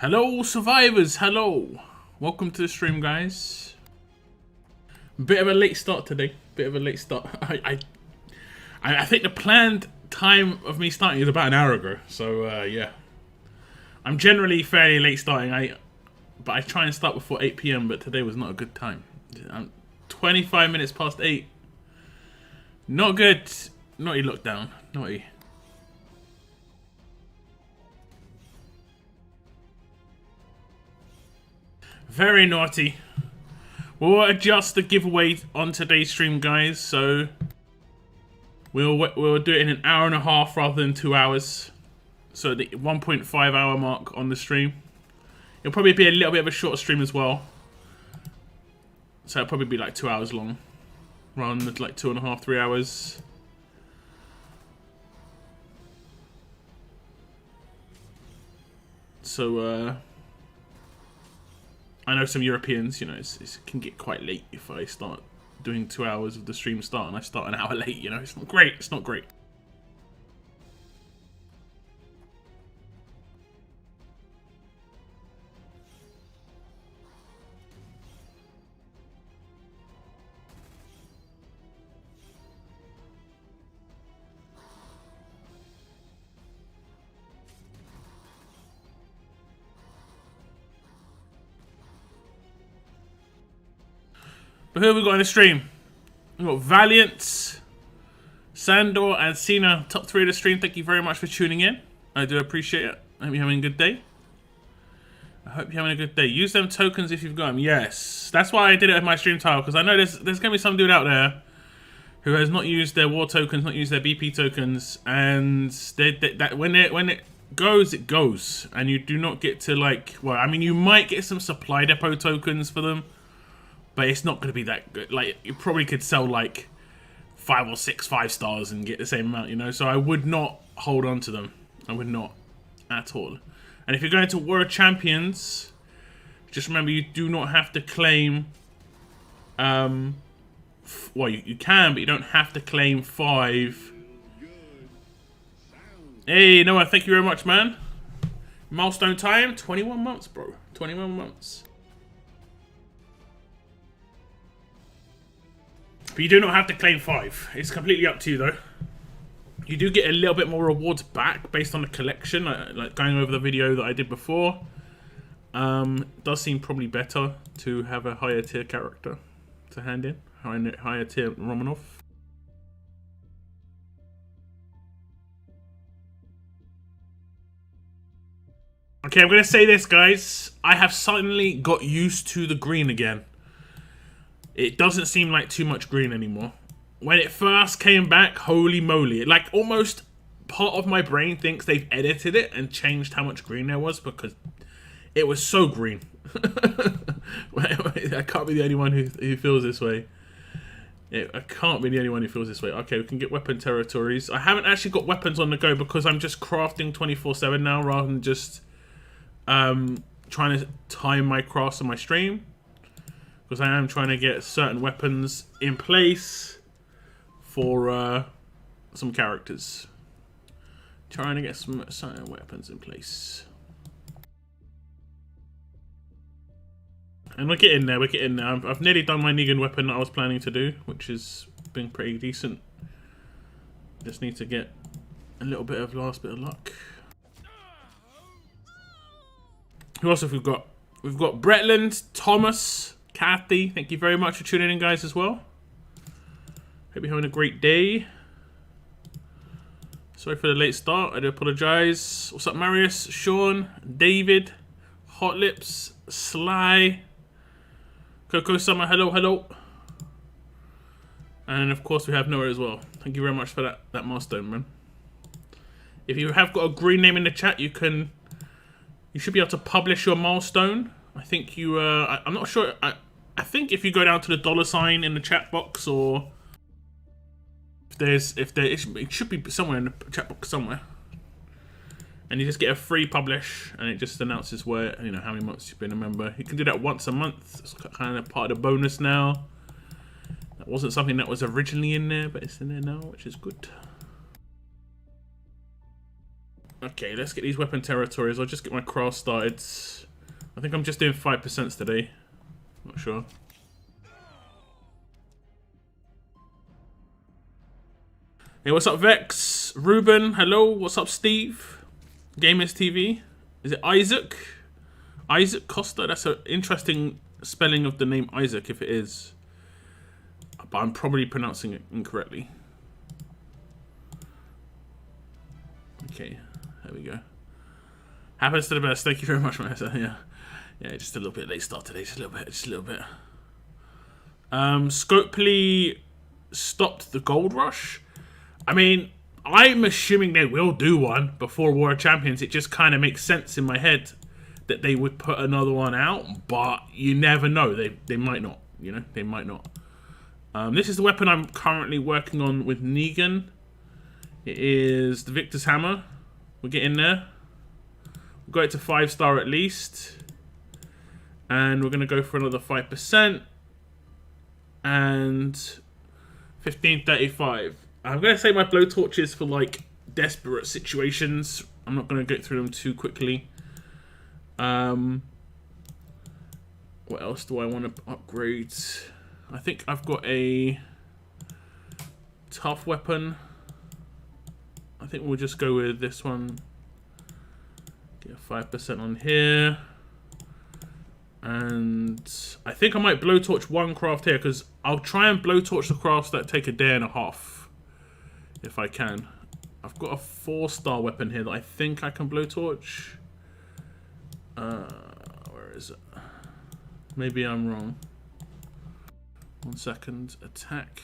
Hello survivors, hello. Welcome to the stream, guys. Bit of a late start today. Bit of a late start. I think the planned time of me starting is about an hour ago. So yeah. I'm generally fairly late starting. But I try and start before 8 PM, but today was not a good time. I'm 25 minutes past 8. Not good. Naughty lockdown. Naughty. Very naughty. We'll adjust the giveaway on today's stream, guys. So we'll do it in an hour and a half rather than 2 hours. So the 1.5 hour mark on the stream. It'll probably be a little bit of a short stream as well. So it'll probably be like 2 hours long, rather than like 2.5, 3 hours. So I know some Europeans, you know, it can get quite late if I start doing 2 hours of the stream start and I start an hour late, you know. It's not great. It's not great. But who have we got in the stream? We've got Valiant, Sandor, and Cena, top 3 of the stream. Thank you very much for tuning in. I do appreciate it. I hope you're having a good day. I hope you're having a good day. Use them tokens if you've got them. Yes. That's why I did it with my stream tile, because I know there's going to be some dude out there who has not used their war tokens, not used their BP tokens, and when it goes, it goes. And you do not get to, like, well, I mean, you might get some supply depot tokens for them, but it's not going to be that good. Like, you probably could sell like 5 or 6 5-stars and get the same amount, you know? So I would not hold on to them. I would not at all. And if you're going to World Champions, just remember you do not have to claim... well, you can, but you don't have to claim 5. Hey, Noah, thank you very much, man. Milestone time, 21 months, bro. 21 months. But you do not have to claim 5. It's completely up to you, though. You do get a little bit more rewards back based on the collection, like going over the video that I did before. It does seem probably better to have a higher tier character to hand in. Higher tier Romanov. Okay, I'm going to say this, guys. I have suddenly got used to the green again. It doesn't seem like too much green anymore. When it first came back, holy moly. Like, almost part of my brain thinks they've edited it and changed how much green there was because it was so green. I can't be the only one who feels this way. I can't be the only one who feels this way. Okay, we can get weapon territories. I haven't actually got weapons on the go because I'm just crafting 24/7 now rather than just trying to time my crafts on my stream. Because I am trying to get certain weapons in place for some characters. Trying to get some certain weapons in place. And we're getting there, we're getting there. I've nearly done my Negan weapon that I was planning to do, which has been pretty decent. Just need to get a little bit of last bit of luck. Who else have we got? We've got Bretland, Thomas, Kathy, thank you very much for tuning in, guys, as well. Hope you're having a great day. Sorry for the late start. I do apologise. What's up, Marius, Sean, David, Hot Lips, Sly, Coco Summer, hello, hello. And of course we have Noah as well. Thank you very much for that milestone, man. If you have got a green name in the chat, you should be able to publish your milestone. I think you, I'm not sure. I think if you go down to the $ in the chat box, or it should be somewhere in the chat box somewhere, and you just get a free publish, and it just announces where, you know, how many months you've been a member. You can do that once a month. It's kind of part of the bonus now. That wasn't something that was originally in there, but it's in there now, which is good. Okay, let's get these weapon territories. I'll just get my craft started. I think I'm just doing 5% today. Not sure. Hey, what's up, Vex? Ruben, hello. What's up, Steve? Gamers TV. Is it Isaac? Isaac Costa? That's an interesting spelling of the name Isaac, if it is. But I'm probably pronouncing it incorrectly. Okay, there we go. Happens to the best. Thank you very much, Marissa. Yeah, just a little bit late start today. Just a little bit. Scopely stopped the gold rush. I mean, I'm assuming they will do one before War of Champions. It just kind of makes sense in my head that they would put another one out, but you never know. They might not, you know? They might not. This is the weapon I'm currently working on with Negan. It is the Victor's Hammer. We'll get in there. We'll go it to 5-star at least. And we're going to go for another 5%. And 1535. I'm going to save my blowtorches for, like, desperate situations. I'm not going to go through them too quickly. What else do I want to upgrade? I think I've got a tough weapon. I think we'll just go with this one. Get 5% on here. And I think I might blowtorch one craft here, because I'll try and blowtorch the crafts that take a day and a half. If I can. I've got a 4-star weapon here that I think I can blowtorch. Where is it? Maybe I'm wrong. 1 second. Attack.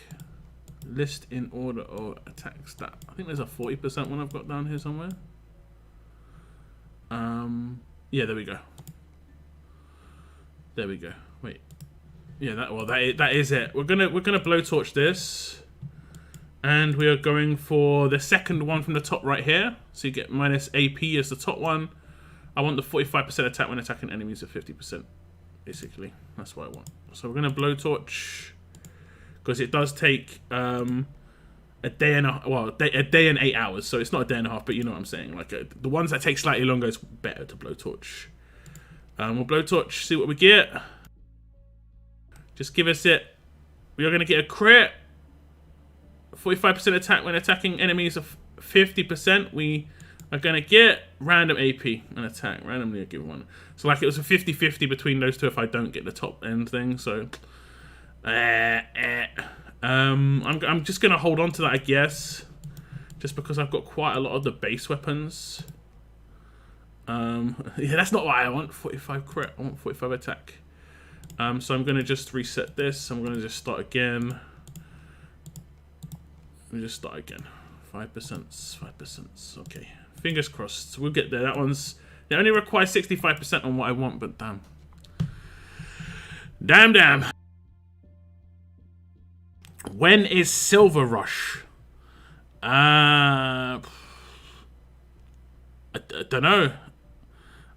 List in order or attack stat. I think there's a 40% one I've got down here somewhere. Yeah, there we go. There we go. Wait. Yeah, that is it. We're gonna blowtorch this, and we are going for the second one from the top right here. So you get minus AP as the top one. I want the 45% attack when attacking enemies at 50%. Basically, that's what I want. So we're gonna blowtorch. Because it does take a day and a day and 8 hours, so it's not a day and a half, but you know what I'm saying. Like the ones that take slightly longer is better to blowtorch. We'll blowtorch, see what we get. Just give us it. We are going to get a crit. 45% attack when attacking enemies of 50%. We are going to get random AP and attack. Randomly a given one. So like it was a 50-50 between those two if I don't get the top end thing. So I'm just going to hold on to that, I guess. Just because I've got quite a lot of the base weapons. Yeah, that's not what I want. 45 crit. I want 45 attack. So I'm going to just reset this. I'm going to just start again. Let me just start again. 5%. 5%. Okay. Fingers crossed. We'll get there. That one's... It only requires 65% on what I want, but damn. Damn. When is Silver Rush? I don't know.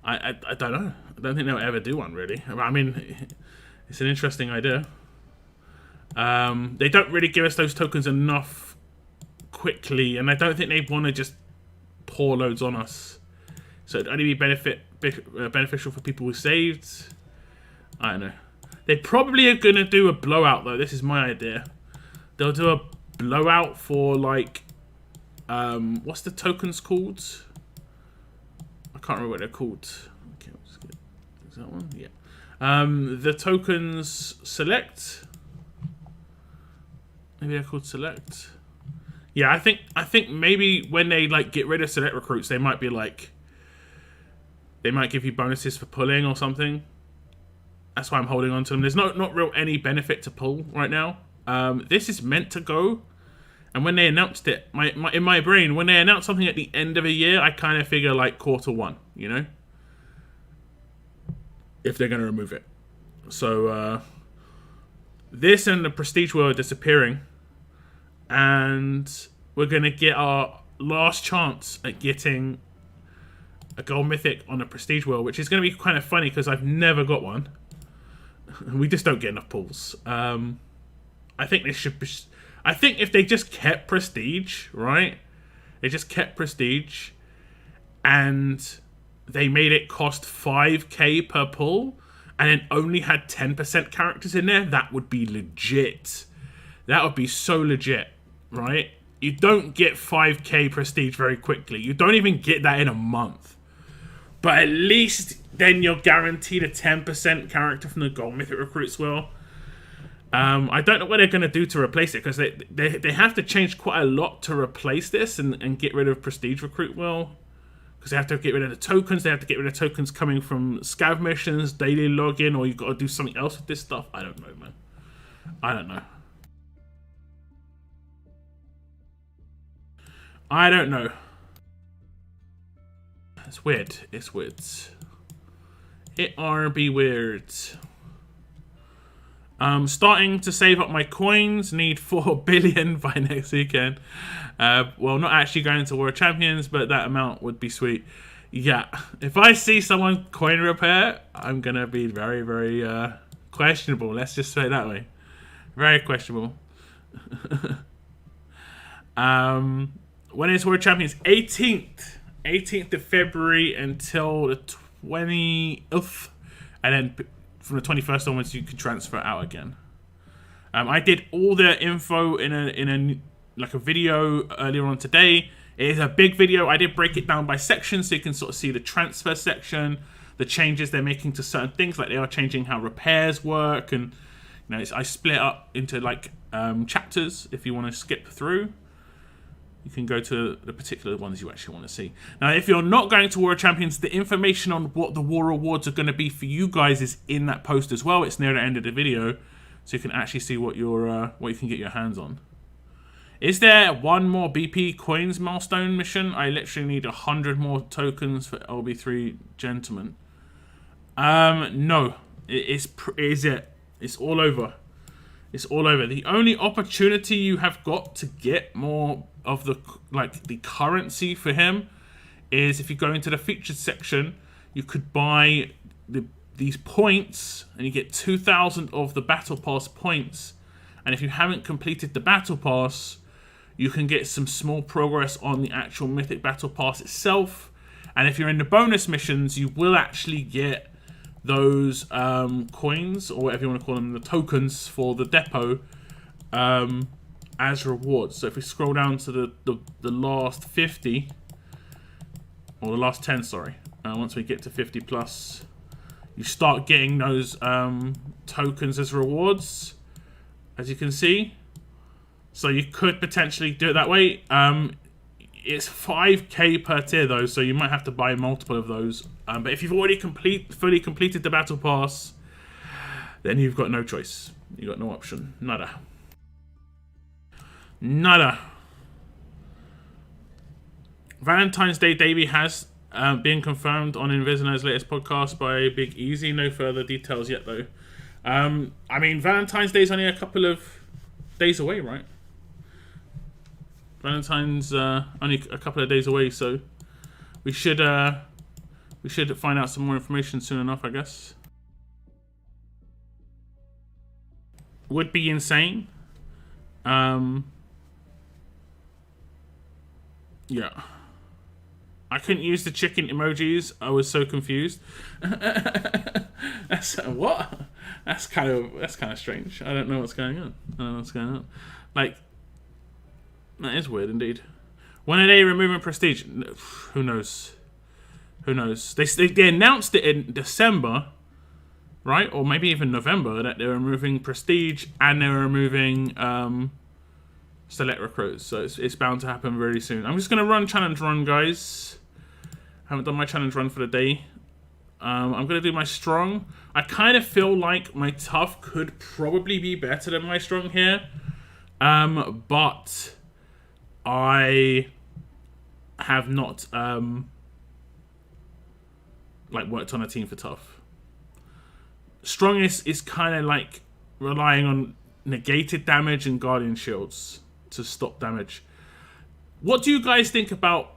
I don't know. I don't think they'll ever do one, really. I mean, it's an interesting idea. They don't really give us those tokens enough quickly, and I don't think they want to just pour loads on us. So it'd only be beneficial for people who saved. I don't know. They probably are going to do a blowout, though. This is my idea. They'll do a blowout for, like... what's the tokens called? I can't remember what they're called. Okay, let's get... Is that one? Yeah. The tokens select. Maybe they're called select. Yeah, I think maybe when they like get rid of select recruits, they might be like... They might give you bonuses for pulling or something. That's why I'm holding on to them. There's not real any benefit to pull right now. This is meant to go. And when they announced it, in my brain, when they announce something at the end of a year, I kind of figure like Q1, you know? If they're going to remove it. So, this and the Prestige World are disappearing. And we're going to get our last chance at getting a gold mythic on a Prestige World, which is going to be kind of funny because I've never got one. We just don't get enough pulls. I think they should be... I think if they just kept Prestige, right? They just kept Prestige, and they made it cost 5k per pull, and then only had 10% characters in there, that would be legit. That would be so legit, right? You don't get 5k prestige very quickly. You don't even get that in a month. But at least then you're guaranteed a 10% character from the Gold Mythic Recruits will. I don't know what they're going to do to replace it, because they have to change quite a lot to replace this and get rid of Prestige Recruit will. Because they have to get rid of the tokens. They have to get rid of tokens coming from scav missions, daily login, or you've got to do something else with this stuff. I don't know, man. I don't know. I don't know. It's weird. It's weird. It are be weird. Starting to save up my coins. Need 4 billion by next weekend. Well, not actually going to World Champions, but that amount would be sweet. Yeah, if I see someone coin repair, I'm gonna be very, very questionable. Let's just say it that way. Very questionable. When is World Champions? 18th of February until the 20th, and then from the 21st onwards you can transfer out again. I did all the info in a video earlier on today. It is a big video. I did break it down by section, so you can sort of see the transfer section, the changes they're making to certain things, like they are changing how repairs work, and you know, I split it up into like chapters. If you want to skip through, you can go to the particular ones you actually want to see. Now, if you're not going to World Champions, the information on what the war rewards are going to be for you guys is in that post as well. It's near the end of the video, so you can actually see what you can get your hands on. Is there one more BP coins milestone mission? I literally need 100 more tokens for LB3 Gentlemen. No, it's all over. It's all over. The only opportunity you have got to get more of the currency for him is if you go into the featured section. You could buy these points, and you get 2,000 of the battle pass points. And if you haven't completed the battle pass, you can get some small progress on the actual Mythic Battle Pass itself. And if you're in the bonus missions, you will actually get those coins, or whatever you want to call them, the tokens for the depot, as rewards. So if we scroll down to the last 50, or the last 10, sorry. Once we get to 50 plus, you start getting those tokens as rewards, as you can see. So you could potentially do it that way. It's 5k per tier though, so you might have to buy multiple of those. But if you've already fully completed the battle pass, then you've got no choice. You've got no option. Nada. Nada. Valentine's Day debut has been confirmed on Invisino's latest podcast by Big Easy. No further details yet though. I mean, Valentine's Day is only a couple of days away, right? Valentine's only a couple of days away, so we should find out some more information soon enough, I guess. Would be insane. Yeah. I couldn't use the chicken emojis. I was so confused. That's what? That's kind of strange. I don't know what's going on. I don't know what's going on. Like, that is weird indeed. When are they removing Prestige? Who knows? Who knows? They announced it in December, right? Or maybe even November, that they're removing Prestige and they're removing Select Recruits. So it's bound to happen very soon. I'm just going to run Challenge Run, guys. I haven't done my Challenge Run for the day. I'm going to do my Strong. I kind of feel like my Tough could probably be better than my Strong here. But I have not worked on a team for Tough. Strong is kind of like relying on negated damage and Guardian Shields to stop damage. What do you guys think about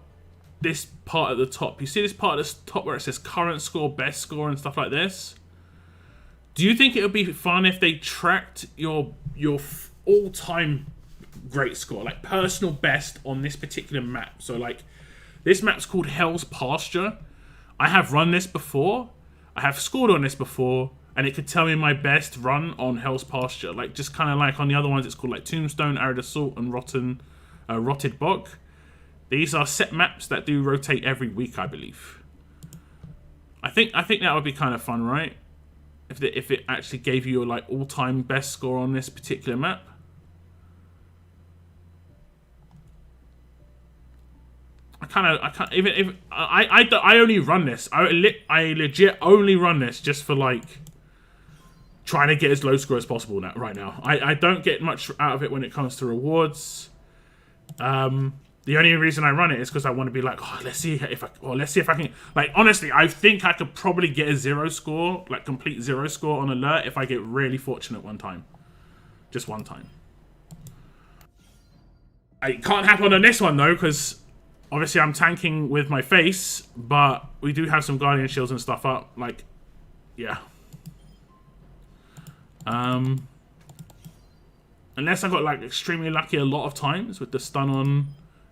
this part at the top? You see this part at the top where it says current score, best score, and stuff like this? Do you think it would be fun if they tracked your all-time great score, like personal best on this particular map? So like This map's called Hell's Pasture. I have run this before. I have scored on this before, and it could tell me my best run on Hell's Pasture. Like, just kind of like on the other ones, it's called like Tombstone, Arid Assault, and Rotted Bog. These are set maps that do rotate every week, I believe. I think that would be kind of fun, right? If it actually gave you your like all-time best score on this particular map. I only run this. I legit only run this just for like trying to get as low score as possible right now. I don't get much out of it when it comes to rewards. The only reason I run it is because I want to be like, oh, let's see if I can. Like, honestly, I think I could probably get a 0 score, like complete 0 score on alert if I get really fortunate one time. Just one time. It can't happen on this one though, because obviously I'm tanking with my face, but we do have some Guardian shields and stuff up. Like, yeah. Unless I got like extremely lucky a lot of times with the stun on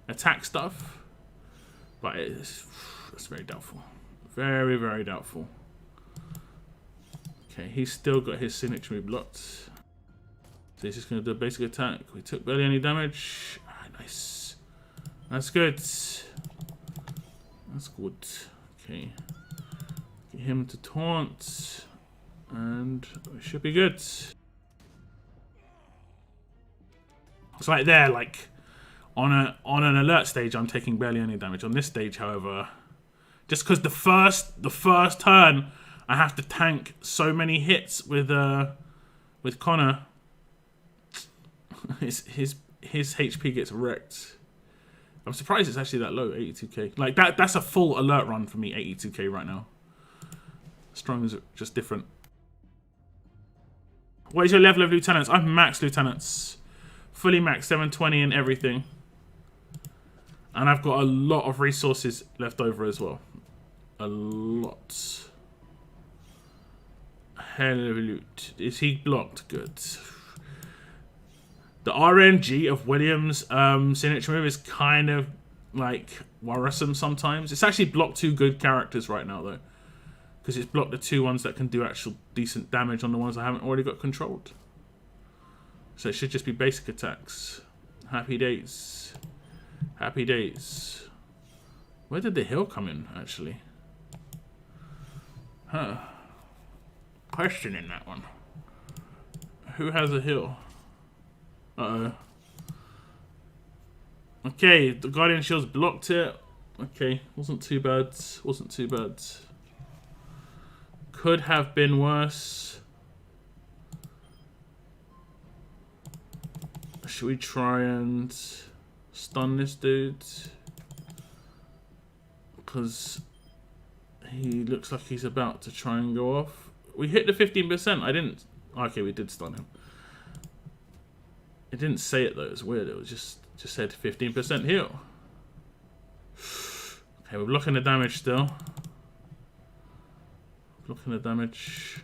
attack stuff, but it's very doubtful. Very, very doubtful. Okay, he's still got his signature move blocked. So he's just going to do a basic attack. We took barely any damage. Ah, nice. That's good. That's good. Okay. Get him to taunt. And we should be good. It's like there, like on an alert stage, I'm taking barely any damage. On this stage, however, just because the first turn, I have to tank so many hits with Connor. his HP gets wrecked. I'm surprised it's actually that low, 82k. Like that's a full alert run for me, 82k right now. Strong is just different. What is your level of lieutenants? I'm max lieutenants. Fully max, 720 and everything. And I've got a lot of resources left over as well. A lot. Hell of a loot. Is he blocked? Good. The RNG of Williams' signature move is kind of like worrisome sometimes. It's actually blocked 2 good characters right now though, because it's blocked the 2 ones that can do actual decent damage on the ones I haven't already got controlled. So it should just be basic attacks. Happy days. Happy days. Where did the hill come in, actually? Huh. Question in that one. Who has a hill? Uh-oh. Okay, the Guardian Shield's blocked it. Okay, wasn't too bad. Wasn't too bad. Could have been worse. Should we try and stun this dude? Because he looks like he's about to try and go off. We hit the 15%. I didn't. Okay, we did stun him. It didn't say it though. It was weird. It was just said 15% heal. Okay, we're blocking the damage still. Blocking the damage.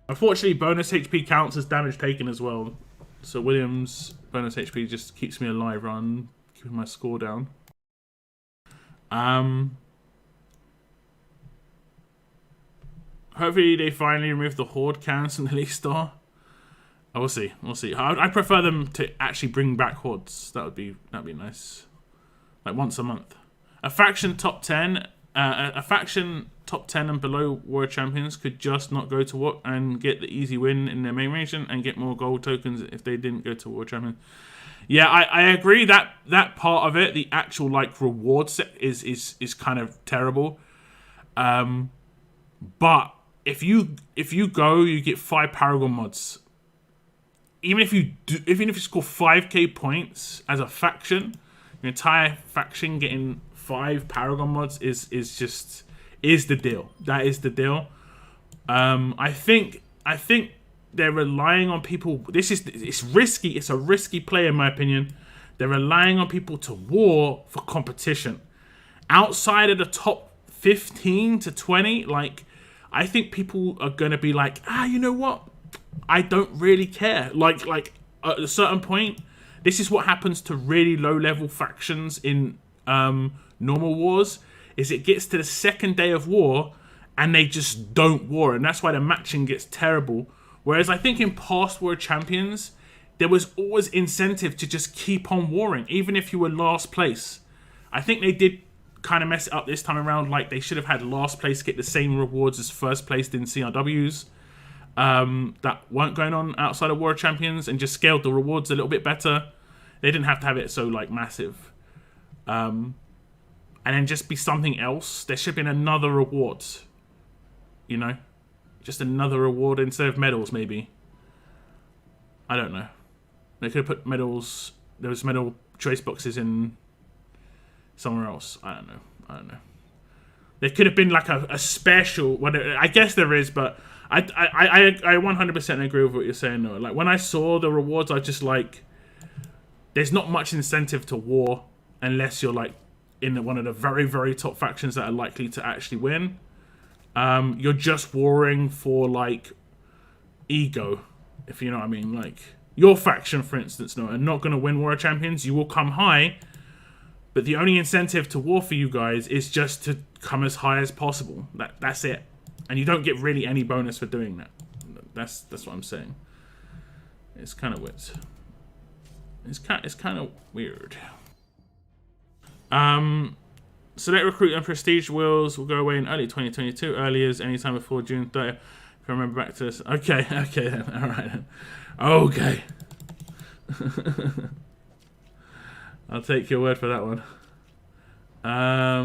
Unfortunately, bonus HP counts as damage taken as well. So Williams' bonus HP just keeps me alive rather than keeping my score down. Hopefully they finally remove the Horde cans from the Elite Store. Oh, we'll see. We'll see. I prefer them to actually bring back Hordes. That'd be nice. Like once a month. A faction top 10. A faction top 10 and below Warrior Champions could just not go to war and get the easy win in their main region and get more gold tokens if they didn't go to Warrior Champions. Yeah, I agree that part of it, the actual like reward set is kind of terrible. But if you go, you get 5 Paragon mods. Even if you score 5k points as a faction, your entire faction getting 5 Paragon mods is the deal. That is the deal. I think they're relying on people. It's risky. It's a risky play in my opinion. They're relying on people to war for competition. Outside of the top 15 to 20, like I think people are gonna be like, you know what? I don't really care. Like at a certain point, this is what happens to really low level factions in normal wars. Is it gets to the second day of war and they just don't war, and that's why the matching gets terrible. Whereas I think in past War Champions, there was always incentive to just keep on warring, even if you were last place. I think they did kind of mess it up this time around. Like, they should have had last place get the same rewards as first place in CRWs that weren't going on outside of War Champions, and just scaled the rewards a little bit better. They didn't have to have it so, like, massive. And then just be something else. There should have been another reward. You know? Just another reward instead of medals, maybe. I don't know. They could have put medals... There was medal choice boxes in somewhere else. I don't know. There could have been like a special... I guess there is, but I 100% agree with what you're saying, though. Like, when I saw the rewards, I just like... There's not much incentive to war unless you're like in one of the very, very top factions that are likely to actually win. You're just warring for like ego, if you know what I mean. Like, your faction, for instance, are not going to win War of Champions. You will come high, but the only incentive to war for you guys is just to come as high as possible. That's it, and you don't get really any bonus for doing that. That's what I'm saying. It's kind of weird. It's kind of weird. Select recruit and prestige wheels will go away in early 2022, early as any time before June 30th. If I remember back to this. Okay then. Alright then. Okay. I'll take your word for that one. I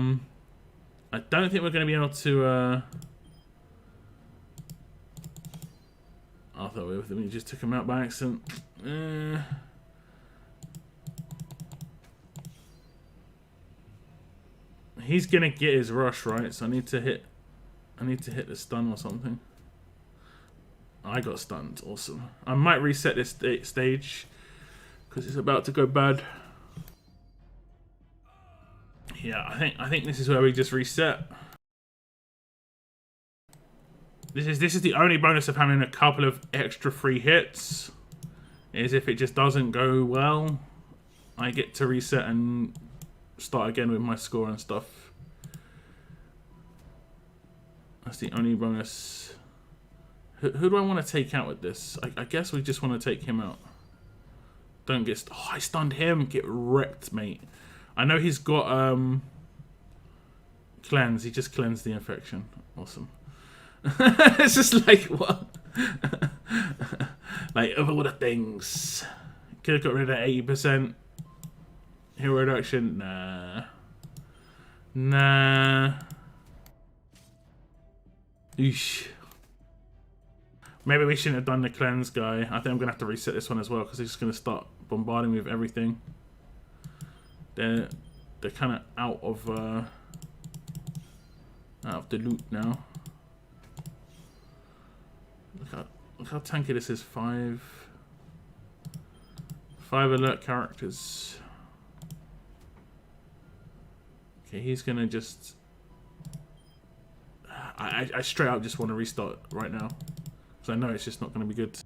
don't think we're going to be able to... I thought we just took him out by accident. He's gonna get his rush, right? So I need to hit the stun or something. I got stunned. Awesome. I might reset this stage because it's about to go bad. Yeah, I think this is where we just reset. This is the only bonus of having a couple of extra free hits. Is if it just doesn't go well, I get to reset and start again with my score and stuff. That's the only bonus. Who do I want to take out with this? I guess we just want to take him out. Don't get... Oh, I stunned him. Get wrecked, mate. I know he's got cleanse. He just cleansed the infection. Awesome. It's just like, what? Like, of all the things. Could have got rid of 80%. Hero reduction? Nah. Eesh. Maybe we shouldn't have done the cleanse guy. I think I'm going to have to reset this one as well because he's just going to start bombarding me with everything. They're kind of out of the loot now. Look how tanky this is. 5 alert characters. Okay, he's gonna just... I straight up just want to restart right now. Because I know it's just not going to be good.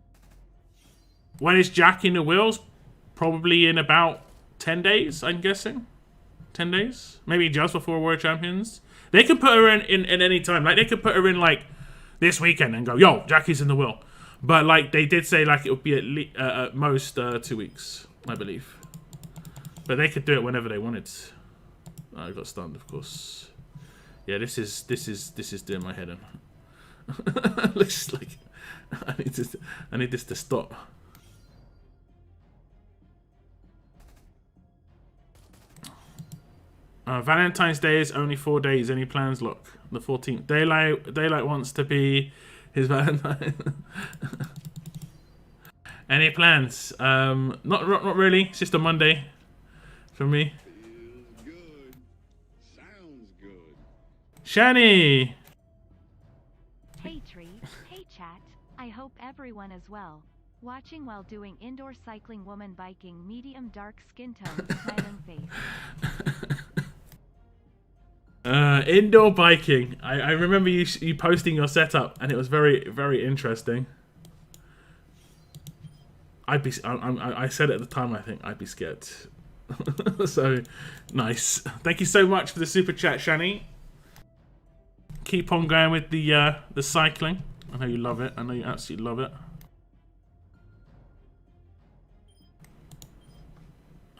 When is Jack in the wheels? Probably in about 10 days, I'm guessing. 10 days? Maybe just before World Champions. They could put her in any time. Like, they could put her in, like, this weekend and go, yo, Jackie's in the wheel. But, like, they did say, like, it would be at most 2 weeks, I believe. But they could do it whenever they wanted. I got stunned, of course. Yeah, this is doing my head in. Looks like I need this to stop. Valentine's Day is only 4 days. Any plans? Look, the 14th. Daylight wants to be his Valentine. Any plans? Not really. It's just a Monday for me. Good. Sounds good. Shani. Hey Tree, hey chat, I hope everyone is well. Watching while doing indoor cycling, woman biking, medium dark skin tone, smiling face. Indoor biking. I remember you posting your setup, and it was very, very interesting. I said it at the time, I think I'd be scared. So, nice. Thank you so much for the super chat, Shani. Keep on going with the cycling. I know you love it. I know you absolutely love it.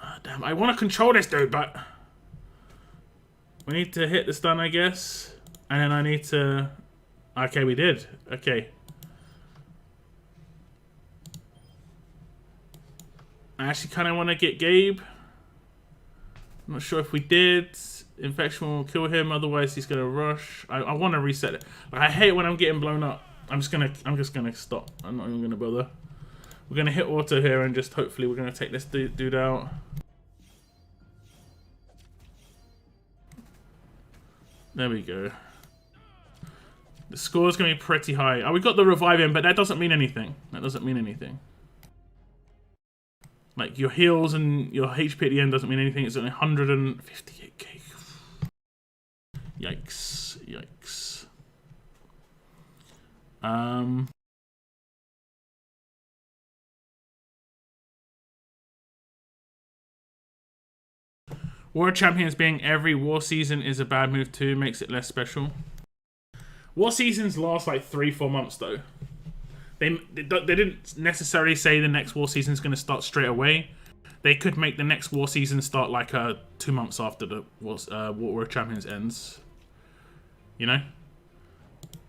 Oh, damn, I want to control this dude, but we need to hit the stun, I guess. And then I need to... Okay, we did. Okay. I actually kind of want to get Gabe. I'm not sure if we did. Infection will kill him, otherwise he's gonna rush. I want to reset it. Like, I hate when I'm getting blown up. I'm just gonna stop. I'm not even gonna bother. We're gonna hit auto here and just hopefully we're gonna take this dude out. There we go. The score's gonna be pretty high. Oh, we got the revive in, but that doesn't mean anything. That doesn't mean anything. Like, your heals and your HP at the end doesn't mean anything. It's only 158k. Yikes. Yikes. War Champions being every war season is a bad move too. Makes it less special. War seasons last like 3-4 months though. They didn't necessarily say the next war season is going to start straight away. They could make the next war season start like 2 months after the War Champions ends. You know?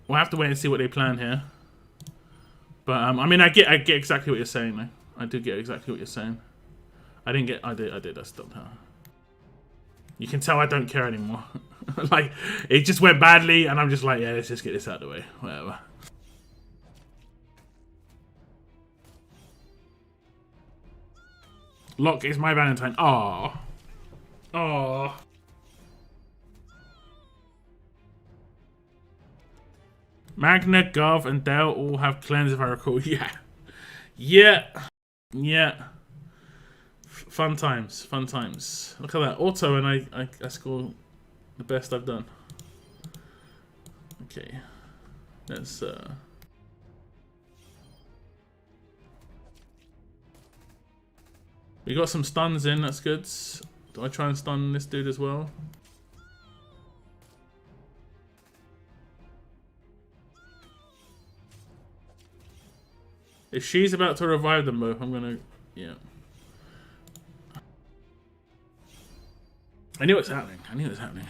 We'll have to wait and see what they plan here. But I mean, I get exactly what you're saying though. I do get exactly what you're saying. I did. I stopped her. You can tell I don't care anymore. Like, it just went badly, and I'm just like, yeah, let's just get this out of the way. Whatever. Locke is my Valentine. Aww. Aww. Magna, Gov, and Dale all have cleanse if I recall. Yeah. Yeah. Yeah. Fun times. Fun times. Look at that. Auto, and I score the best I've done. Okay. Let's we got some stuns in, that's good. Do I try and stun this dude as well? If she's about to revive them both, I'm gonna... Yeah. I knew it was happening. I knew it was happening.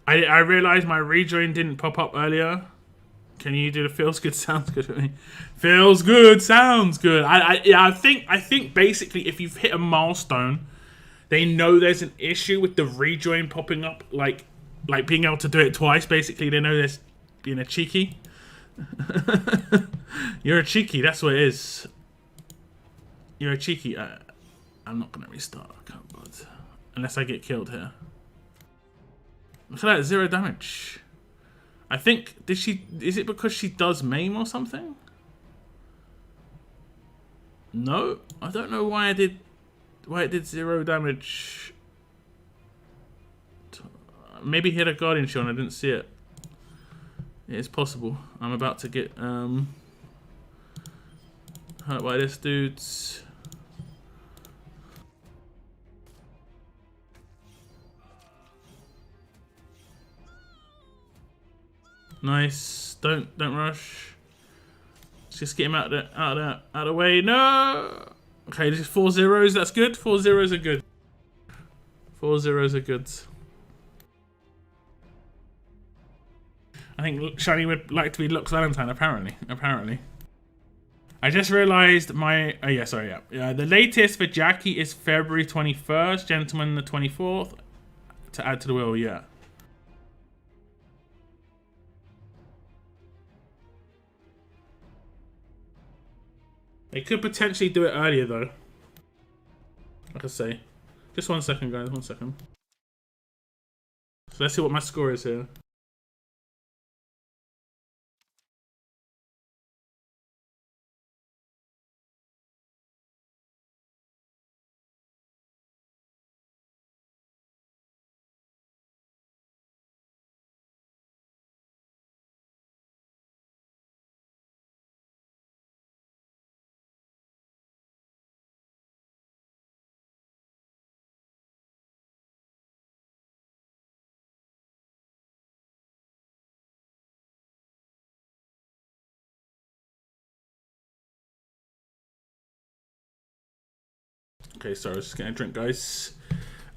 I realized my rejoin didn't pop up earlier. Can you do the feels good, sounds good for me? Feels good, sounds good. I think basically if you've hit a milestone, they know there's an issue with the rejoin popping up, like being able to do it twice. Basically, they know there's being a cheeky. You're a cheeky. That's what it is. You're a cheeky. I'm not gonna restart. I can't bother. Unless I get killed here. Look at that, 0 damage. I think, is it because she does maim or something? No, I don't know why it did 0 damage. Maybe he had a Guardian Shield and I didn't see it. It is possible. I'm about to get hurt by this dude's. Nice. Don't rush. Let's just get him out of the way. No. Okay, this is 4 zeros. That's good. 4 zeros are good. 4 zeros are good. I think Shiny would like to be Lux Valentine. Apparently. I just realized my. Oh yeah, sorry. Yeah. The latest for Jackie is February 21st. Gentleman the 24th. To add to the wheel. Yeah. They could potentially do it earlier, though. Like I say. Just 1 second, guys. 1 second. So let's see what my score is here. Okay, sorry, I was just getting a drink, guys.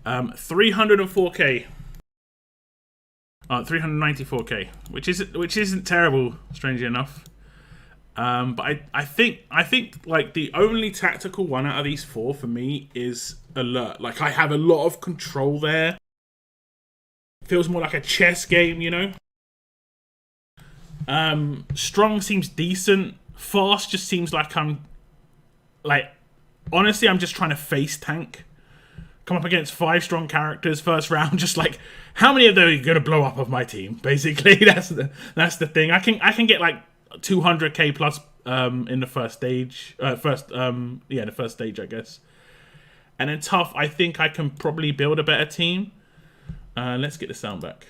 304k. 394k, which isn't terrible, strangely enough. But I think like the only tactical one out of these four for me is alert. Like I have a lot of control there. Feels more like a chess game, you know. Strong seems decent. Fast just seems like honestly, I'm just trying to face tank. Come up against 5 strong characters first round. Just like, how many of them are going to blow up of my team? Basically, that's the thing. I can get like 200k plus in the first stage. The first stage, I guess. And then tough, I think I can probably build a better team. Let's get the sound back.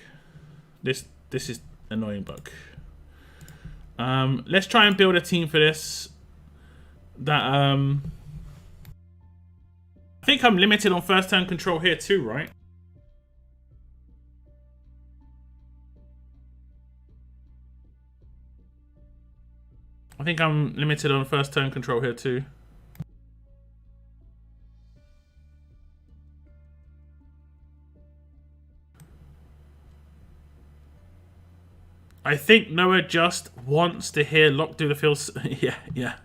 This is annoying bug. Let's try and build a team for this. That I think I'm limited on first turn control here too, right? I think I'm limited on first turn control here too. I think Noah just wants to hear Lock do the field. Yeah.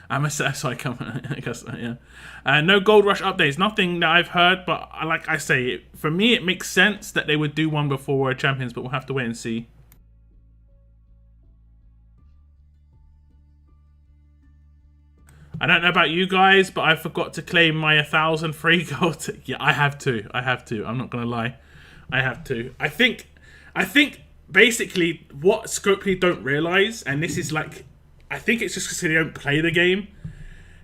I'm a psych. I guess, yeah. No Gold Rush updates. Nothing that I've heard, but like I say, for me, it makes sense that they would do one before World Champions, but we'll have to wait and see. I don't know about you guys, but I forgot to claim my 1,000 free gold. Yeah, I have to. I'm not gonna lie. I have to. I think basically what Scopely don't realize, and this is like, I think it's just because they don't play the game.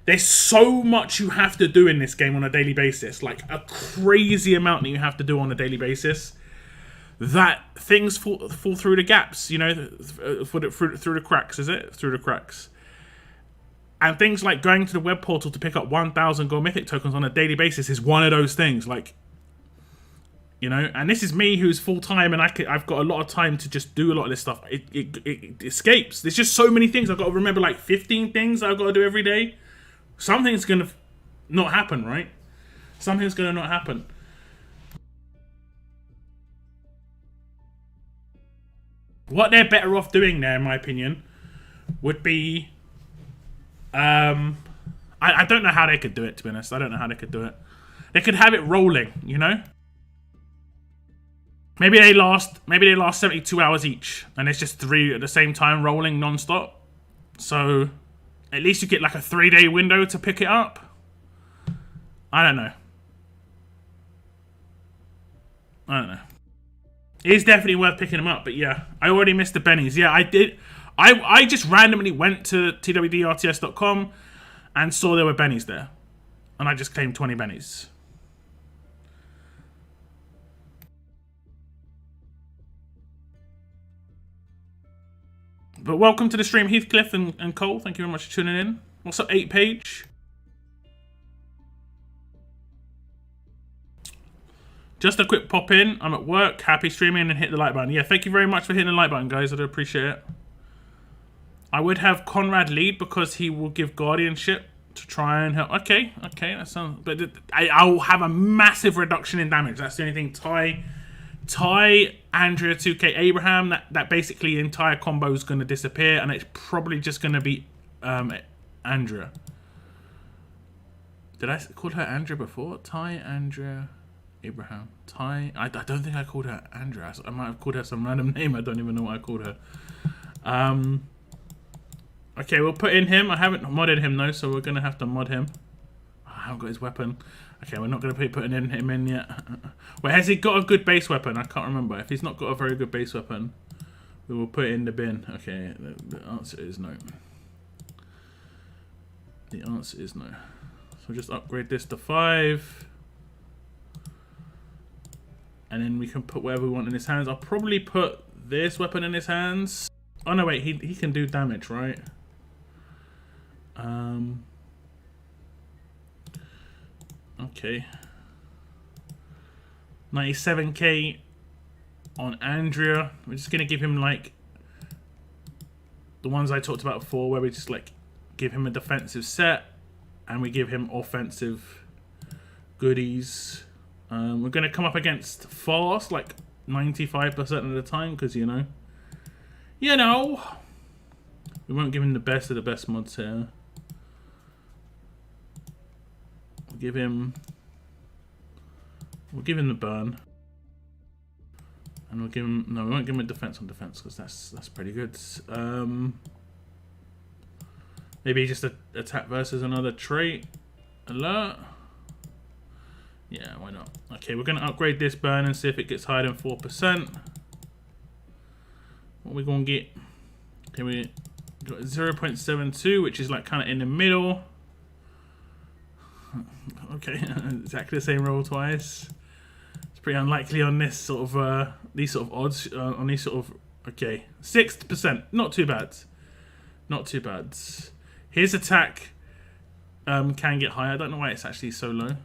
There's so much you have to do in this game on a daily basis. Like a crazy amount that you have to do on a daily basis. That things fall through the gaps, you know, through the cracks, is it? Through the cracks. And things like going to the web portal to pick up 1,000 gold mythic tokens on a daily basis is one of those things. Like, you know, and this is me who's full-time and I've got a lot of time to just do a lot of this stuff. It escapes. There's just so many things. I've got to remember like 15 things I've got to do every day. Something's going to not happen, right? Something's going to not happen. What they're better off doing there, in my opinion, would be... I don't know how they could do it, to be honest. I don't know how they could do it. They could have it rolling, you know? Maybe they last 72 hours each, and it's just 3 at the same time rolling non-stop. So at least you get like a 3-day window to pick it up. I don't know. It is definitely worth picking them up, but yeah, I already missed the bennies. Yeah, I did. I just randomly went to TWD RTS.com and saw there were bennies there, and I just claimed 20 bennies. But welcome to the stream, Heathcliff and Cole. Thank you very much for tuning in. What's up, 8page? Just a quick pop in. I'm at work, happy streaming, and hit the like button. Yeah, thank you very much for hitting the like button, guys. I do appreciate it. I would have Conrad lead because he will give guardianship to try and help. Okay, that sounds... But I'll have a massive reduction in damage. That's the only thing. Ty, Andrea, 2K, Abraham, that basically entire combo is going to disappear, and it's probably just going to be Andrea. Did I call her Andrea before? Ty, Andrea, Abraham. Ty, I don't think I called her Andrea. I might have called her some random name. I don't even know what I called her. Okay, we'll put in him. I haven't modded him though, so we're going to have to mod him. haven't got his weapon. Okay, we're not going to be putting him in yet. Wait, has he got a good base weapon? I can't remember. If he's not got a very good base weapon, we will put it in the bin. Okay, the answer is no. The answer is no. So just upgrade this to 5. And then we can put whatever we want in his hands. I'll probably put this weapon in his hands. Oh no, wait, he can do damage, right? Okay. 97k on Andrea. We're just gonna give him like the ones I talked about before, where we just like give him a defensive set and we give him offensive goodies. We're gonna come up against fast like 95% of the time because you know, we won't give him the best of the best mods here. We'll give him the burn, and we'll give him we won't give him a defense on defense because that's pretty good. Maybe just a attack versus another trait alert. Yeah, why not? Okay, we're gonna upgrade this burn and see if it gets higher than 4%. What are we gonna get? Okay, we got 0.72, which is like kind of in the middle. Okay, exactly the same roll twice. It's pretty unlikely on this sort of these sort of odds on these sort of. Okay, 6%, not too bad, not too bad. His attack can get higher. I don't know why it's actually so low.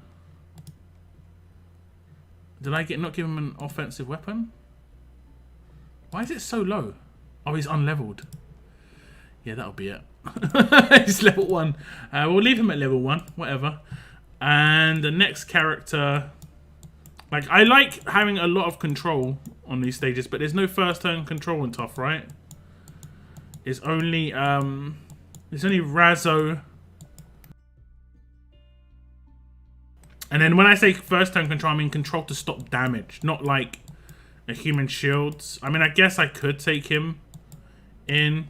Did I not give him an offensive weapon? Why is it so low? Oh, he's unleveled. Yeah, that'll be it. He's level 1. We'll leave him at level 1, whatever. And the next character, like I like having a lot of control on these stages, but there's no first turn control on Tough, right? It's only Razzo. And then when I say first turn control, I mean control to stop damage, not like a human shield. I mean, I guess I could take him in,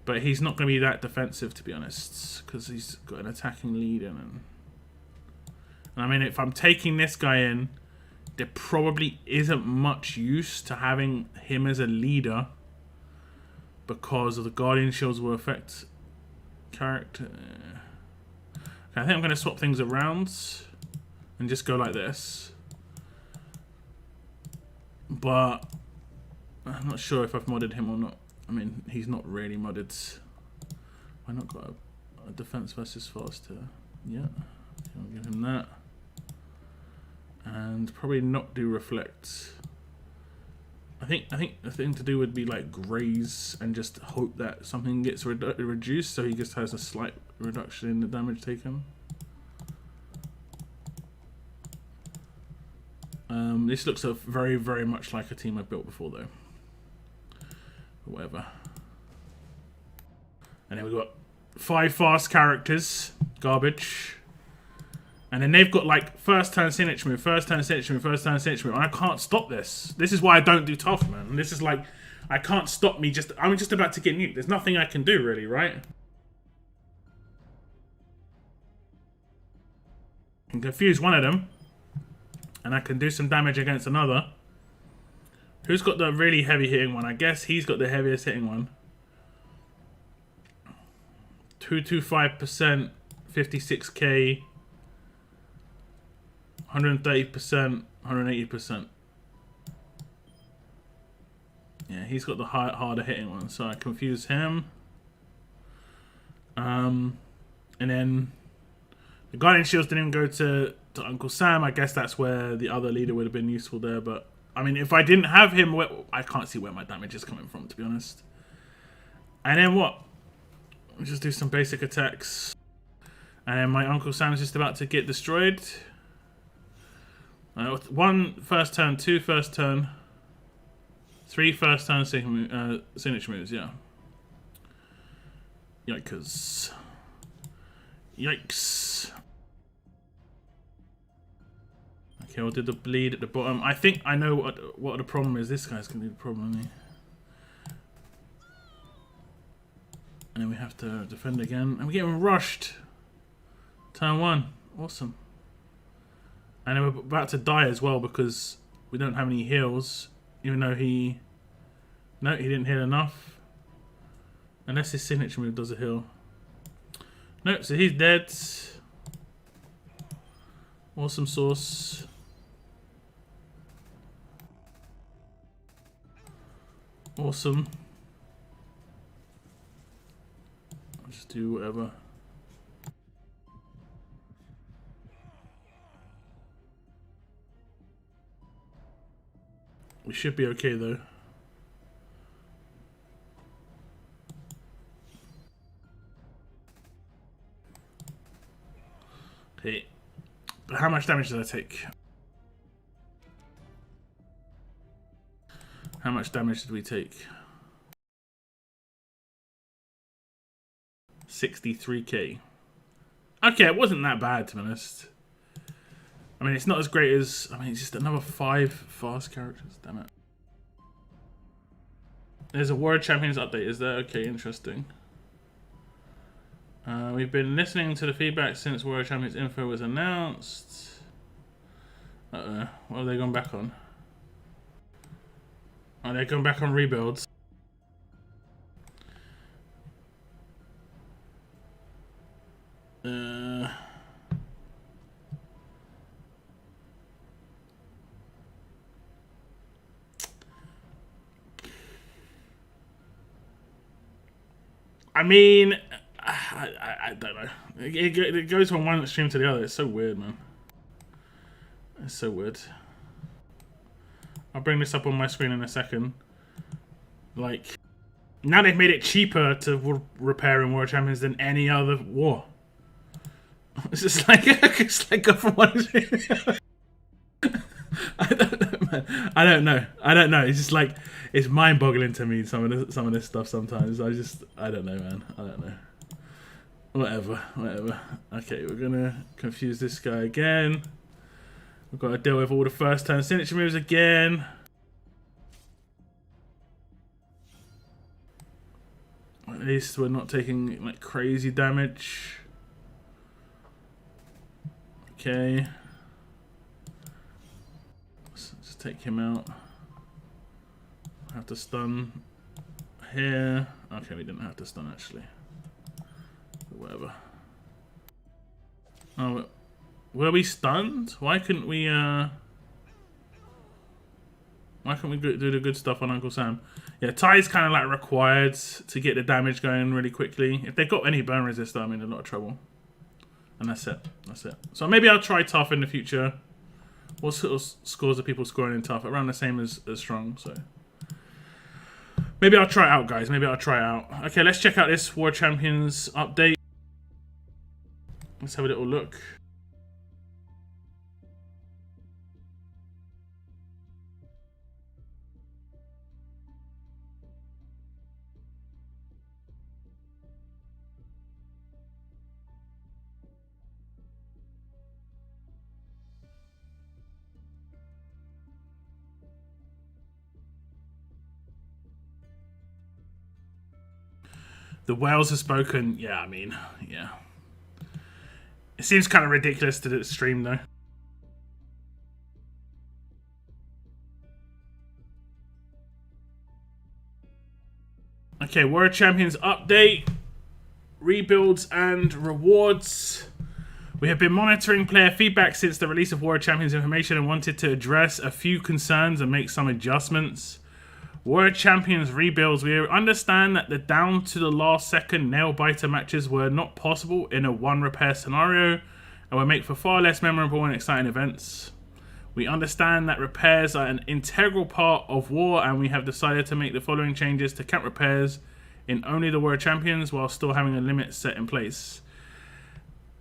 but he's not going to be that defensive, to be honest, because he's got an attacking lead in him. And I mean, if I'm taking this guy in, there probably isn't much use to having him as a leader because of the Guardian Shields will affect character. I think I'm going to swap things around and just go like this. But I'm not sure if I've modded him or not. I mean, he's not really modded. Why not got a defense versus faster? Yeah, I'll give him that. And probably not do reflect. I think the thing to do would be like graze and just hope that something gets reduced, so he just has a slight reduction in the damage taken. This looks very, very much like a team I've built before, though. But whatever. And then we've got 5 fast characters, garbage. And then they've got like first turn signature move, first turn signature move, first turn signature move. And I can't stop this. This is why I don't do tough, man. This is like, I can't stop me. I'm just about to get nuked. There's nothing I can do really, right? I can confuse one of them, and I can do some damage against another. Who's got the really heavy hitting one? I guess he's got the heaviest hitting one. 225%, 56k. 130%, 180%. Yeah, he's got the harder hitting one, so I confuse him. And then the Guardian Shields didn't go to Uncle Sam. I guess that's where the other leader would have been useful there. But I mean, if I didn't have him, I can't see where my damage is coming from, to be honest. And then what? We'll just do some basic attacks. And then my Uncle Sam's just about to get destroyed. 1 first turn, 2 first turn, 3 first turn signature moves, yeah. Yikes. Yikes. Okay, we'll do the bleed at the bottom. I think I know what the problem is. This guy's going to be the problem, isn't he? And then we have to defend again. And we're getting rushed. Turn 1. Awesome. And we're about to die as well because we don't have any heals. Even though he... No, he didn't heal enough. Unless his signature move does a heal. Nope, so he's dead. Awesome sauce. Awesome. I'll just do whatever. We should be okay though. Okay. But how much damage did I take? How much damage did we take? 63k. Okay, it wasn't that bad to be honest. I mean, it's not as great as... I mean, it's just another 5 fast characters. Damn it. There's a Warrior Champions update, is there? Okay, interesting. We've been listening to the feedback since Warrior Champions info was announced. Uh-oh. What have they gone back on? Oh, they're going back on rebuilds. I mean, I don't know. It goes from one extreme to the other. It's so weird, man. It's so weird. I'll bring this up on my screen in a second. Like, now they've made it cheaper to repair in World Champions than any other war. It's just like, it's like go from one extreme. I don't know, man. I don't know. It's just like, it's mind-boggling to me, some of this stuff sometimes. I don't know, man. I don't know. Whatever. Okay, we're gonna confuse this guy again. We've got to deal with all the first turn signature moves again. At least we're not taking like crazy damage. Okay. Let's just take him out. Have to stun here. Okay, we didn't have to stun actually. But whatever. Oh, were we stunned? Why couldn't we do the good stuff on Uncle Sam? Yeah, Ty's kind of like required to get the damage going really quickly. If they've got any burn resist, I'm in a lot of trouble. And that's it. That's it. So maybe I'll try tough in the future. What sort of scores are people scoring in tough? Around the same as strong, so. Maybe I'll try it out, guys. Maybe I'll try it out. Okay, let's check out this War Champions update. Let's have a little look. The whales have spoken. Yeah, I mean, yeah. It seems kind of ridiculous to stream, though. Okay, Warrior Champions update. Rebuilds and rewards. We have been monitoring player feedback since the release of Warrior Champions information and wanted to address a few concerns and make some adjustments. Warrior Champions rebuilds. We understand that the down to the last second nail biter matches were not possible in a one repair scenario and will make for far less memorable and exciting events. We understand that repairs are an integral part of war and we have decided to make the following changes to camp repairs in only the Warrior Champions while still having a limit set in place.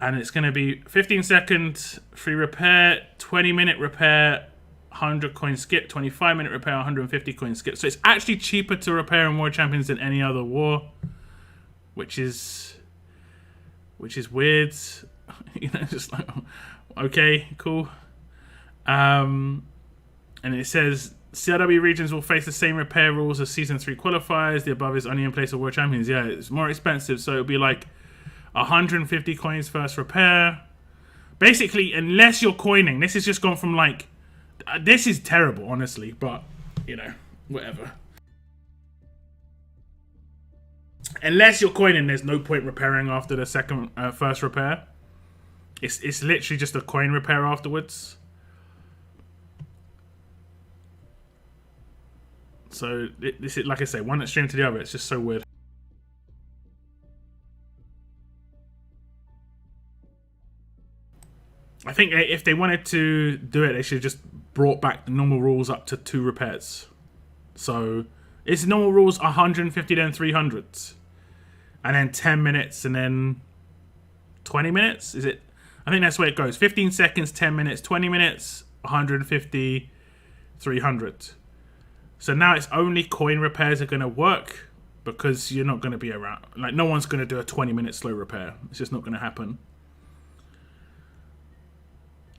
And it's going to be 15-second free repair, 20-minute repair, 100 coin skip, 25-minute repair, 150 coin skip. So it's actually cheaper to repair in War Champions than any other war, which is weird. You know, just like, okay, cool. And it says CRW regions will face the same repair rules as Season 3 qualifiers. The above is only in place of War Champions. Yeah, it's more expensive, so it'll be like 150 coins first repair. Basically, unless you're coining, this has just gone from like, this is terrible, honestly, but you know, whatever. Unless you're coining, there's no point repairing after the first repair. It's literally just a coin repair afterwards. So this is, like I say, one extreme to the other. It's just so weird. I think if they wanted to do it, they should have just brought back the normal rules up to 2 repairs. So it's normal rules 150, then 300s. And then 10 minutes, and then 20 minutes? Is it? I think that's where it goes. 15 seconds, 10 minutes, 20 minutes, 150, 300. So now it's only coin repairs are going to work because you're not going to be around. Like, no one's going to do a 20-minute slow repair. It's just not going to happen.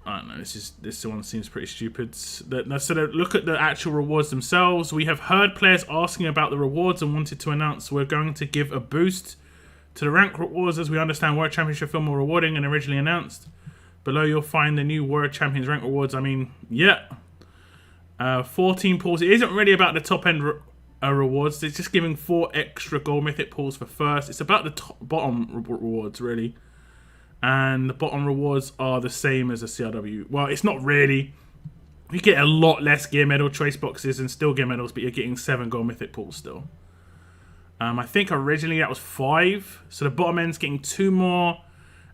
I don't know, this one seems pretty stupid. So look at the actual rewards themselves. We have heard players asking about the rewards and wanted to announce we're going to give a boost to the rank rewards. As we understand, World Championship feel more rewarding than originally announced. Below you'll find the new World Champions rank rewards. I mean, yeah. 14 pulls. It isn't really about the top end rewards. It's just giving 4 extra gold mythic pulls for first. It's about the bottom rewards, really. And the bottom rewards are the same as the CRW. Well, it's not really. You get a lot less gear medal choice boxes and still gear medals, but you're getting 7 gold mythic pulls still. I think originally that was 5. So the bottom end's getting 2 more,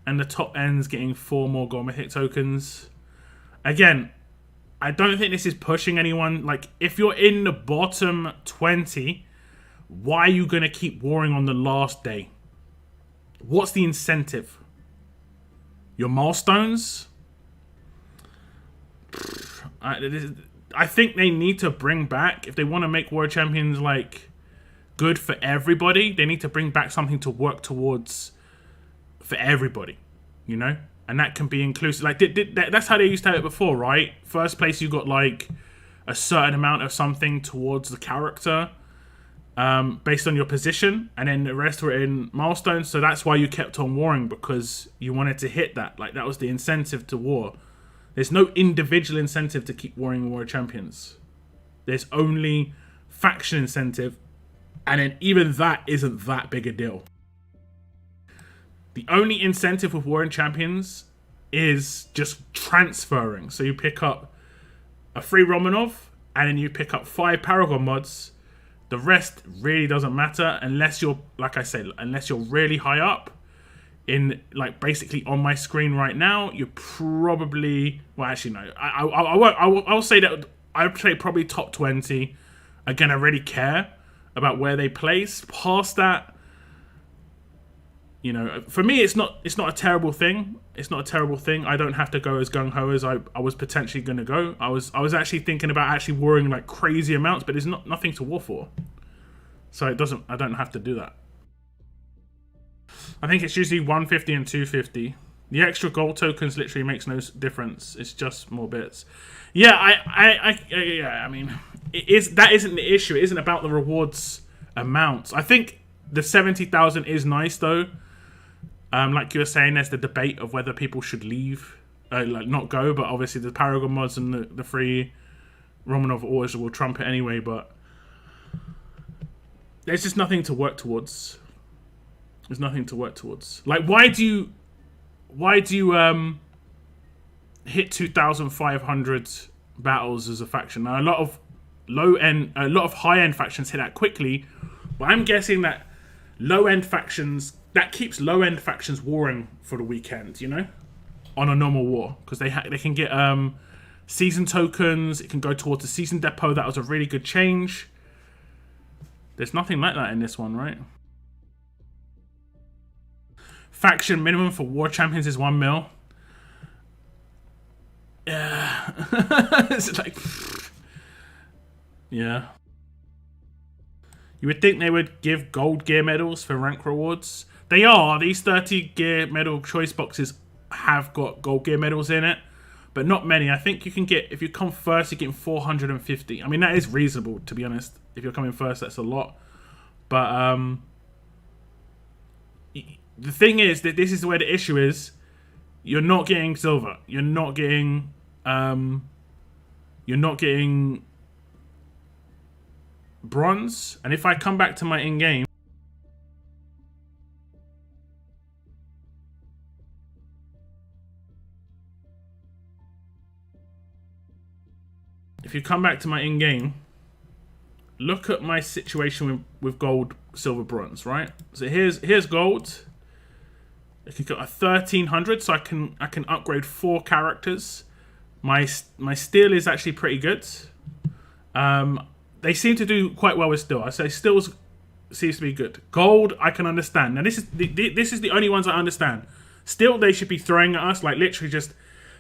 and the top end's getting 4 more gold mythic tokens. Again, I don't think this is pushing anyone. Like, if you're in the bottom 20, why are you going to keep warring on the last day? What's the incentive? Your milestones? I think they need to bring back, if they want to make World Champions like good for everybody, they need to bring back something to work towards for everybody, you know? And that can be inclusive. Like, that's how they used to have it before, right? First place, you got like a certain amount of something towards the character based on your position, and then the rest were in milestones. So that's why you kept on warring, because you wanted to hit that. Like, that was the incentive to war. There's no individual incentive to keep warring World Champions. There's only faction incentive, and then even that isn't that big a deal. The only incentive with Warring Champions is just transferring. So you pick up a free Romanov, and then you pick up 5 Paragon mods. The rest really doesn't matter unless you're, like I said, unless you're really high up. In, like, basically on my screen right now, you're probably, well, actually no, I'll say that I would say probably top 20. Again, I really care about where they place. Past that, you know, for me, it's not a terrible thing. It's not a terrible thing. I don't have to go as gung-ho as I was potentially going to go. I was actually thinking about actually warring like crazy amounts, but there's nothing to war for. So I don't have to do that. I think it's usually 150 and 250. The extra gold tokens literally makes no difference. It's just more bits. Yeah, I mean, that isn't the issue. It isn't about the rewards amounts. I think the 70,000 is nice though. Like you were saying, there's the debate of whether people should leave, like not go. But obviously the Paragon mods and the free Romanov always will trump it anyway. But there's just nothing to work towards. There's nothing to work towards. Like, why do you hit 2,500 battles as a faction? Now, a lot of high-end factions hit that quickly, but I'm guessing that low-end factions, that keeps low-end factions warring for the weekend, you know, on a normal war, because they can get season tokens. It can go towards the season depot. That was a really good change. There's nothing like that in this one, right? Faction minimum for War Champions is 1 mil. Yeah. It's like, yeah. You would think they would give gold gear medals for rank rewards. They are. These 30 gear medal choice boxes have got gold gear medals in it, but not many. I think you can get, if you come first, you're getting 450. I mean, that is reasonable, to be honest. If you're coming first, that's a lot. But the thing is that this is where the issue is. You're not getting silver. You're not getting bronze. And if I come back to my in-game, if you come back to my in-game, look at my situation with gold, silver, bronze, right? So here's gold. I can get a 1300, so I can upgrade 4 characters. My steel is actually pretty good. They seem to do quite well with steel. I say steel seems to be good. Gold, I can understand. Now this is the only ones I understand. Steel, they should be throwing at us, like literally just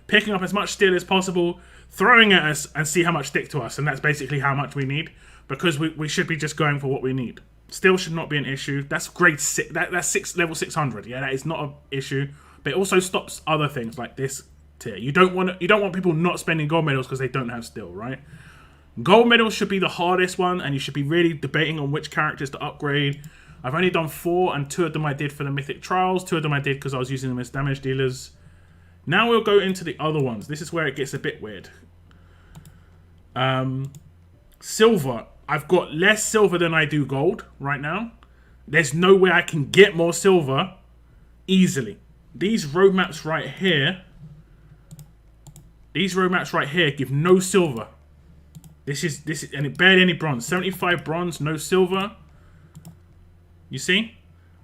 picking up as much steel as possible, throwing at us, and see how much stick to us. And that's basically how much we need, because we should be just going for what we need. Steel should not be an issue. That's grade 6. That's level 600. Yeah, that is not an issue. But it also stops other things like this tier. You don't want people not spending gold medals because they don't have steel, right? Gold medals should be the hardest one, and you should be really debating on which characters to upgrade. I've only done 4, and 2 of them I did for the Mythic Trials. 2 of them I did because I was using them as damage dealers. Now we'll go into the other ones. This is where it gets a bit weird. Silver. I've got less silver than I do gold right now. There's no way I can get more silver easily. These roadmaps right here give no silver. This is and it barely any bronze. 75 bronze, no silver. You see?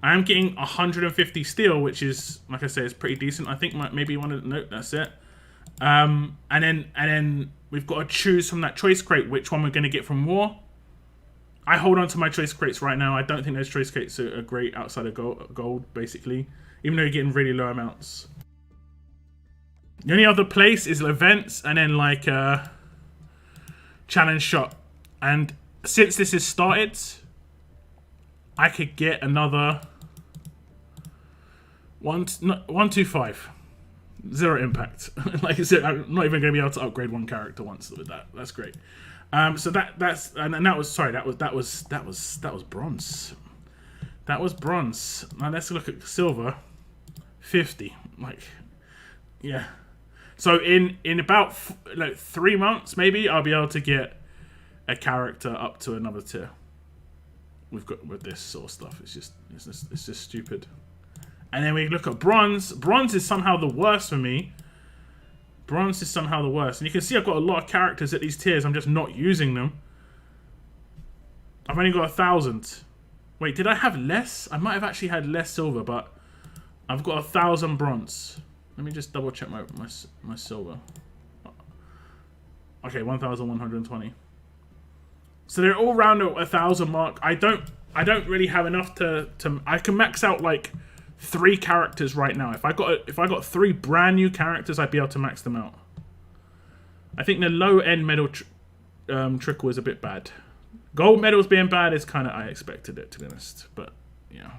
I am getting 150 steel, which is, like I say, is pretty decent. I think maybe one of the, nope, that's it. And then we've got to choose from that choice crate which one we're going to get from war. I hold on to my choice crates right now. I don't think those choice crates are great outside of gold, basically. Even though you're getting really low amounts. The only other place is events and then like challenge shop. And since this has started, I could get another 125. 0 impact. Like I said, I'm not even going to be able to upgrade 1 character once with that. That's great. So that's and that was that was bronze. That was bronze. Now let's look at silver. 50. Like, yeah. So in about like 3 months, maybe I'll be able to get a character up to another tier. With this sort of stuff, it's just stupid. And then we look at bronze. Bronze is somehow the worst for me. Bronze is somehow the worst. And you can see I've got a lot of characters at these tiers. I'm just not using them. I've only got 1,000. Wait, did I have less? I might have actually had less silver, but I've got 1,000 bronze. Let me just double check my silver. Okay, 1,120. So they're all around a 1,000 mark. I don't really have enough to I can max out like 3 characters right now. If I got 3 brand new characters, I'd be able to max them out. I think the low end medal trickle is a bit bad. Gold medals being bad is kind of I expected it, to be honest. But yeah.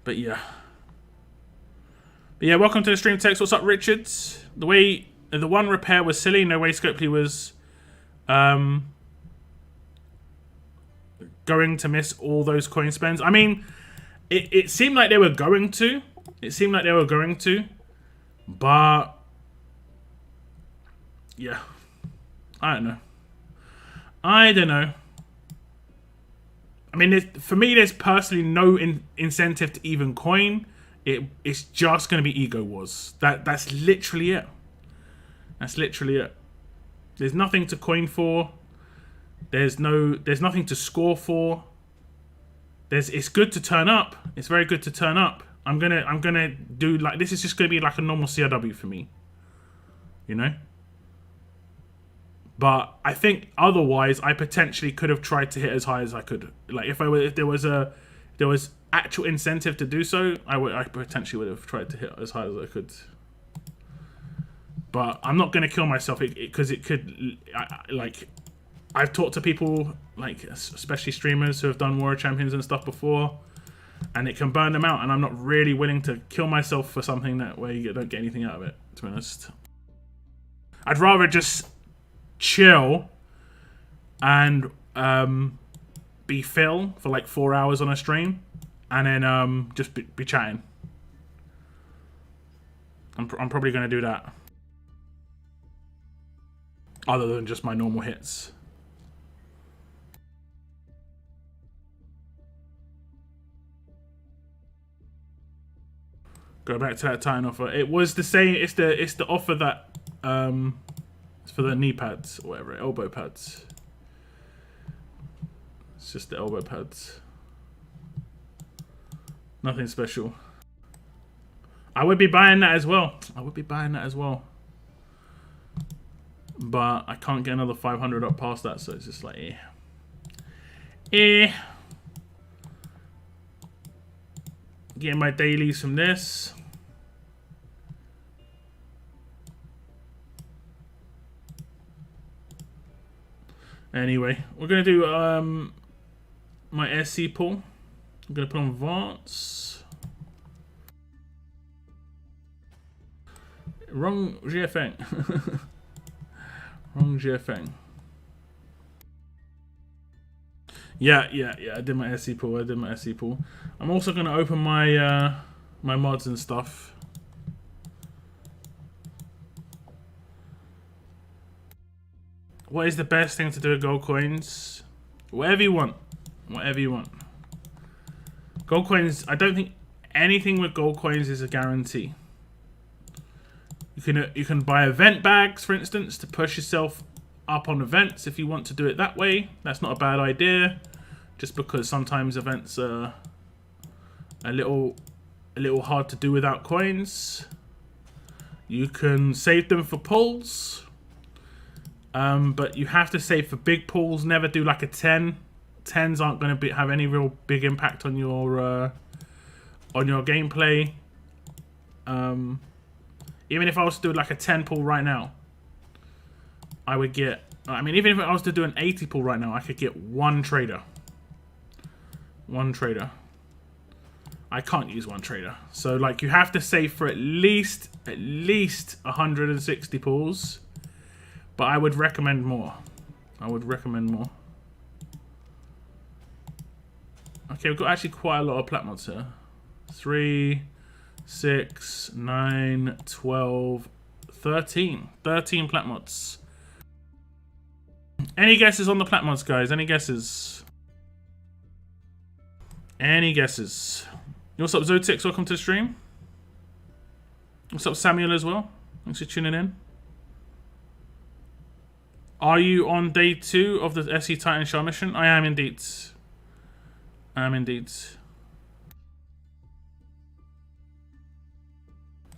But yeah, welcome to the stream text. What's up, Richards? The one repair was silly. No way Scopely was going to miss all those coin spends. I mean, it seemed like they were going to. But yeah, I don't know. I mean, for me, there's personally no incentive to even coin. It's just going to be ego wars. That's literally it. There's nothing to coin for. There's nothing to score for. It's good to turn up. It's very good to turn up. I'm gonna do like this is just gonna be like a normal CRW for me. You know? But I think otherwise I potentially could have tried to hit as high as I could. Like if there was actual incentive to do so, I potentially would have tried to hit as high as I could. But I'm not gonna kill myself because it could like I've talked to people, like especially streamers who have done Warrior Champions and stuff before, and it can burn them out, and I'm not really willing to kill myself for something where you don't get anything out of it, to be honest. I'd rather just chill and be Phil for like 4 hours on a stream and then just be chatting. I'm probably going to do that. Other than just my normal hits. Go back to that Titan offer. It was the same. It's the offer that it's for the knee pads or whatever, elbow pads. It's just the elbow pads. Nothing special. I would be buying that as well. But I can't get another 500 up past that, so it's just like, Getting my dailies from this. Anyway, we're going to do my SC pull. I'm going to put on Vance. Wrong GFN. Wrong GFN. Yeah. I did my SC pool. I'm also gonna open my my mods and stuff. What is the best thing to do with gold coins? Whatever you want. Gold coins. I don't think anything with gold coins is a guarantee. You can buy event bags, for instance, to push yourself up on events if you want to do it that way. That's not a bad idea, just because sometimes events are a little hard to do without coins. You can save them for pulls, but you have to save for big pulls. Never do like a 10. 10s aren't going to have any real big impact on your gameplay. Even if I was to do like a 10 pull right now, I would get... I mean, even if I was to do an 80 pull right now, I could get one trader. One trader. I can't use one trader. So, like, you have to save for at least 160 pulls. But I would recommend more. Okay, we've got actually quite a lot of plat mods here. 3... 6, 9, 12, 13. 13 plat mods. Any guesses on the plat mods, guys? Any guesses? What's up, Zotix? Welcome to the stream. What's up, Samuel, as well? Thanks for tuning in. Are you on day 2 of the SE Titan Shell mission? I am indeed.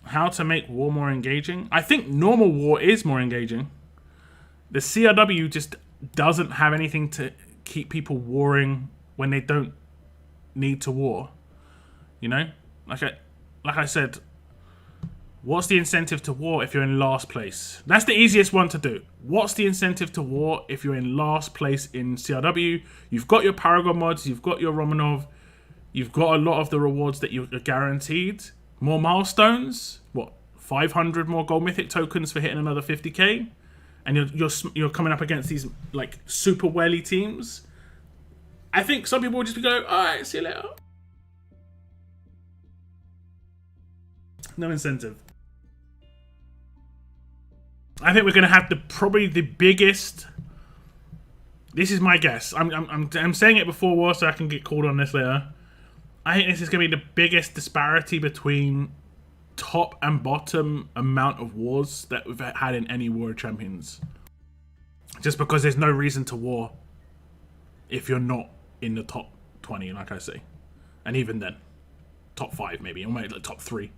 How to make war more engaging? I think normal war is more engaging. The CRW just doesn't have anything to keep people warring when they don't need to war. You know? Like I said, what's the incentive to war if you're in last place? That's the easiest one to do. What's the incentive to war if you're in last place in CRW? You've got your Paragon mods, you've got your Romanov, you've got a lot of the rewards that you're guaranteed. More milestones, what, 500 more gold mythic tokens for hitting another 50k, and you're coming up against these like super welly teams. I think some people will just go, all right, see you later. No incentive. I think we're gonna have probably the biggest. This is my guess. I'm saying it before war, so I can get called on this later. I think this is going to be the biggest disparity between top and bottom amount of wars that we've had in any War of Champions. Just because there's no reason to war if you're not in the top 20, like I say. And even then, top 5 maybe, or maybe like top 3.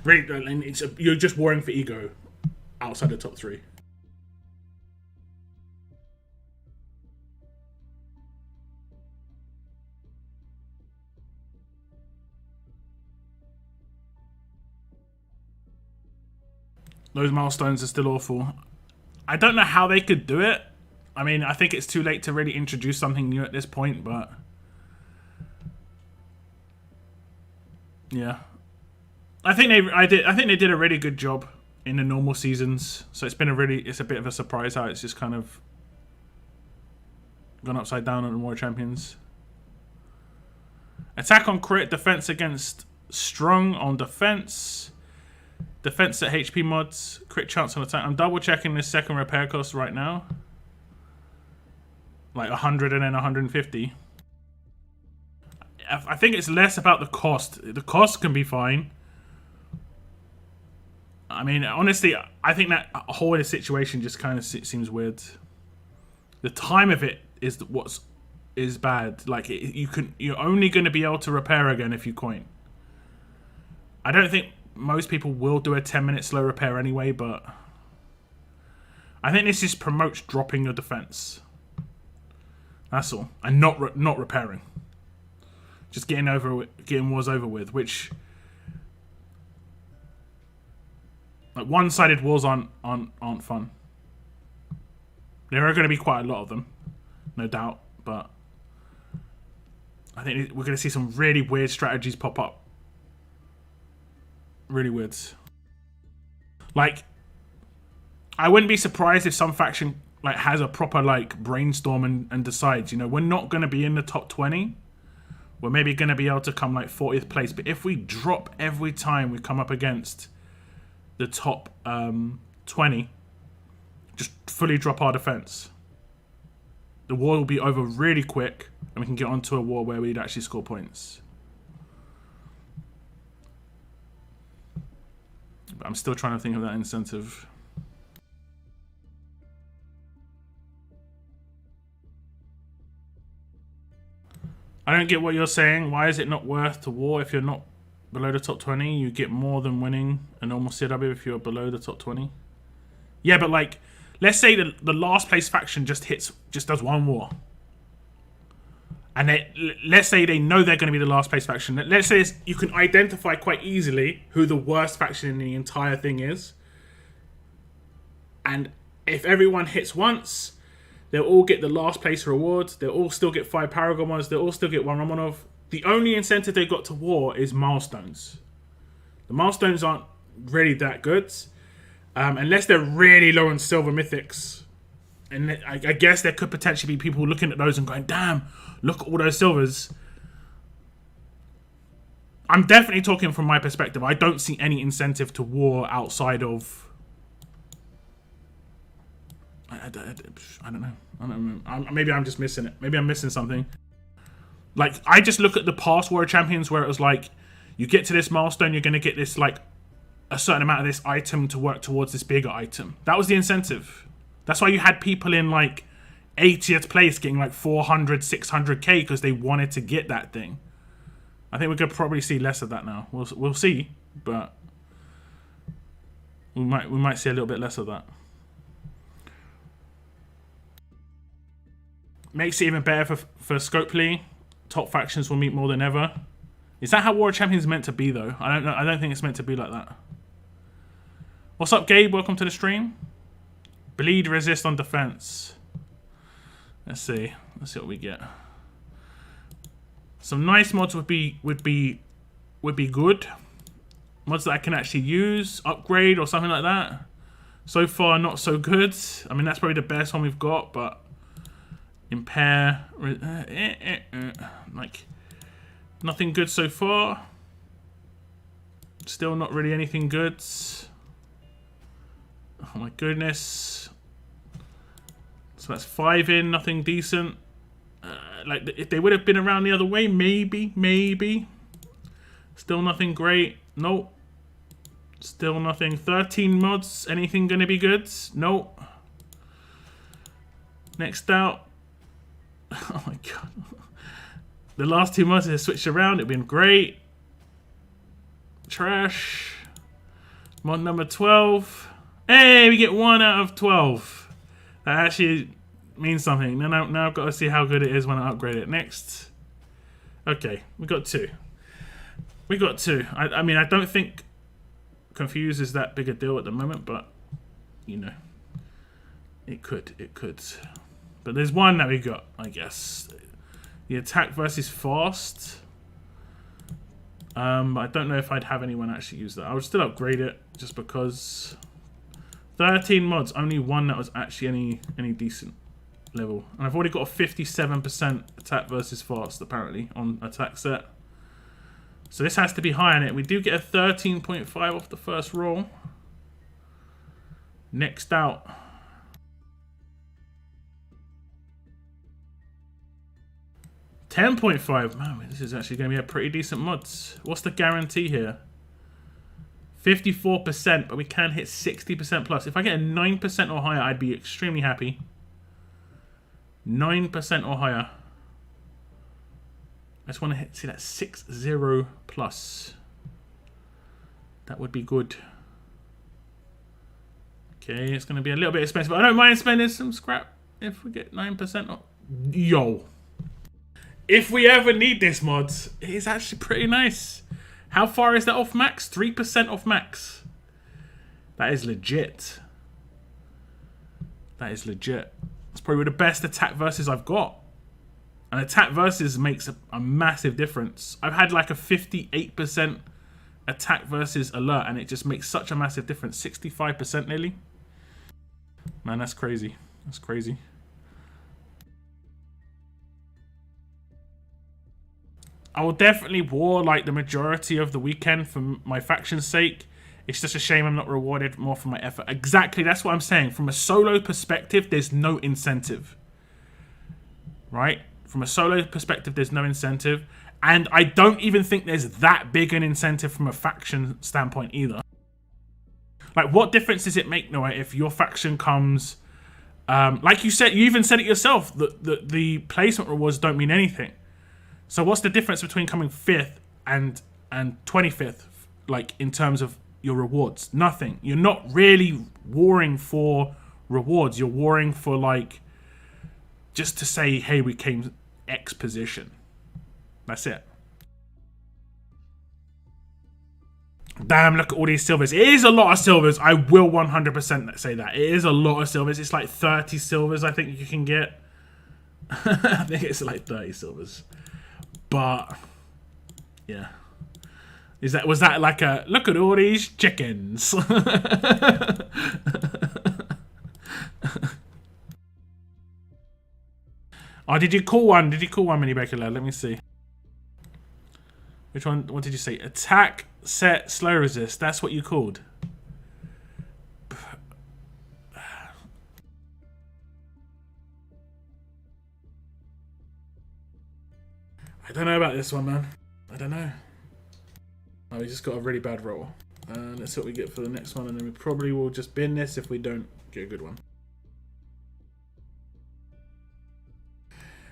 Really, you're just warring for ego outside the top 3. Those milestones are still awful. I don't know how they could do it. I mean, I think it's too late to really introduce something new at this point, but yeah. I think they did a really good job in the normal seasons. So it's a bit of a surprise how it's just kind of gone upside down on the War Champions. Attack on crit, defense against strong on defense. Defense at HP mods, crit chance on attack. I'm double checking this second repair cost right now. Like 100 and then 150. I think it's less about the cost. The cost can be fine. I mean, honestly, I think that whole situation just kind of seems weird. The time of it is what's bad. Like you're only going to be able to repair again if you coin. I don't think most people will do a 10-minute slow repair anyway, but I think this just promotes dropping your defense. That's all, and not repairing. Just getting wars over with, which like one-sided wars aren't fun. There are going to be quite a lot of them, no doubt, but I think we're going to see some really weird strategies pop up. Really weird. Like, I wouldn't be surprised if some faction like has a proper like brainstorm and decides, you know, we're not going to be in the top 20. We're maybe going to be able to come like 40th place. But if we drop every time we come up against the top 20, just fully drop our defense, the war will be over really quick and we can get onto a war where we'd actually score points. But I'm still trying to think of that incentive. I don't get what you're saying. Why is it not worth the war if you're not below the top 20? You get more than winning a normal CW if you're below the top 20. Yeah, but like, let's say the last place faction just does one war. And let's say they know they're going to be the last place faction. Let's say you can identify quite easily who the worst faction in the entire thing is. And if everyone hits once, they'll all get the last place reward. They'll all still get 5 Paragon ones. They'll all still get 1 Romanov. The only incentive they got to war is milestones. The milestones aren't really that good. Unless they're really low on silver mythics. And I guess there could potentially be people looking at those and going, damn, look at all those silvers. I'm definitely talking from my perspective. I don't see any incentive to war outside of... I don't know. Maybe I'm just missing it. Maybe I'm missing something. Like, I just look at the past Warrior Champions where it was like, you get to this milestone, you're going to get this, like, a certain amount of this item to work towards this bigger item. That was the incentive. That's why you had people in, like, 80th place getting, like, 400, 600k because they wanted to get that thing. I think we're going to probably see less of that now. We'll see, but we might see a little bit less of that. Makes it even better for Scopely. Top factions will meet more than ever. Is that how Warrior Champions is meant to be, though? I don't know. I don't think it's meant to be like that. What's up, Gabe? Welcome to the stream. Bleed, resist on defense. Let's see. Let's see what we get. Some nice mods would be good. Mods that I can actually use, upgrade or something like that. So far, not so good. I mean, that's probably the best one we've got, but impair, like nothing good so far. Still not really anything good. Oh my goodness. So that's 5 in, nothing decent. Like if they would have been around the other way, maybe. Still nothing great. Nope. Still nothing. 13 mods. Anything gonna be good? Nope. Next out. Oh my god. The last 2 mods have switched around. It'd been great. Trash. Mod number 12. Hey, we get 1 out of 12. That actually means something. Now I've got to see how good it is when I upgrade it. Next. Okay, we got 2. We got 2. I mean, I don't think Confuse is that big a deal at the moment, but you know, it could. But there's 1 that we got, I guess. The attack versus fast. But I don't know if I'd have anyone actually use that. I would still upgrade it just because. 13 mods, only 1 that was actually any decent level. And I've already got a 57% attack versus fast, apparently, on attack set. So this has to be high on it. We do get a 13.5 off the first roll. Next out. $10.5. Man, this is actually going to be a pretty decent mods. What's the guarantee here? 54%, but we can hit 60% plus. If I get a 9% or higher, I'd be extremely happy. 9% or higher. I just want to see that 60 plus. That would be good. Okay, it's going to be a little bit expensive. I don't mind spending some scrap if we get 9% off. Yo. If we ever need this mod, it is actually pretty nice. How far is that off max? 3% off max. That is legit. That is legit. It's probably the best attack versus I've got. And attack versus makes a massive difference. I've had like a 58% attack versus alert, and it just makes such a massive difference. 65% nearly. Man, that's crazy. That's crazy. I will definitely war like the majority of the weekend for my faction's sake. It's just a shame I'm not rewarded more for my effort. Exactly, that's what I'm saying. From a solo perspective, there's no incentive. Right? From a solo perspective, there's no incentive. And I don't even think there's that big an incentive from a faction standpoint either. Like, what difference does it make, Noah, if your faction comes... like you said, you even said it yourself, that the placement rewards don't mean anything. So what's the difference between coming 5th and 25th, like, in terms of your rewards? Nothing. You're not really warring for rewards. You're warring for, like, just to say, hey, we came X position. That's it. Damn, look at all these silvers. It is a lot of silvers. I will 100% say that. It is a lot of silvers. It's like 30 silvers I think you can get. I think it's like 30 silvers. But, yeah. Was that like a, look at all these chickens. Oh, did you call one? Did you call one, Mini Baker Lad? Let me see. Which one? What did you say? Attack, set, slow resist. That's what you called. I don't know about this one, man. I don't know. Oh, we just got a really bad roll. Let's see what we get for the next one, and then we probably will just bin this if we don't get a good one.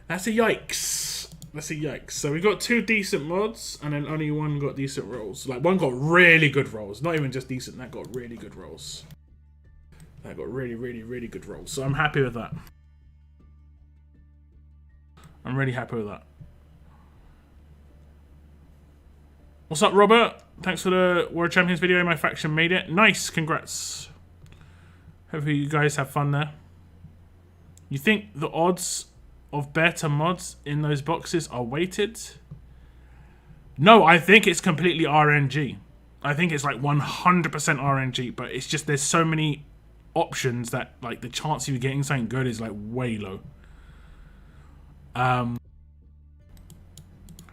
That's a yikes. That's a yikes. So we got 2 decent mods, and then only one got decent rolls. Like, one got really good rolls. Not even just decent, that got really good rolls. That got really, really, really good rolls. So I'm happy with that. I'm really happy with that. What's up, Robert? Thanks for the World Champions video. My faction made it. Nice, congrats. Hopefully you guys have fun there. You think the odds of better mods in those boxes are weighted? No, I think it's completely RNG. I think it's like 100% RNG, but it's just there's so many options that like the chance of you getting something good is like way low.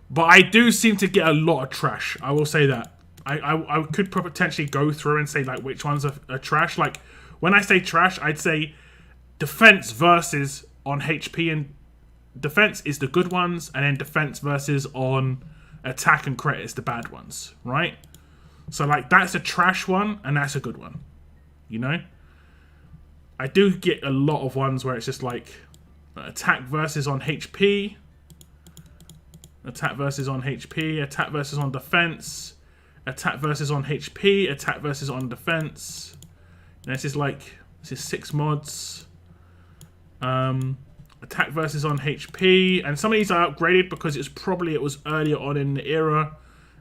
But I do seem to get a lot of trash. I will say that. I could potentially go through and say like which ones are trash. Like when I say trash, I'd say defense versus on HP, and defense is the good ones, and then defense versus on attack and crit is the bad ones, right? So like that's a trash one and that's a good one, you know? I do get a lot of ones where it's just like attack versus on HP, attack versus on HP, attack versus on defense, attack versus on HP, attack versus on defense. And this is 6 mods. Attack versus on HP, and some of these are upgraded because it was earlier on in the era,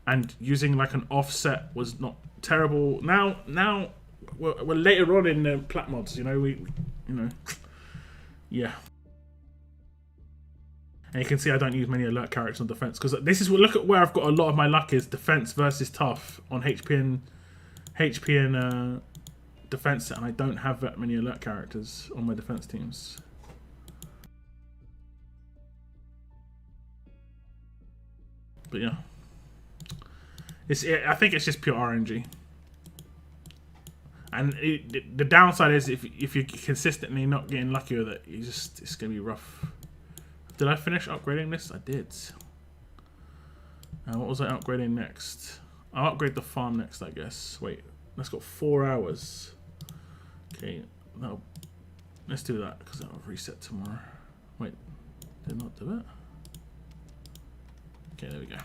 and using like an offset was not terrible. Now we're later on in the plat mods, you know, yeah. And you can see I don't use many alert characters on defense because this is look at where I've got a lot of my luck is defense versus tough on HP and defense, and I don't have that many alert characters on my defense teams. But yeah, I think it's just pure RNG. And the downside is if you're consistently not getting lucky with it, it's gonna be rough. Did I finish upgrading this? I did. What was I upgrading next? I'll upgrade the farm next, I guess. Wait, that's got 4 hours. Okay, no, let's do that because that'll reset tomorrow. Wait, did not do it? Okay, there we go.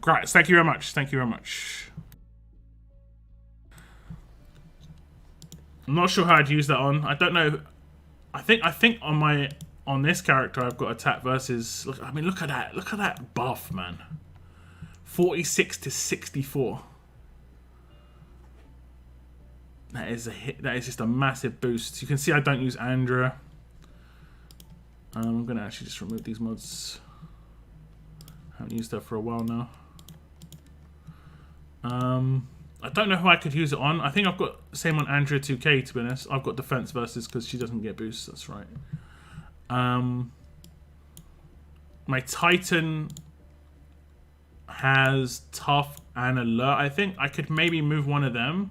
Great, thank you very much. Thank you very much. I'm not sure how I'd use that on. I don't know. I think on this character I've got attack versus. Look, I mean, look at that. Look at that buff, man. 46 to 64. That is a hit. That is just a massive boost. You can see I don't use Andrea. I'm gonna actually just remove these mods. Haven't used her for a while now. I don't know who I could use it on. I think I've got same on Andrea 2K, to be honest. I've got defense versus because she doesn't get boosts. That's right. My Titan has tough and alert. I think I could maybe move one of them.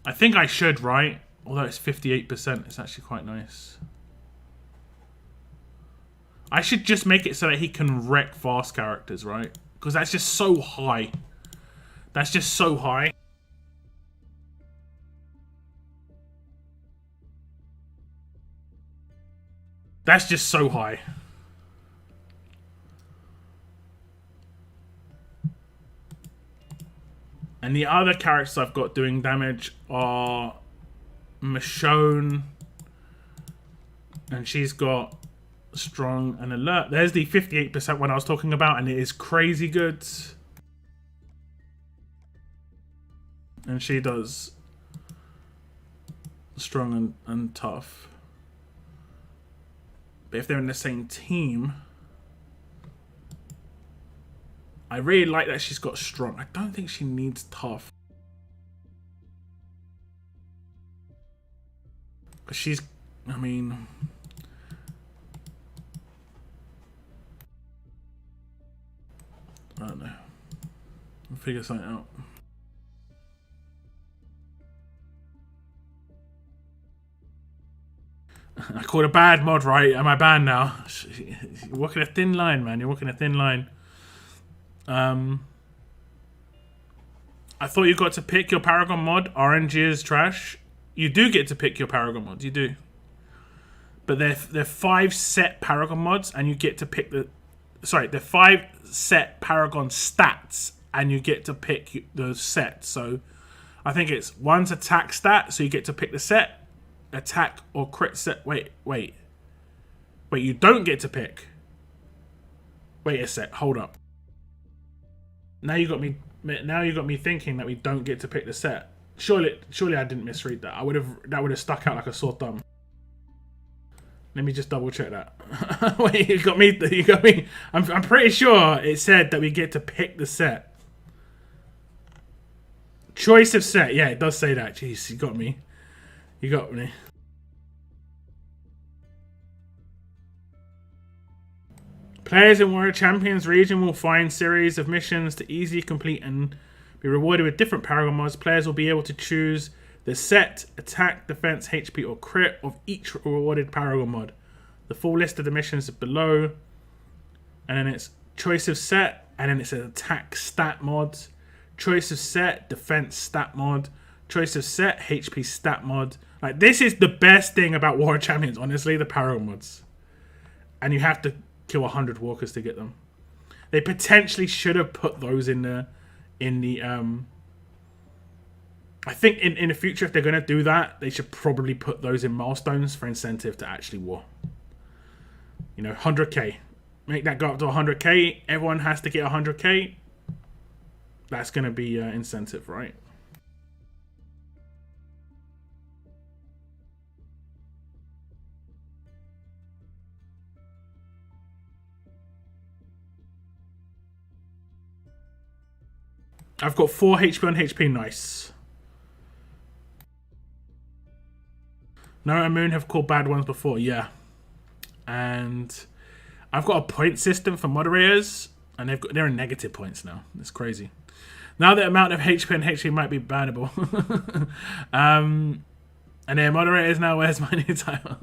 I think I should, right? Although it's 58%, it's actually quite nice. I should just make it so that he can wreck fast characters, right? Because that's just so high. That's just so high. That's just so high. And the other characters I've got doing damage are Michonne. And she's got strong and alert. There's the 58% one I was talking about, and it is crazy good. And she does strong and tough. But if they're in the same team, I really like that she's got strong. I don't think she needs tough. Because she's, I mean... I don't know. We'll figure something out. I called a bad mod, right? Am I banned now? You're walking a thin line, man. You're walking a thin line. I thought you got to pick your Paragon mod. RNG is trash. You do get to pick your Paragon mods. You do. But they're 5 set Paragon mods, and you get to pick the... Sorry, they're 5 set Paragon stats, and you get to pick the set. So I think it's one's attack stat, so you get to pick the set. Attack or crit set. Wait, you don't get to pick. Wait a sec, hold up. Now you got me thinking that we don't get to pick the set. Surely I didn't misread that. That would have stuck out like a sore thumb. Let me just double check that. Wait, you got me. I'm pretty sure it said that we get to pick the set. Choice of set. Yeah, it does say that. Jeez, you got me. You got me. Players in Warrior Champions region will find series of missions to easily complete and be rewarded with different Paragon mods. Players will be able to choose the set, attack, defense, HP, or crit of each rewarded Paragon mod. The full list of the missions is below. And then it's choice of set, and then it's an attack stat mod. Choice of set, defense stat mod. Choice of set, HP stat mod. Like, this is the best thing about Warrior Champions, honestly, the Paragon mods. And you have to kill 100 walkers to get them. They potentially should have put those in the I think in the future, if they're going to do that, they should probably put those in milestones for incentive to actually war. You know, 100k. Make that go up to 100k. Everyone has to get 100k. That's going to be incentive, right? I've got 4 HP on HP. Nice. No and Moon have called bad ones before. Yeah. And I've got a point system for moderators, and they're in negative points now. It's crazy. Now the amount of HP and HP might be bannable. And then moderators now, where's my new title?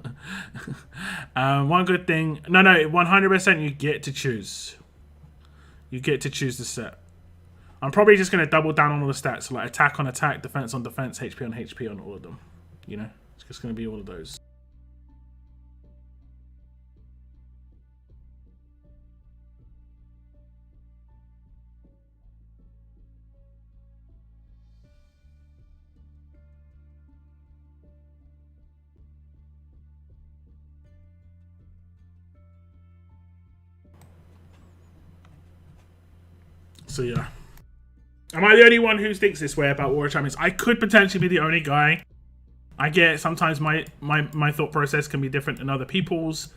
One good thing. No, 100% you get to choose. You get to choose the set. I'm probably just going to double down on all the stats. So like attack on attack, defense on defense, HP on HP on all of them. You know, it's just going to be all of those. So yeah. Am I the only one who thinks this way about War of Champions? I could potentially be the only guy. I get sometimes my thought process can be different than other people's.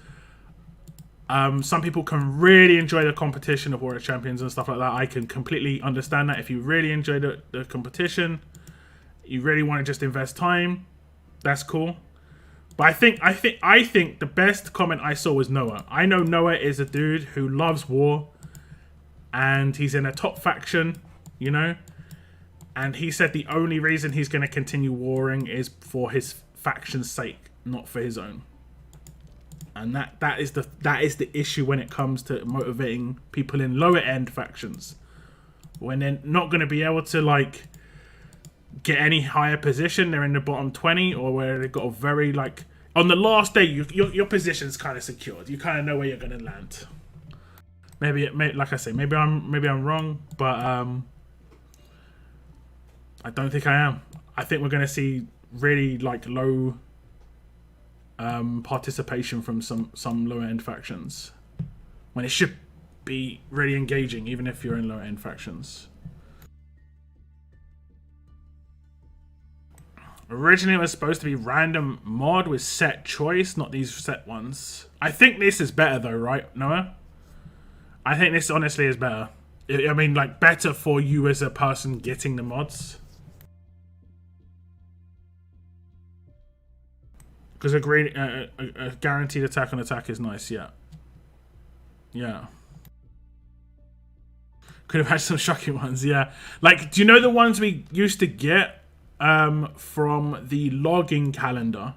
Some people can really enjoy the competition of War of Champions and stuff like that. I can completely understand that. If you really enjoy the competition, you really want to just invest time, that's cool. But I think the best comment I saw was Noah. I know Noah is a dude who loves war. And he's in a top faction, you know, and he said the only reason he's going to continue warring is for his faction's sake, not for his own. And that is the issue when it comes to motivating people in lower end factions, when they're not going to be able to like get any higher position. They're in the bottom 20, or where they've got a very like on the last day your position's kind of secured. You kind of know where you're going to land. Maybe like I say, maybe I'm wrong, but I don't think I am. I think we're going to see really like low participation from some lower end factions, when it should be really engaging, even if you're in lower end factions. Originally, it was supposed to be random mod with set choice, not these set ones. I think this is better though, right, Noah? I think this honestly is better. I mean, like, better for you as a person getting the mods. Because a guaranteed attack on attack is nice, yeah. Yeah. Could have had some shocking ones, yeah. Like, do you know the ones we used to get from the logging calendar?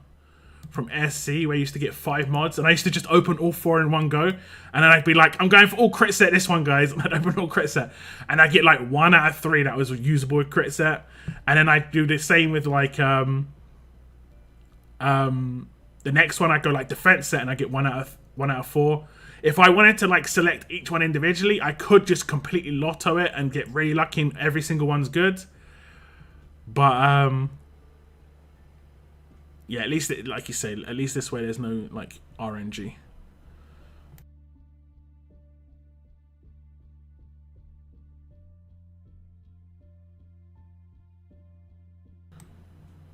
From SC, where you used to get 5 mods, and I used to just open all 4 in one go, and then I'd be like, I'm going for all crit set this one, guys, and I'd open all crit set, and I'd get like 1 out of 3 that was usable with crit set, and then I'd do the same with like the next one. I'd go like defense set, and I get 1 out of 4. If I wanted to like select each one individually, I could just completely lotto it and get really lucky and every single one's good. But yeah, at least, like you say, at least this way there's no, like, RNG.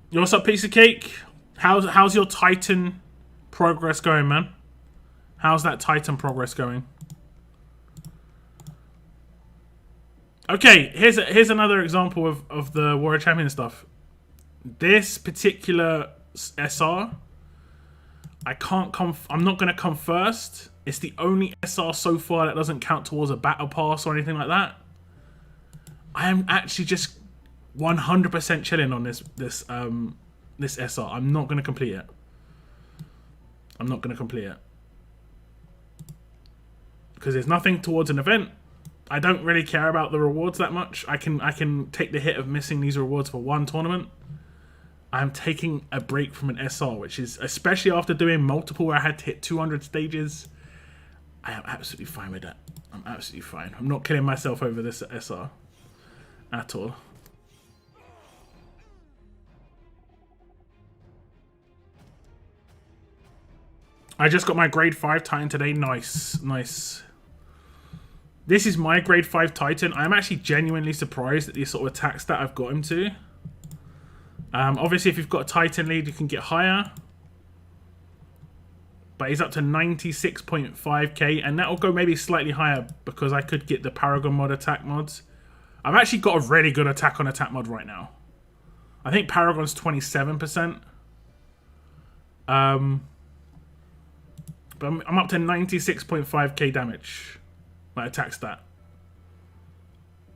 Yo, what's up, piece of cake? How's your Titan progress going, man? How's that Titan progress going? Okay, here's another example of the War of Champions stuff. This particular SR, I'm not going to come first. It's the only SR so far that doesn't count towards a battle pass or anything like that. I am actually just 100% chilling on this SR. I'm not going to complete it. I'm not going to complete it because there's nothing towards an event. I don't really care about the rewards that much. I can take the hit of missing these rewards for one tournament. I'm taking a break from an SR, which is, especially after doing multiple where I had to hit 200 stages, I am absolutely fine with that. I'm absolutely fine. I'm not killing myself over this SR at all. I just got my grade 5 Titan today. Nice, nice. This is my grade 5 Titan. I'm actually genuinely surprised at the sort of attack stat I've got him to. Obviously, if you've got a Titan lead, you can get higher. But he's up to 96.5k, and that'll go maybe slightly higher because I could get the Paragon mod attack mods. I've actually got a really good attack on attack mod right now. I think Paragon's 27%. But I'm up to 96.5k damage. My attack stat.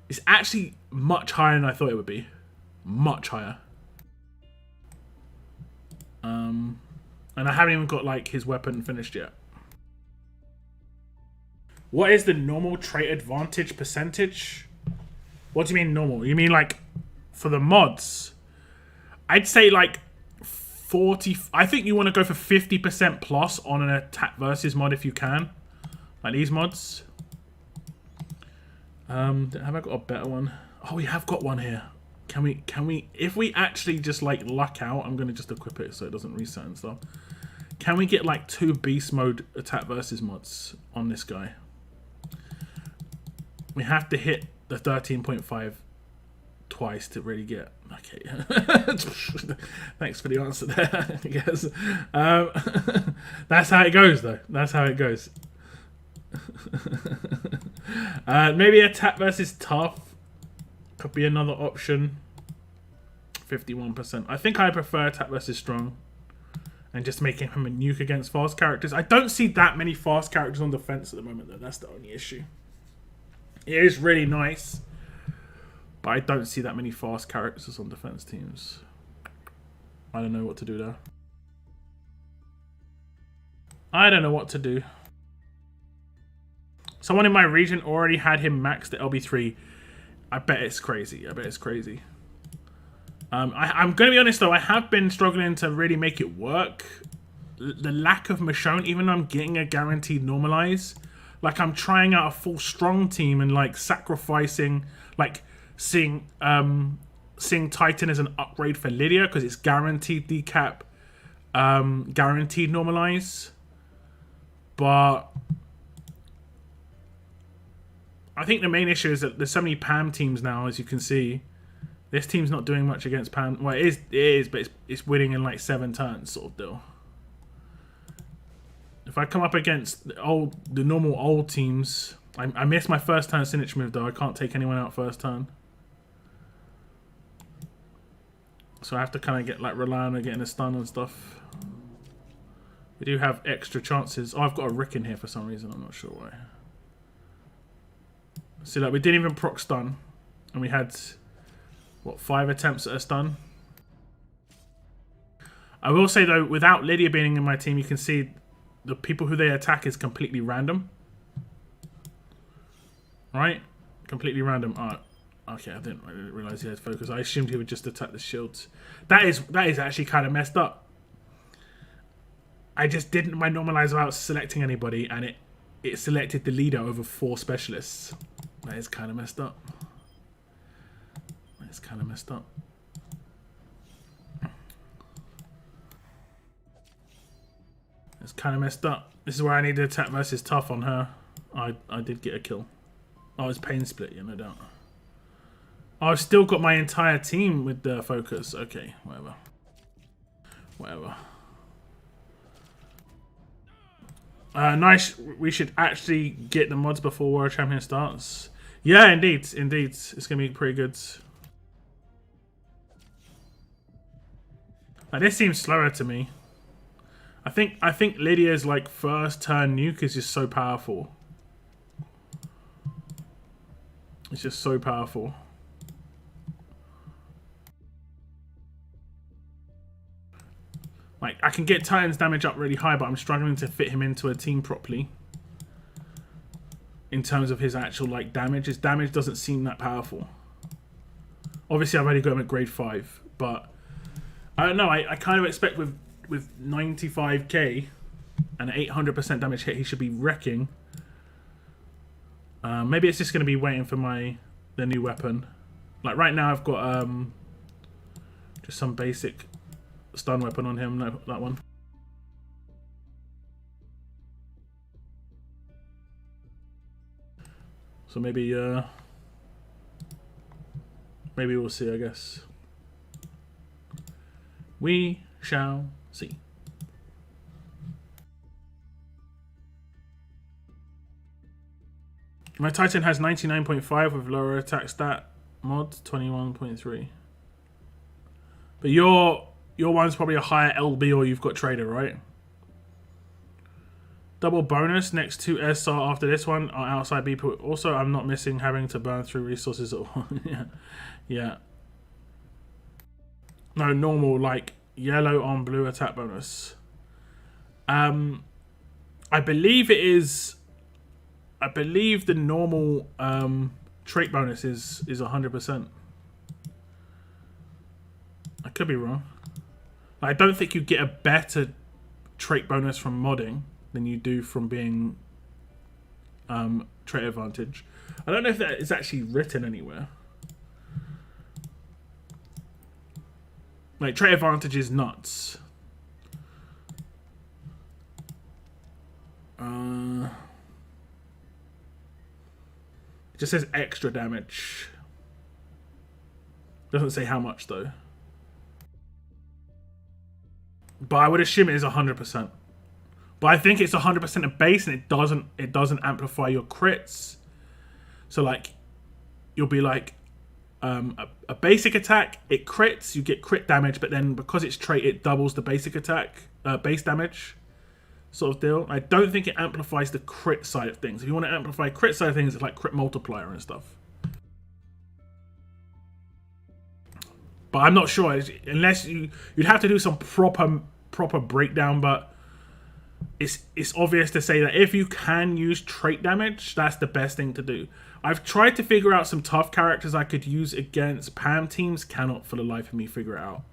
It's actually much higher than I thought it would be. Much higher. And I haven't even got like his weapon finished yet. What is the normal trait advantage percentage? What do you mean normal? You mean like for the mods? I'd say like 40. I think you want to go for 50% plus on an attack versus mod if you can. Like these mods. Have I got a better one? Oh, we have got one here. Can we, if we actually just like luck out, I'm going to just equip it so it doesn't reset and stuff. Can we get like 2 beast mode attack versus mods on this guy? We have to hit the 13.5 twice to really get. Okay. Thanks for the answer there, I guess. That's how it goes though. That's how it goes. Maybe attack versus tough could be another option. 51%. I think I prefer attack versus strong and just making him a nuke against fast characters. I don't see that many fast characters on defense at the moment though. That's the only issue. It is really nice, but I don't see that many fast characters on defense teams. I don't know what to do there. I don't know what to do. Someone in my region already had him maxed at LB3. I bet it's crazy. I bet it's crazy. I'm going to be honest though, I have been struggling to really make it work. The lack of Michonne, even though I'm getting a guaranteed normalize, like I'm trying out a full strong team and like sacrificing, like seeing Titan as an upgrade for Lydia because it's guaranteed decap, guaranteed normalize. But I think the main issue is that there's so many Pam teams now, as you can see. This team's not doing much against Pam. Well, it is, but it's winning in like 7 turns sort of deal. If I come up against the normal old teams, I missed my first turn Sinich move though. I can't take anyone out first turn. So I have to kind of get like rely on getting a stun and stuff. We do have extra chances. Oh, I've got a Rick in here for some reason. I'm not sure why. See, like we didn't even proc stun, and we had what 5 attempts at a stun. I will say though, without Lydia being in my team, you can see the people who they attack is completely random. Right? Completely random. Oh, okay, I didn't realize he had focus. I assumed he would just attack the shields. That is actually kind of messed up. I just didn't normalize without selecting anybody, and it selected the leader over 4 specialists. That is kind of messed up. That is kind of messed up. It's kind of messed up. This is where I need to attack versus tough on her. I did get a kill. Oh, it's pain split, yeah, no doubt. Oh, I've still got my entire team with the focus. Okay, whatever. Whatever. Nice. We should actually get the mods before World Champion starts. Yeah, indeed. Indeed. It's going to be pretty good. Like, this seems slower to me. I think Lydia's like first turn nuke is just so powerful. It's just so powerful. Like, I can get Titan's damage up really high, but I'm struggling to fit him into a team properly. In terms of his actual, like, damage. His damage doesn't seem that powerful. Obviously, I've already got him at grade 5, but I don't know. I kind of expect with 95k and 800% damage hit, he should be wrecking. Maybe it's just going to be waiting for the new weapon. Like, right now, I've got just some basic stun weapon on him, that one. So maybe we'll see, I guess. We shall see. My Titan has 99.5 with lower attack stat mod 21.3. But your one's probably a higher LB or you've got trader, right? Double bonus next to SR after this one are outside people. Also, I'm not missing having to burn through resources at all. Yeah. Yeah. No, normal, like yellow on blue attack bonus. I believe it is. I believe the normal trait bonus is 100%. I could be wrong. I don't think you get a better trait bonus from modding than you do from being trait advantage. I don't know if that is actually written anywhere. Like, trait advantage is nuts. It just says extra damage. Doesn't say how much though. But I would assume it is 100%. But I think it's 100% of base, and it doesn't amplify your crits. So like, you'll be like a basic attack, it crits, you get crit damage, but then because it's trait, it doubles the basic attack, base damage, sort of deal. I don't think it amplifies the crit side of things. If you want to amplify crit side of things, it's like crit multiplier and stuff. But I'm not sure, unless you'd have to do some proper breakdown. But it's obvious to say that if you can use trait damage, that's the best thing to do. I've tried to figure out some tough characters I could use against Pam teams. Cannot for the life of me figure it out.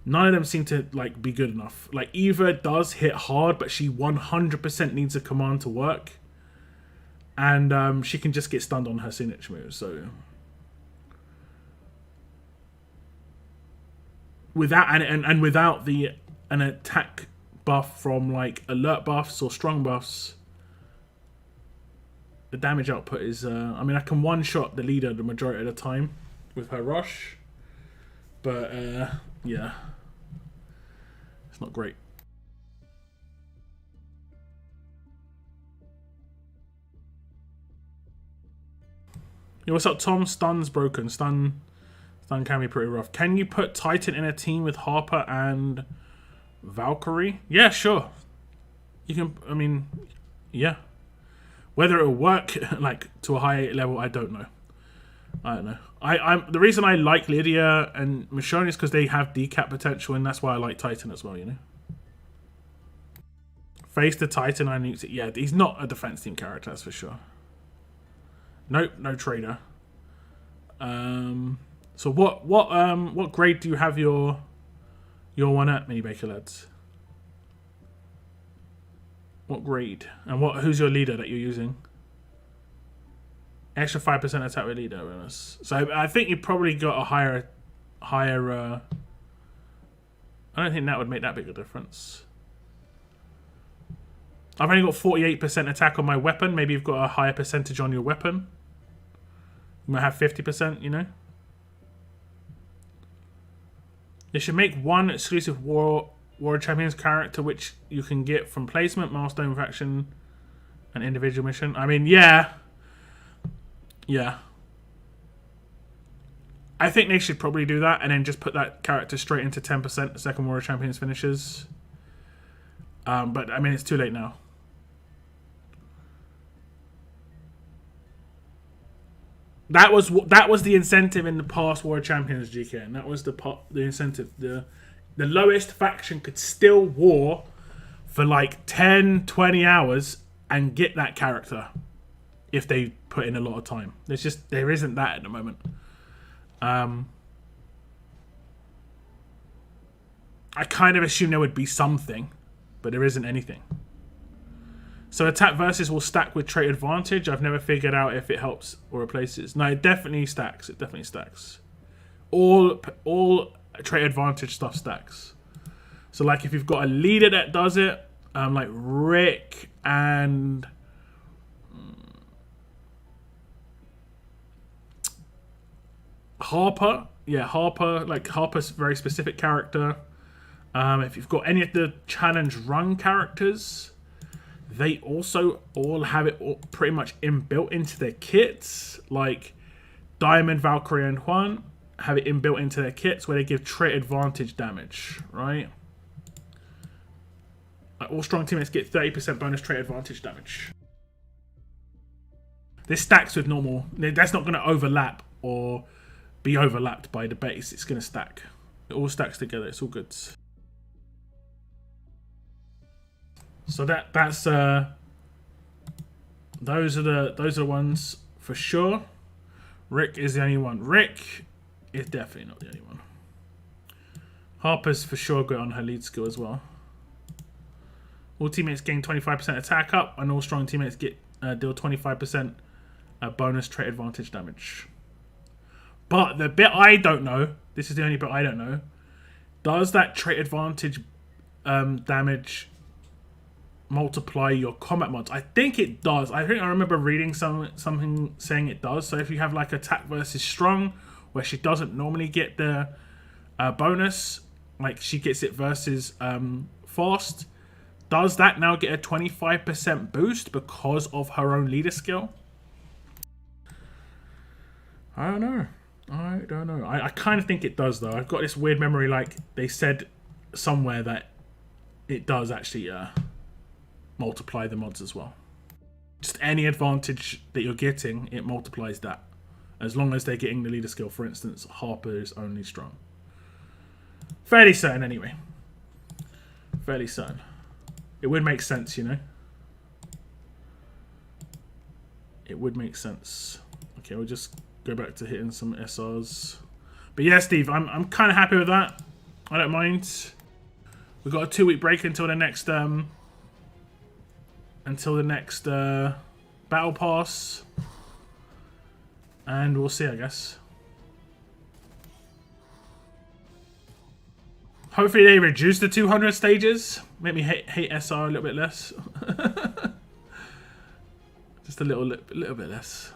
None of them seem to like be good enough. Like Eva does hit hard, but she 100% needs a command to work, and she can just get stunned on her signature move. So without and without an attack buff from like alert buffs or strong buffs, the damage output is I mean, I can one-shot the leader the majority of the time with her rush, but yeah, it's not great. Yo, what's up, Tom? Stun's broken. Stun can be pretty rough. Can you put Titan in a team with Harper and Valkyrie? Yeah, sure. You can. I mean, yeah. Whether it'll work like to a high level, I don't know. I don't know. I'm the reason I like Lydia and Michonne is because they have decap potential, and that's why I like Titan as well. You know. Face the Titan, I need to. Yeah, he's not a defense team character, that's for sure. Nope, no trader. So what grade do you have your one at, Mini Baker lads? What grade? And who's your leader that you're using? Extra 5% attack with leader bonus. So I think you probably got a higher I don't think that would make that big a difference. I've only got 48% attack on my weapon. Maybe you've got a higher percentage on your weapon. You might have 50%, you know? They should make one exclusive War Champions character which you can get from placement, milestone, faction, and individual mission. I mean, yeah. Yeah. I think they should probably do that and then just put that character straight into 10% second War Champions finishes. But, I mean, it's too late now. That was the incentive in the past War Champions, GK, and that was the incentive. The lowest faction could still war for like 10, 20 hours and get that character if they put in a lot of time. There isn't that at the moment. I kind of assume there would be something, but there isn't anything. So attack versus will stack with trait advantage. I've never figured out if it helps or replaces. No, it definitely stacks. It definitely stacks. All trait advantage stuff stacks. So like if you've got a leader that does it, like Rick and Harper. Yeah, Harper. Like Harper's a very specific character. If you've got any of the challenge run characters, they also all have it pretty much inbuilt into their kits. Like Diamond, Valkyrie, and Juan have it inbuilt into their kits where they give trait advantage damage, right? All strong teammates get 30% bonus trait advantage damage. This stacks with normal. That's not going to overlap or be overlapped by the base. It's going to stack. It all stacks together. It's all good. So that's those are the ones for sure. Rick is the only one. Rick is definitely not the only one. Harper's for sure good on her lead skill as well. All teammates gain 25% attack up, and all strong teammates get deal 25% bonus trait advantage damage. But the bit I don't know, this is the only bit I don't know, does that trait advantage damage multiply your combat mods? I think it does. I think I remember reading something saying it does. So if you have like attack versus strong, where she doesn't normally get the bonus, like she gets it versus fast, does that now get a 25% boost because of her own leader skill? I don't know. I kind of think it does though. I've got this weird memory like they said somewhere that it does actually multiply the mods as well. Just any advantage that you're getting, it multiplies that. As long as they're getting the leader skill. For instance, Harper is only strong. Fairly certain anyway. Fairly certain. It would make sense, you know. It would make sense. Okay, we'll just go back to hitting some SRs. But yeah, Steve, I'm kind of happy with that. I don't mind. We've got a 2-week break until the next battle pass, and we'll see, I guess. Hopefully they reduce the 200 stages. Make me hate SR a little bit less. Just a little bit less.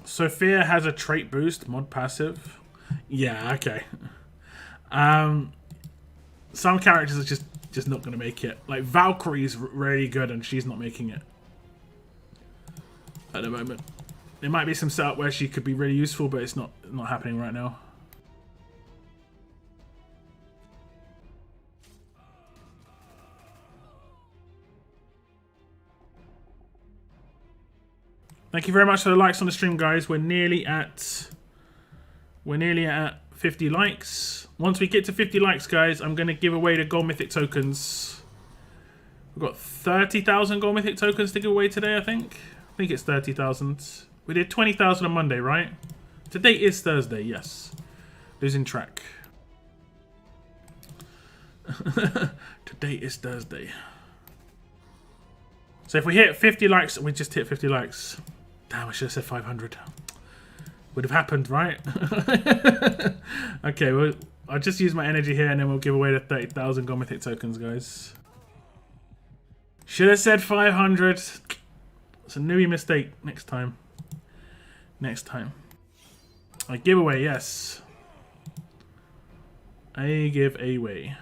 Sophia has a trait boost, mod passive. Yeah, okay. Some characters are just not going to make it. Like Valkyrie's really good and she's not making it at the moment. There might be some setup where she could be really useful, but it's not happening right now. Thank you very much for the likes on the stream, guys. We're nearly at 50 likes. Once we get to 50 likes, guys, I'm going to give away the gold mythic tokens. We've got 30,000 gold mythic tokens to give away today, I think. I think it's 30,000. We did 20,000 on Monday, right? Today is Thursday, yes. Losing track. Today is Thursday. So if we hit 50 likes, we just hit 50 likes. Damn, I should have said 500. Would have happened, right? Okay, well, I'll just use my energy here and then we'll give away the 30,000 gold mythic tokens, guys. Should have said 500. It's a newbie mistake. Next time. Next time. I give away, yes. I give away.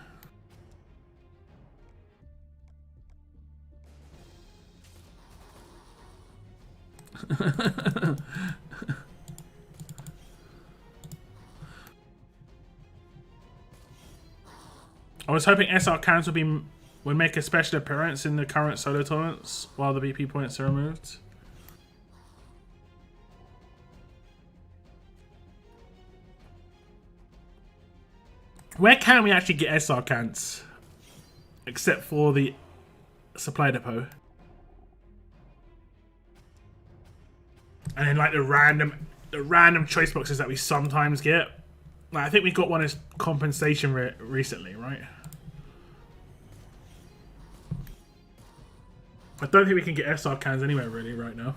I was hoping SR cans would make a special appearance in the current solo tournaments while the BP points are removed. Where can we actually get SR cans? Except for the supply depot. And then like the random choice boxes that we sometimes get. Like, I think we got one as compensation recently, right? I don't think we can get SR cans anywhere really right now.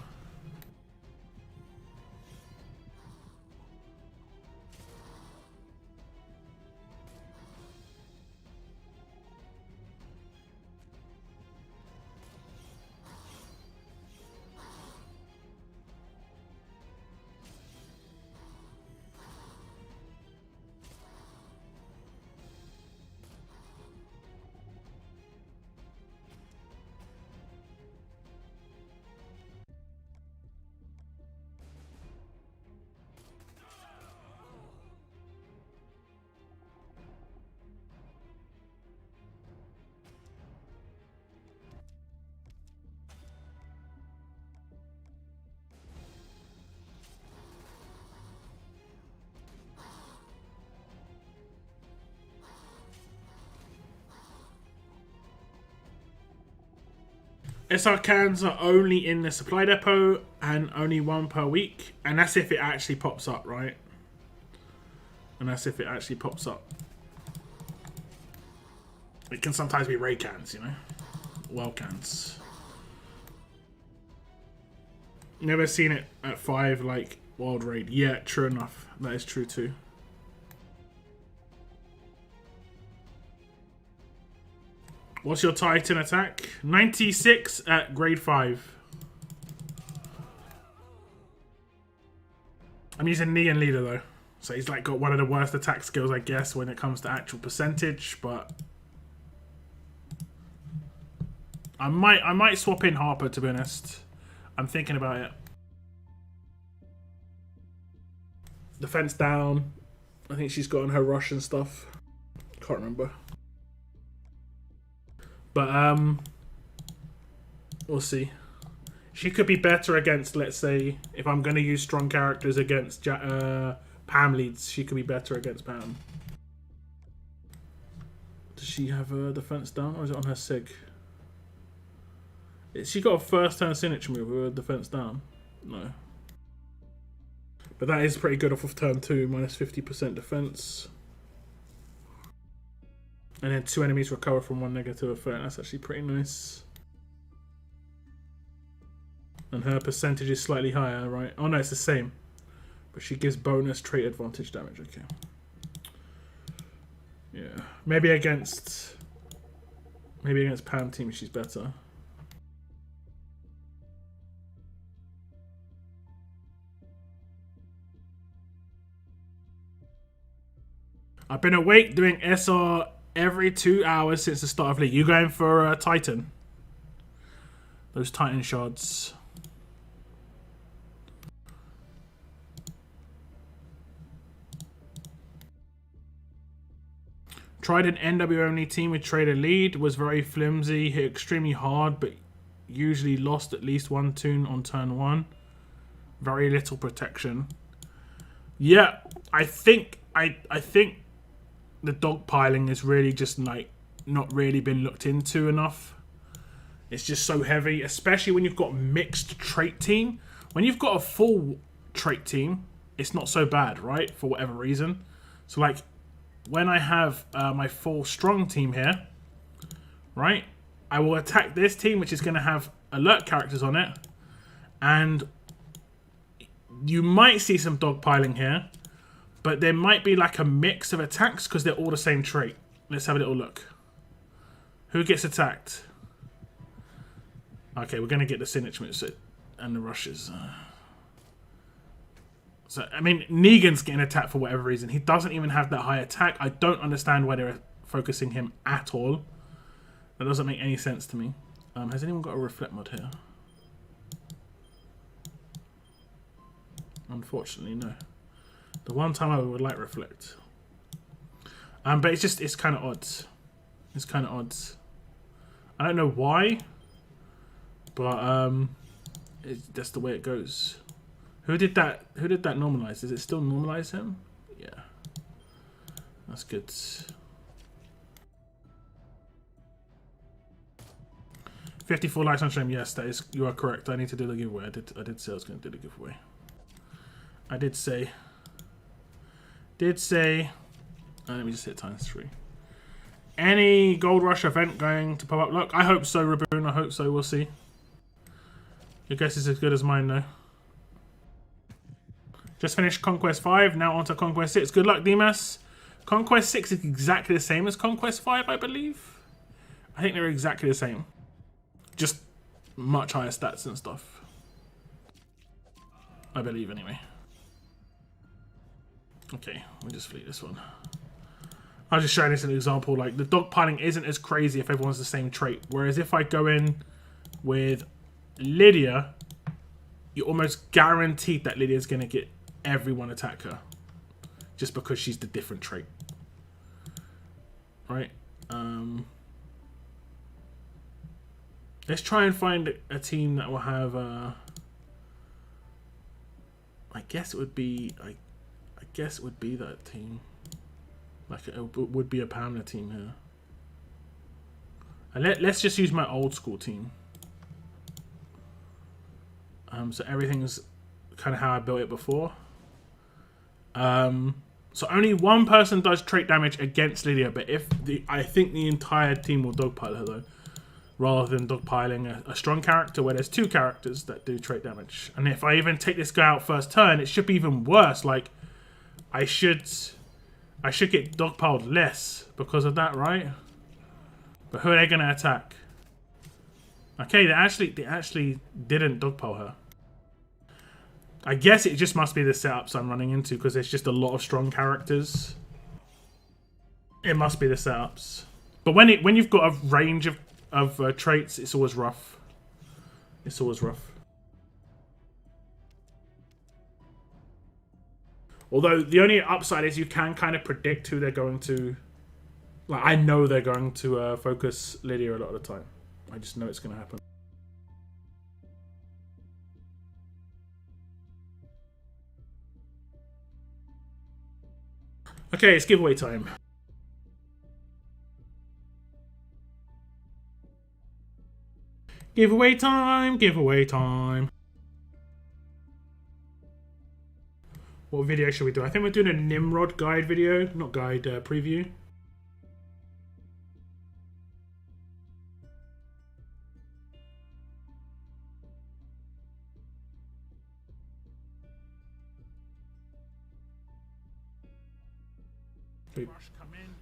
SR cans are only in the supply depot and only 1 per week. And that's if it actually pops up, right? And that's if it actually pops up. It can sometimes be ray cans, you know? Well cans. Never seen it at 5 like Wild Raid. Yeah, true enough. That is true too. What's your Titan attack? 96 at grade 5. I'm using Negan Leader though. So he's like got one of the worst attack skills, I guess, when it comes to actual percentage, but I might swap in Harper, to be honest. I'm thinking about it. Defense down. I think she's got on her rush and stuff. Can't remember. But we'll see. She could be better against, let's say, if I'm going to use strong characters against Pam leads, she could be better against Pam. Does she have her defense down, or is it on her sig? She got a first turn signature move with her defense down. No. But that is pretty good off of turn 2, minus 50% defense. And then 2 enemies recover from 1 negative effect. That's actually pretty nice. And her percentage is slightly higher, right? Oh no, it's the same. But she gives bonus trait advantage damage. Okay. Yeah. Maybe against Pam team she's better. I've been awake doing SR every 2 hours since the start of League. You going for Titan? Those Titan shards. Tried an NW only team with trader lead. Was very flimsy. Hit extremely hard, but usually lost at least 1 toon on turn 1. Very little protection. Yeah, I think the dogpiling is really just like not really been looked into enough. It's just so heavy, especially when you've got mixed trait team. When you've got a full trait team, it's not so bad, right? For whatever reason. So like when I have my full strong team here, right? I will attack this team, which is going to have alert characters on it. And you might see some dogpiling here. But there might be like a mix of attacks because they're all the same trait. Let's have a little look. Who gets attacked? Okay, we're going to get the signature moves and the rushes. So, I mean, Negan's getting attacked for whatever reason. He doesn't even have that high attack. I don't understand why they're focusing him at all. That doesn't make any sense to me. Has anyone got a reflect mod here? Unfortunately, no. The one time I would like reflect. But it's kind of odd. It's kind of odd. I don't know why, but that's the way it goes. Who did that? Who did that normalize? Does it still normalize him? Yeah, that's good. 54 likes on stream. Yes, that is. You are correct. I need to do the giveaway. I did say I was going to do the giveaway. I did say. Let me just hit ×3. Any Gold Rush event going to pop up? Look, I hope so, Raboon. I hope so. We'll see. Your guess is as good as mine, though. Just finished Conquest 5. Now on to Conquest 6. Good luck, Demas. Conquest 6 is exactly the same as Conquest 5, I believe. I think they're exactly the same. Just much higher stats and stuff. I believe, anyway. Okay, we'll just fleet this one. I'll just show this as an example. Like, the dogpiling isn't as crazy if everyone's the same trait. Whereas if I go in with Lydia, you're almost guaranteed that Lydia's going to get everyone attack her. Just because she's the different trait. Right? Let's try and find a team that will have... I guess it would be... I guess it would be that team. Like it would be a Pamela team here. And let's just use my old school team. So everything's kind of how I built it before. So only one person does trait damage against Lydia, but I think the entire team will dogpile her though, rather than dogpiling a strong character where there's 2 characters that do trait damage. And if I even take this guy out first turn, it should be even worse. Like I should get dogpiled less because of that, right? But who are they gonna attack? Okay, they actually didn't dogpile her. I guess it just must be the setups I'm running into because there's just a lot of strong characters. It must be the setups. But when you've got a range of traits, it's always rough. It's always rough. Although the only upside is you can kind of predict who they're going to. Like I know they're going to focus Lydia a lot of the time. I just know it's going to happen. Okay, it's giveaway time. Giveaway time, giveaway time. What video should we do? I think we're doing a Nimrod guide video, not guide, preview.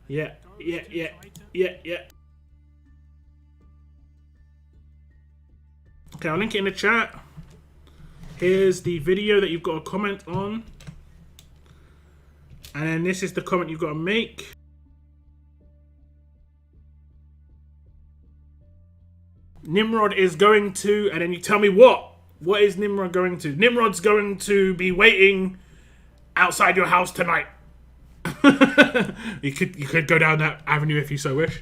Yeah. Okay, I'll link it in the chat. Here's the video that you've got to comment on. And then this is the comment you've got to make. Nimrod is going to, and then you tell me what. What is Nimrod going to? Nimrod's going to be waiting outside your house tonight. you could go down that avenue if you so wish.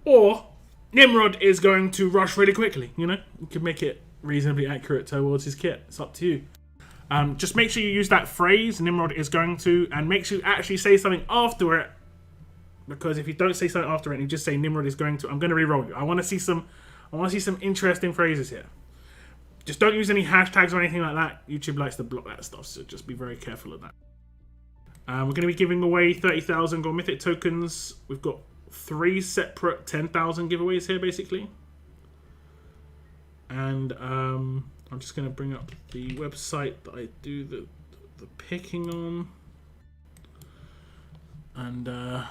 Or Nimrod is going to rush really quickly, you know? You can make it reasonably accurate towards his kit. It's up to you. Just make sure you use that phrase, Nimrod is going to, and make sure you actually say something after it. Because if you don't say something after it and you just say Nimrod is going to, I'm going to re-roll you. I want to see some interesting phrases here. Just don't use any hashtags or anything like that. YouTube likes to block that stuff, so just be very careful of that. We're going to be giving away 30,000 Gold Mythic tokens. We've got 3 separate 10,000 giveaways here, basically. And I'm just going to bring up the website that I do the picking on. And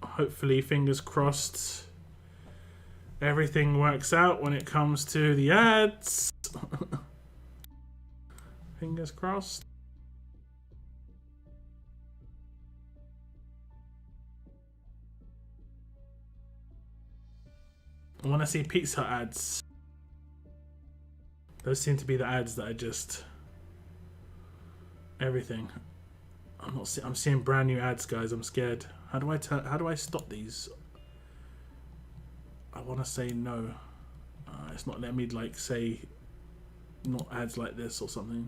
hopefully, fingers crossed, everything works out when it comes to the ads. Fingers crossed. I want to see Pizza Hut ads. Those seem to be the ads that are just everything. I'm seeing brand new ads, guys. I'm scared. How do I stop these? I want to say no. It's not letting me like say not ads like this or something.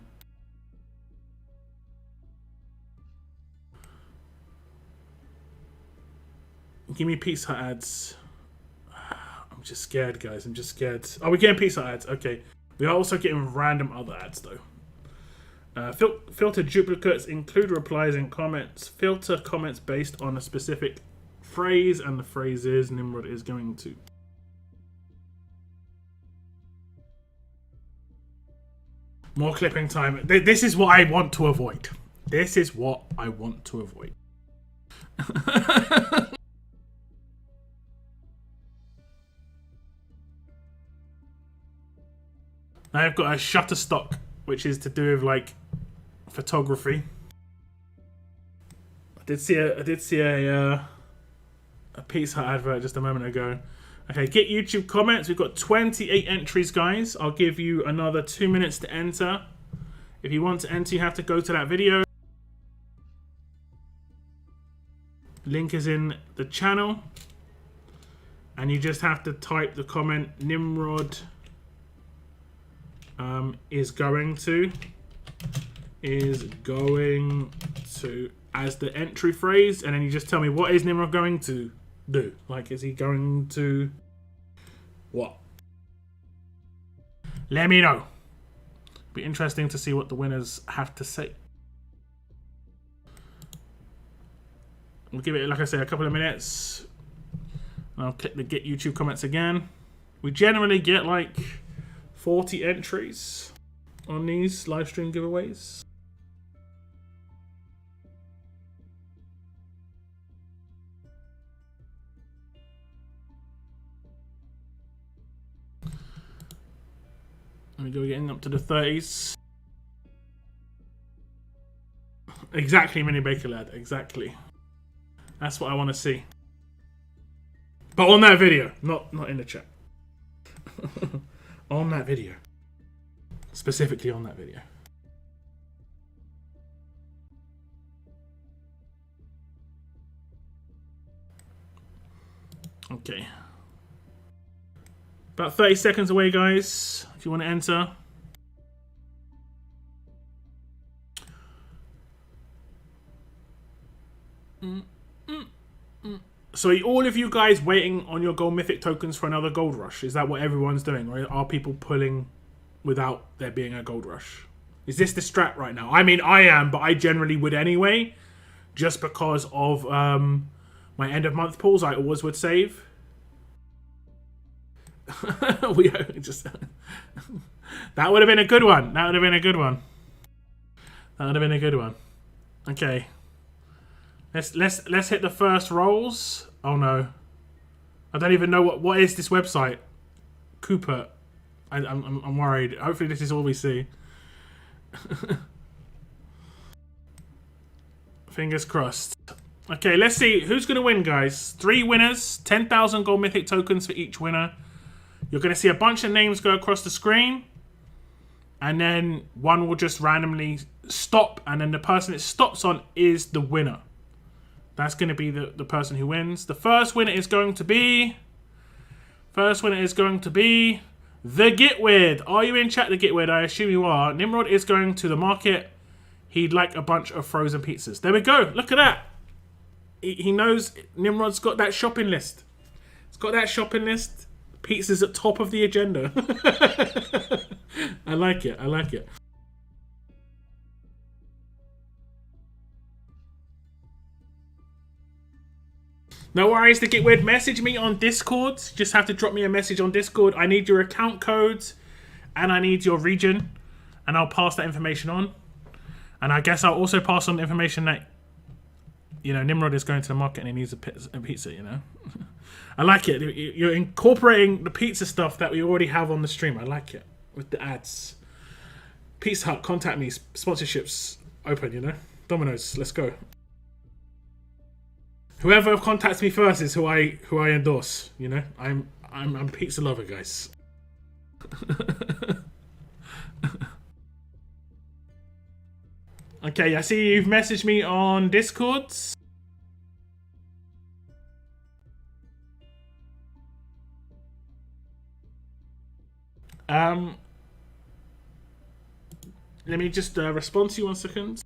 Give me Pizza Hut ads. I'm just scared, guys. I'm just scared. Oh, we're getting Pizza Hut ads. Okay. We are also getting random other ads, though. Filter duplicates, include replies and comments. Filter comments based on a specific phrase, and the phrase is Nimrod is going to. More clipping time. This is what I want to avoid. This is what I want to avoid. Now I've got a Shutterstock, which is to do with like photography. I did see a Pizza Hut advert just a moment ago. Okay, get YouTube comments. We've got 28 entries, guys. I'll give you another 2 minutes to enter. If you want to enter, you have to go to that video. Link is in the channel. And you just have to type the comment Nimrod is going to as the entry phrase, and then you just tell me what is Nimrod going to do. Like, is he going to What? Let me know. Be interesting to see what the winners have to say. We'll give it, like I say, a couple of minutes. I'll click the get YouTube comments again. We generally get like 40 entries on these live stream giveaways. Let me go getting up to the 30s. Exactly, Mini Baker Lad. Exactly. That's what I want to see. But on that video, not in the chat. On that video. Specifically on that video. Okay. About 30 seconds away, guys. If you want to enter. So are all of you guys waiting on your gold mythic tokens for another gold rush? Is that what everyone's doing? Or are people pulling without there being a gold rush? Is this the strat right now? I mean, I am, but I generally would anyway. Just because of my end of month pulls, I always would save. We just that would have been a good one. That would have been a good one. That would have been a good one. Okay. Let's hit the first rolls. Oh no. I don't even know what is this website. Cooper. I'm worried. Hopefully this is all we see. Fingers crossed. Okay, let's see who's gonna win, guys. 3 winners, 10,000 gold mythic tokens for each winner. You're going to see a bunch of names go across the screen. And then one will just randomly stop. And then the person it stops on is the winner. That's going to be the person who wins. The first winner is going to be... the Gitweird. Are you in chat, the Gitweird? I assume you are. Nimrod is going to the market. He'd like a bunch of frozen pizzas. There we go. Look at that. He knows Nimrod's got that shopping list. It's got that shopping list. Pizza's at top of the agenda. I like it. I like it. No worries to get weird. Message me on Discord. Just have to drop me a message on Discord. I need your account codes and I need your region, and I'll pass that information on. And I guess I'll also pass on the information that, you know, Nimrod is going to the market and he needs a pizza, you know. I like it. You're incorporating the pizza stuff that we already have on the stream. I like it. With the ads. Pizza Hut, contact me. Sponsorships open, you know. Domino's, let's go. Whoever contacts me first is who I endorse, you know. I'm a pizza lover, guys. Okay, I see you've messaged me on Discord. Let me just respond to you 1 second.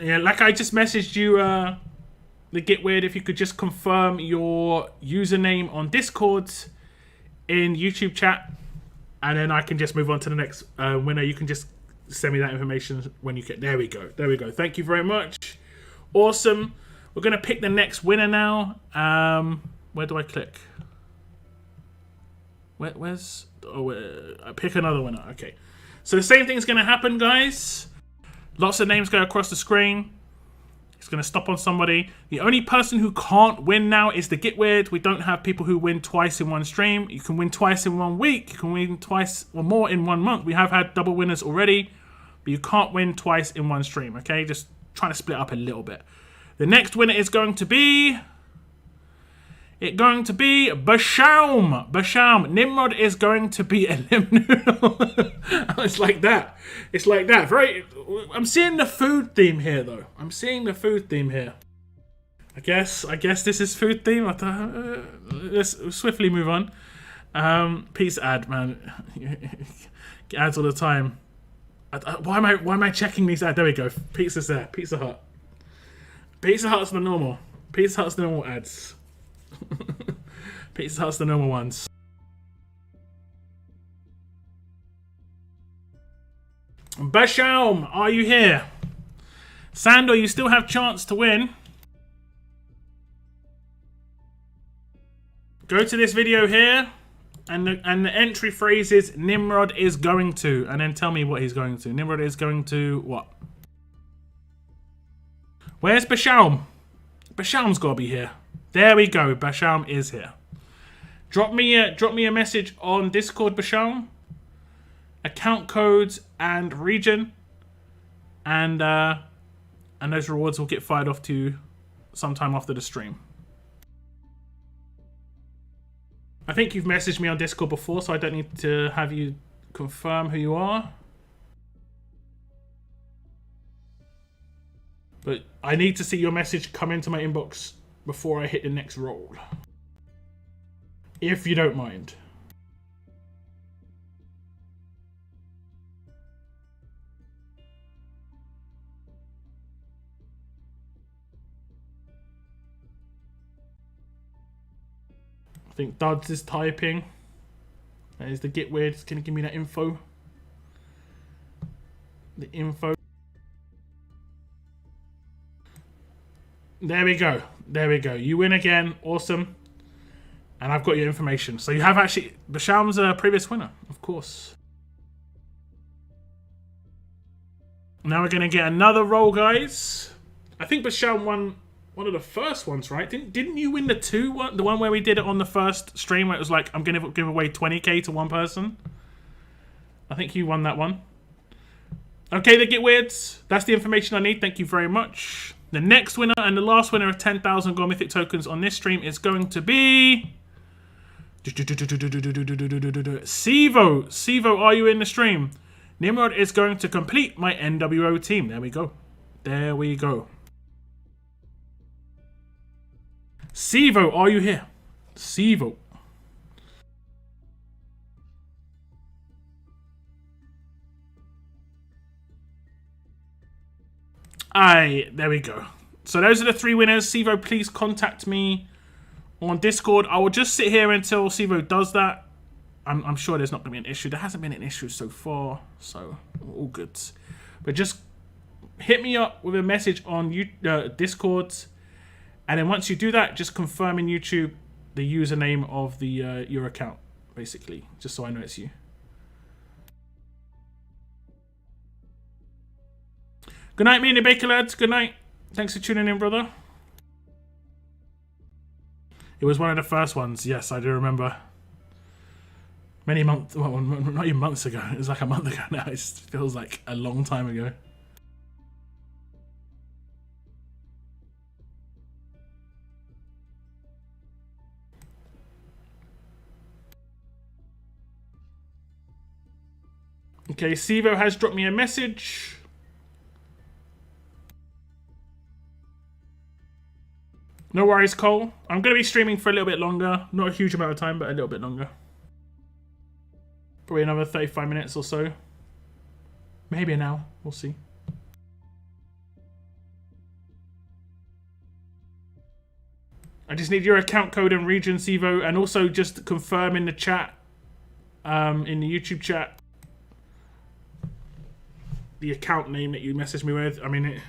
Yeah, like I just messaged you, the Gitweird, if you could just confirm your username on Discord in YouTube chat, and then I can just move on to the next winner. You can just send me that information when you get... There we go. There we go. Thank you very much. Awesome. We're going to pick the next winner now. Where do I click? Where's... Oh, pick another winner. Okay. So the same thing's going to happen, guys. Lots of names go across the screen. It's going to stop on somebody. The only person who can't win now is the Gitweird. We don't have people who win twice in one stream. You can win twice in 1 week. You can win twice or more in 1 month. We have had double winners already, but you can't win twice in one stream, okay? Just trying to split up a little bit. The next winner is going to be... it going to be Bashaum. Bashaum. Nimrod is going to be a limb. It's like that. It's like that. Very. I'm seeing the food theme here, though. I'm seeing the food theme here. I guess this is food theme. Let's swiftly move on. Peace ad, man. Ads all the time. Why am I checking these ads? There we go. Pizza's there. Pizza Hut. Pizza Hut's the normal. Pizza Hut's the normal ads. Pizza Hut's the normal ones. Bashaum, are you here? Sandor, you still have chance to win. Go to this video here, and the entry phrase is Nimrod is going to, and then tell me what he's going to. Nimrod is going to what? Where's Bashaum? Bashaum's got to be here. There we go. Bashaum is here. Drop me a message on Discord, Bashaum. Account codes and region, and those rewards will get fired off to you sometime after the stream. I think you've messaged me on Discord before, so I don't need to have you confirm who you are. But I need to see your message come into my inbox before I hit the next roll. If you don't mind. I think Duds is typing. That is the get weird. Can you give me that info? The info. There we go. There we go. You win again. Awesome. And I've got your information. So you have actually... Bashaum's a previous winner, of course. Now we're going to get another roll, guys. I think Bashaum won one of the first ones, right? Didn't you win the one where we did it on the first stream where it was like, I'm going to give away 20k to one person? I think you won that one. Okay, they get weirds. That's the information I need. Thank you very much. The next winner and the last winner of 10,000 Gold Mythic tokens on this stream is going to be... Sivo. Sivo, are you in the stream? Nimrod is going to complete my NWO team. There we go. There we go. Sivo, are you here? Sivo. Aye, there we go. So those are the three winners. Sivo, please contact me on Discord. I will just sit here until Sivo does that. I'm sure there's not going to be an issue. There hasn't been an issue so far, so all good. But just hit me up with a message on Discord. And then once you do that, just confirm in YouTube the username of the your account, basically, just so I know it's you. Good night, me and the Baker lads. Good night. Thanks for tuning in, brother. It was one of the first ones. Yes, I do remember. Many months, well, not even months ago. It was like a month ago now. It just feels like a long time ago. Okay, Sivo has dropped me a message. No worries, Cole. I'm going to be streaming for a little bit longer. Not a huge amount of time, but a little bit longer. Probably another 35 minutes or so. Maybe an hour. We'll see. I just need your account code and region, Sivo. And also just confirm in the chat, in the YouTube chat, the account name that you messaged me with. I mean,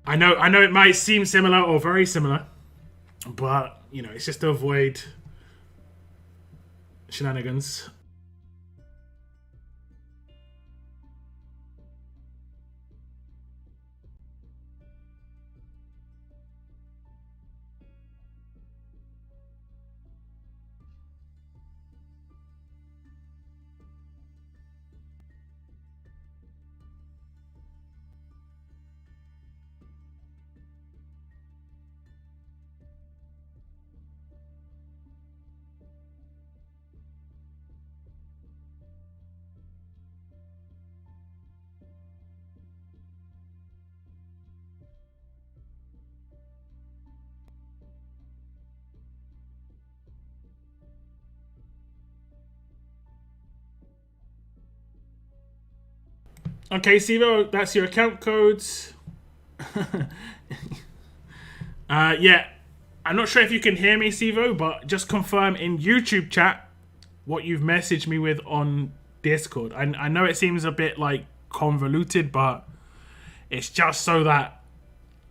I know it might seem similar or very similar, but you know, it's just to avoid shenanigans. Okay, Sivo, that's your account codes. Yeah, I'm not sure if you can hear me, Sivo, but just confirm in YouTube chat what you've messaged me with on Discord. I know it seems a bit like convoluted, but it's just so that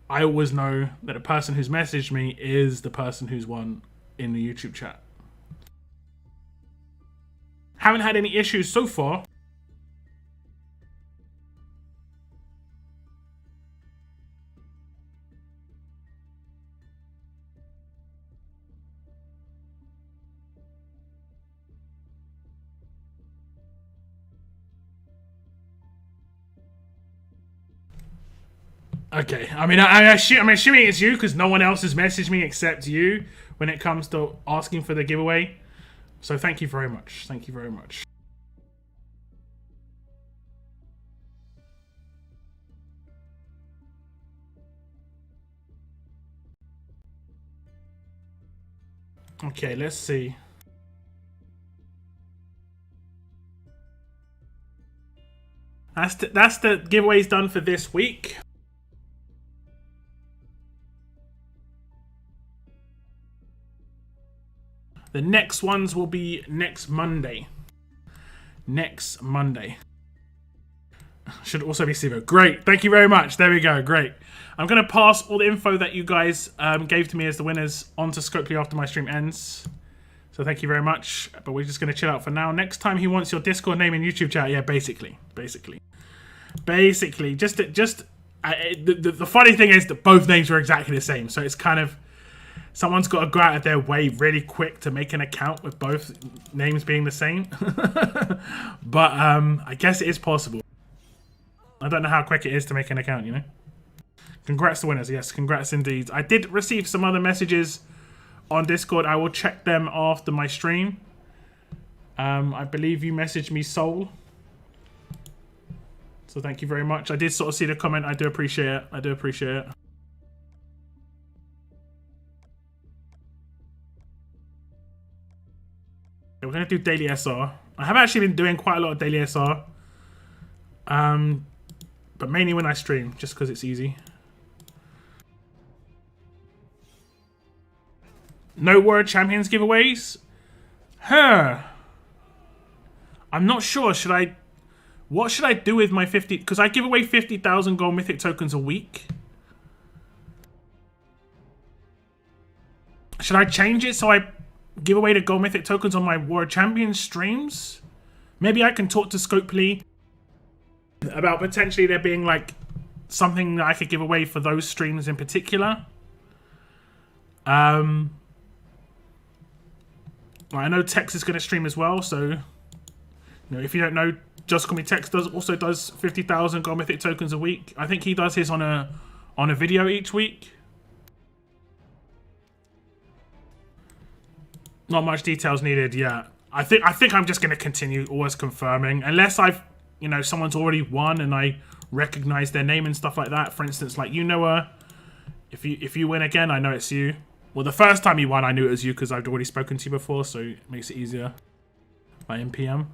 I always know that the person who's messaged me is the person who's won in the YouTube chat. Haven't had any issues so far. Okay, I mean, I'm assuming it's you because no one else has messaged me except you when it comes to asking for the giveaway. So thank you very much. Thank you very much. Okay, let's see. That's the giveaways done for this week. The next ones will be next Monday. Next Monday. Should also be Sivo. Great. Thank you very much. There we go. Great. I'm going to pass all the info that you guys gave to me as the winners onto Scopely after my stream ends. So thank you very much. But we're just going to chill out for now. Next time he wants your Discord name in YouTube chat. Yeah, basically. Just the funny thing is that both names were exactly the same. So it's kind of... Someone's got to go out of their way really quick to make an account with both names being the same. But I guess it is possible. I don't know how quick it is to make an account, you know? Congrats to winners. Yes, congrats indeed. I did receive some other messages on Discord. I will check them after my stream. I believe you messaged me, Soul. So thank you very much. I did sort of see the comment. I do appreciate it. I do appreciate it. We're going to do daily SR. I have actually been doing quite a lot of daily SR. But mainly when I stream, just because it's easy. No World Champions giveaways? Huh. I'm not sure. What should I do with my 50... Because I give away 50,000 gold mythic tokens a week. Should I change it so I... give away the gold mythic tokens on my World Champions streams? Maybe I can talk to Scopely about potentially there being like something that I could give away for those streams in particular. I know Tex is going to stream as well, so you know, if you don't know, Just Call Me Tex also does 50,000 gold mythic tokens a week. I think he does his on a video each week. Not much details needed. Yeah, I think I'm just gonna continue always confirming, unless someone's already won and I recognize their name and stuff like that. For instance, like if you win again, I know it's you. Well, the first time you won, I knew it was you because I'd already spoken to you before, so it makes it easier by NPM.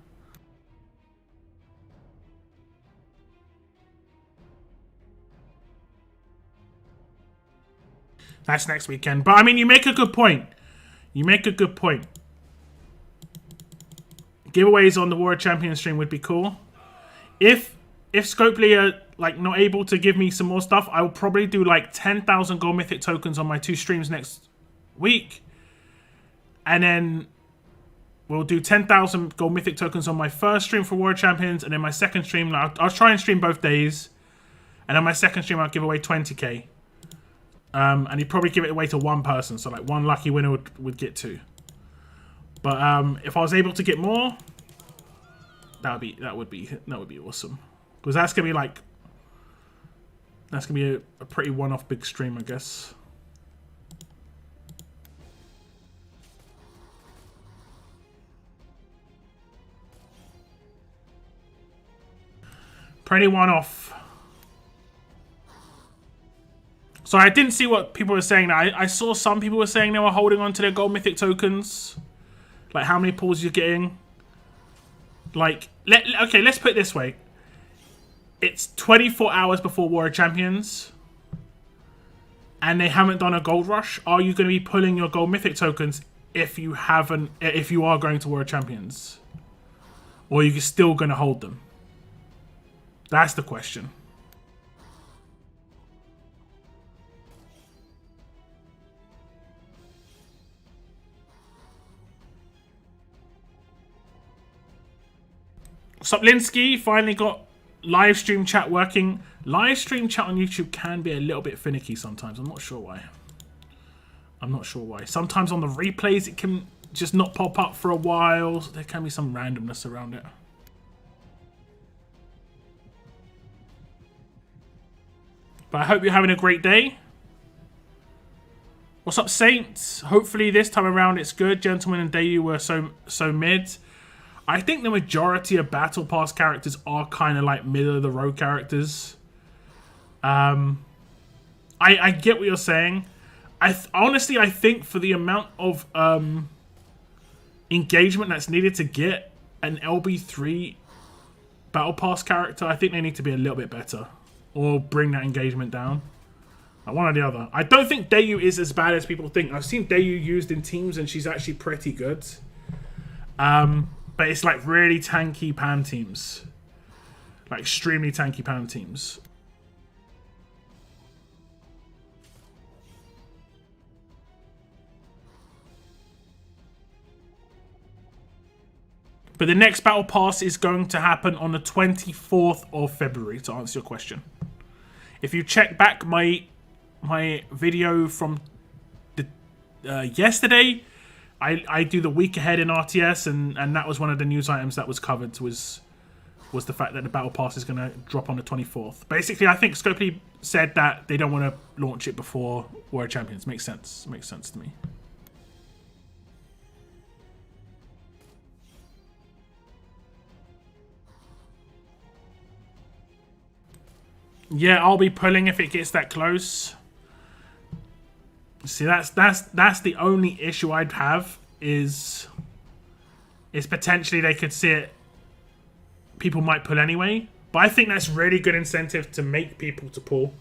That's next weekend. But I mean, you make a good point. You make a good point. Giveaways on the World Champion stream would be cool. If Scopely are like not able to give me some more stuff, I will probably do like 10,000 gold mythic tokens on my 2 streams next week. And then we'll do 10,000 gold mythic tokens on my first stream for World Champions, and then my second stream, I'll try and stream both days. And on my second stream, I'll give away 20k. And you'd probably give it away to one person, so like one lucky winner would get 2. But if I was able to get more, that would be awesome, because that's gonna be a pretty one-off big stream, I guess. Pretty one-off. So I didn't see what people were saying. I saw some people were saying they were holding on to their gold mythic tokens. Like how many pulls you're getting. Like, okay, let's put it this way. it's 24 hours before War of Champions, and they haven't done a gold rush, are you going to be pulling your gold mythic tokens if you are going to War of Champions? Or are you still going to hold them? That's the question. Soplinsky finally got live stream chat working. Live stream chat on YouTube can be a little bit finicky sometimes. I'm not sure why. Sometimes on the replays it can just not pop up for a while. There can be some randomness around it. But I hope you're having a great day. What's up, Saints? Hopefully this time around it's good. Gentlemen and Dayu were so mid. I think the majority of Battle Pass characters are kind of like middle of the road characters. I get what you're saying. Honestly, I think for the amount of engagement that's needed to get an LB3 Battle Pass character, I think they need to be a little bit better. Or bring that engagement down. One or the other. I don't think Dayu is as bad as people think. I've seen Dayu used in teams and she's actually pretty good. But it's like really tanky pan teams. Like extremely tanky pan teams. But the next Battle Pass is going to happen on the 24th of February, to answer your question. If you check back my video from yesterday, I do the week ahead in RTS, and that was one of the news items that was covered, was the fact that the Battle Pass is going to drop on the 24th. Basically, I think Scopely said that they don't want to launch it before War of Champions. Makes sense. Makes sense to me. Yeah, I'll be pulling if it gets that close. See, that's the only issue I'd have is potentially they could see it. People might pull anyway, but I think that's really good incentive to make people to pull.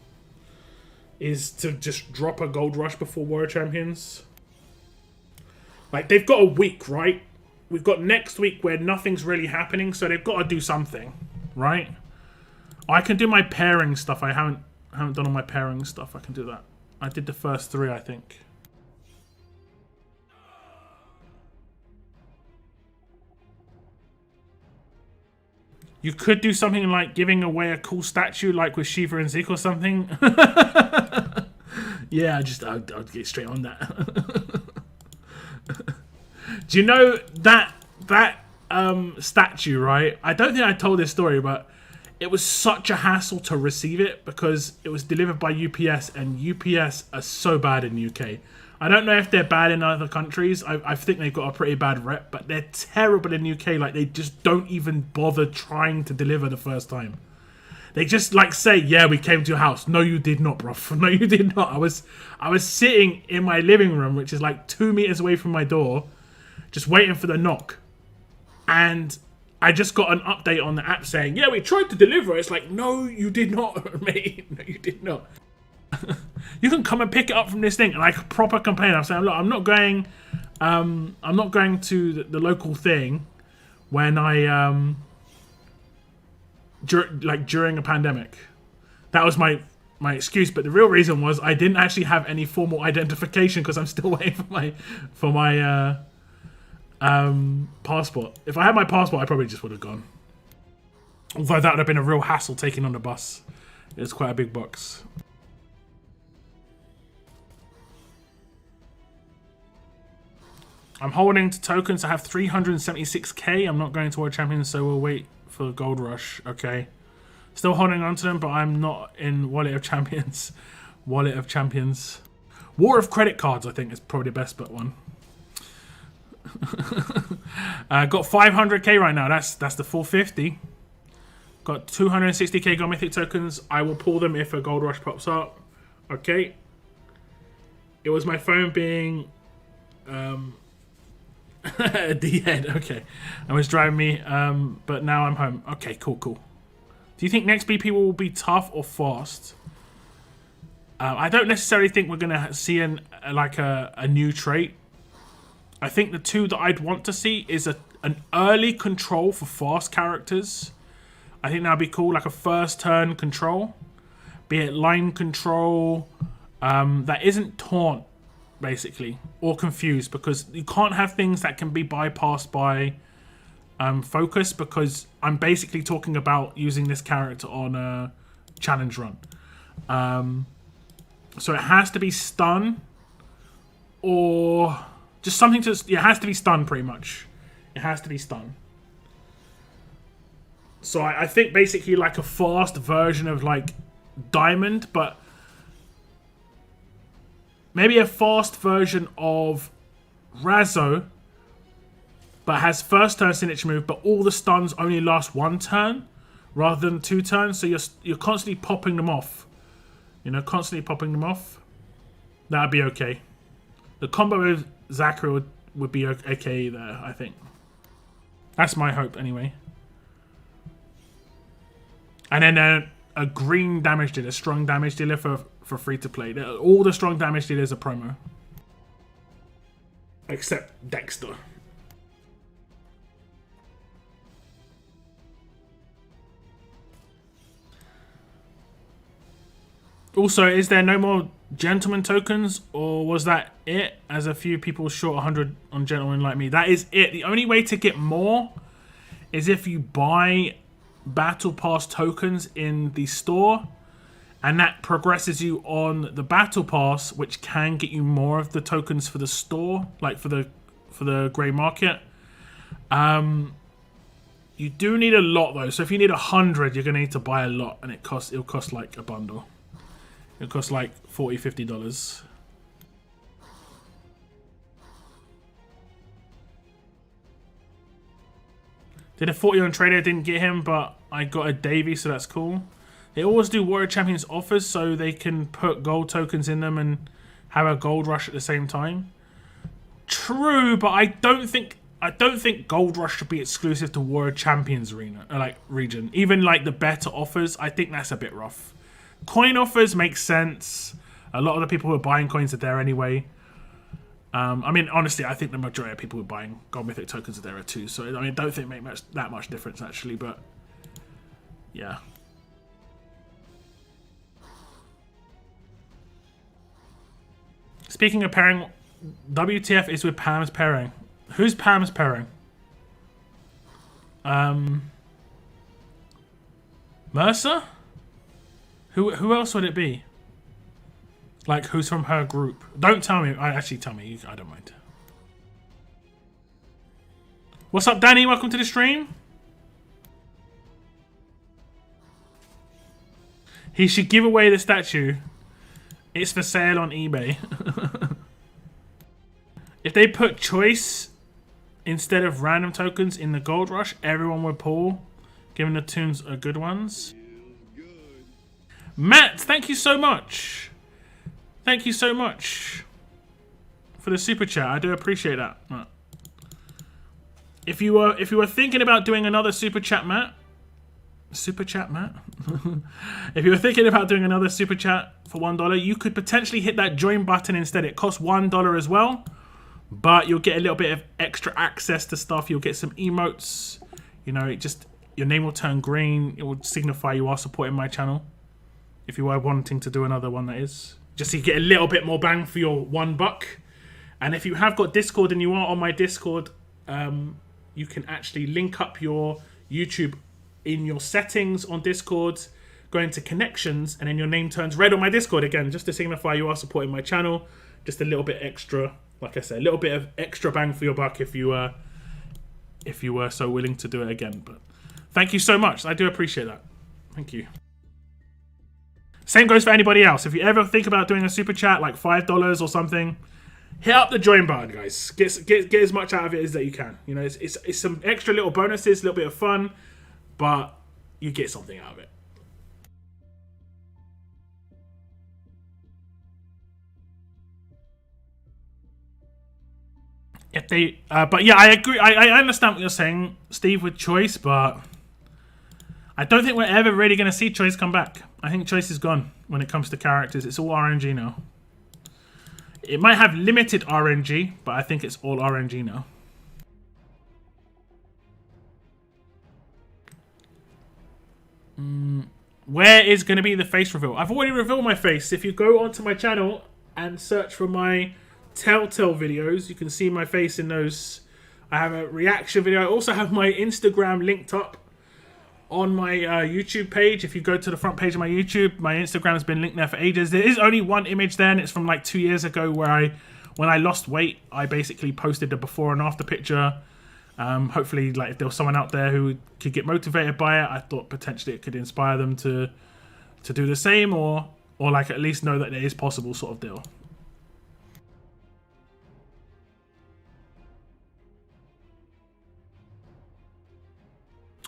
Is to just drop a gold rush before War of Champions. Like they've got a week, right? We've got next week where nothing's really happening, so they've got to do something, right? I can do my pairing stuff. I haven't done all my pairing stuff. I can do that. I did the first 3, I think. You could do something like giving away a cool statue, like with Shiva and Zeke or something. Yeah, I'll get straight on that. Do you know that statue, right? I don't think I told this story, but it was such a hassle to receive it because it was delivered by UPS, and UPS are so bad in the UK. I don't know if they're bad in other countries. I think they've got a pretty bad rep, but they're terrible in the UK. Like, they just don't even bother trying to deliver the first time. They just, like, say, yeah, we came to your house. No, you did not, bro. No, you did not. I was sitting in my living room, which is like 2 meters away from my door, just waiting for the knock. And I just got an update on the app saying, yeah, we tried to deliver. It's like, no, you did not, mate. No, you did not. You can come and pick it up from this thing. And I proper complain. I'm saying, look, I'm not going to the local thing when during a pandemic. That was my excuse. But the real reason was I didn't actually have any formal identification because I'm still waiting for my passport. If I had my passport, I probably just would have gone. Although that would have been a real hassle taking on the bus. It's quite a big box. I'm holding to tokens. I have 376k. I'm not going to World Champions, so we'll wait for the Gold Rush. Okay. Still holding on to them, but I'm not in Wallet of Champions. Wallet of Champions. War of Credit Cards, I think, is probably the best but one. Got 500k right now. That's the 450. Got 260k gold mythic tokens. I will pull them if a Gold Rush pops up. Okay. It was my phone being... D-head, okay. It was driving me, but now I'm home. Okay, cool. Do you think next BP will be tough or fast? I don't necessarily think we're going to see a new trait. I think the two that I'd want to see is an early control for fast characters. I think that'd be cool, like a first turn control. Be it line control that isn't taunt, basically, or confused, because you can't have things that can be bypassed by focus, because I'm basically talking about using this character on a challenge run. So it has to be stun or just something to... It has to be stun, pretty much. It has to be stun. So I think basically like a fast version of like Diamond, but maybe a fast version of Razzo, but has first turn signature move, but all the stuns only last 1 turn rather than 2 turns. So you're constantly popping them off. You know, constantly popping them off. That'd be okay. The combo with Zachary would be okay there, I think. That's my hope, anyway. And then a green damage dealer, strong damage dealer for free to play. All the strong damage dealers are promo. Except Dexter. Also, is there no more gentleman tokens, or was that it? As a few people short 100 on gentlemen like me. That is it. The only way to get more is if you buy battle pass tokens in the store, and that progresses you on the battle pass, which can get you more of the tokens for the store, like for the grey market. You do need a lot though, so if you need 100, you're gonna need to buy a lot, and it'll cost like a bundle. It costs like $40–50. Did a 40 on trader, didn't get him, but I got a Davy, so that's cool. They always do Warrior Champions offers so they can put gold tokens in them and have a gold rush at the same time. True, but I don't think gold rush should be exclusive to Warrior Champions region. Even like the better offers, I think that's a bit rough. Coin offers make sense. A lot of the people who are buying coins are there anyway. I mean, honestly, I think the majority of people who are buying gold mythic tokens are there too. So, I mean, I don't think it makes that much difference, actually. But, yeah. Speaking of pairing, WTF is with Pam's pairing. Who's Pam's pairing? Mercer? Who else would it be? Like, who's from her group? Don't tell me. Actually, tell me. I don't mind. What's up, Danny? Welcome to the stream. He should give away the statue. It's for sale on eBay. If they put choice instead of random tokens in the gold rush, everyone would pull, given the tunes are good ones. Matt, thank you so much. Thank you so much for the super chat. I do appreciate that, Matt. If you were thinking about doing another super chat, Matt. If you were thinking about doing another super chat for $1, you could potentially hit that join button instead. It costs $1 as well, but you'll get a little bit of extra access to stuff. You'll get some emotes. You know, your name will turn green. It will signify you are supporting my channel. If you are wanting to do another one, that is. Just so you get a little bit more bang for your $1. And if you have got Discord and you are on my Discord, you can actually link up your YouTube in your settings on Discord, go into connections, and then your name turns red on my Discord again, just to signify you are supporting my channel. Just a little bit extra, like I said, a little bit of extra bang for your buck if you were so willing to do it again. But thank you so much. I do appreciate that. Thank you. Same goes for anybody else. If you ever think about doing a super chat, like $5 or something, hit up the join button, guys. Get as much out of it as that you can. You know, it's some extra little bonuses, a little bit of fun, but you get something out of it. If they, but yeah, I agree. I understand what you're saying, Steve, with choice, but I don't think we're ever really going to see Choice come back. I think Choice is gone when it comes to characters. It's all RNG now. It might have limited RNG, but I think it's all RNG now. Where is going to be the face reveal? I've already revealed my face. If you go onto my channel and search for my Telltale videos, you can see my face in those. I have a reaction video. I also have my Instagram linked up on my YouTube page. If you go to the front page of my YouTube, my Instagram has been linked there for ages. There is only one image there, and it's from like 2 years ago where when I lost weight, I basically posted a before and after picture. Hopefully, like if there was someone out there who could get motivated by it, I thought potentially it could inspire them to do the same, or like at least know that it is possible, sort of deal.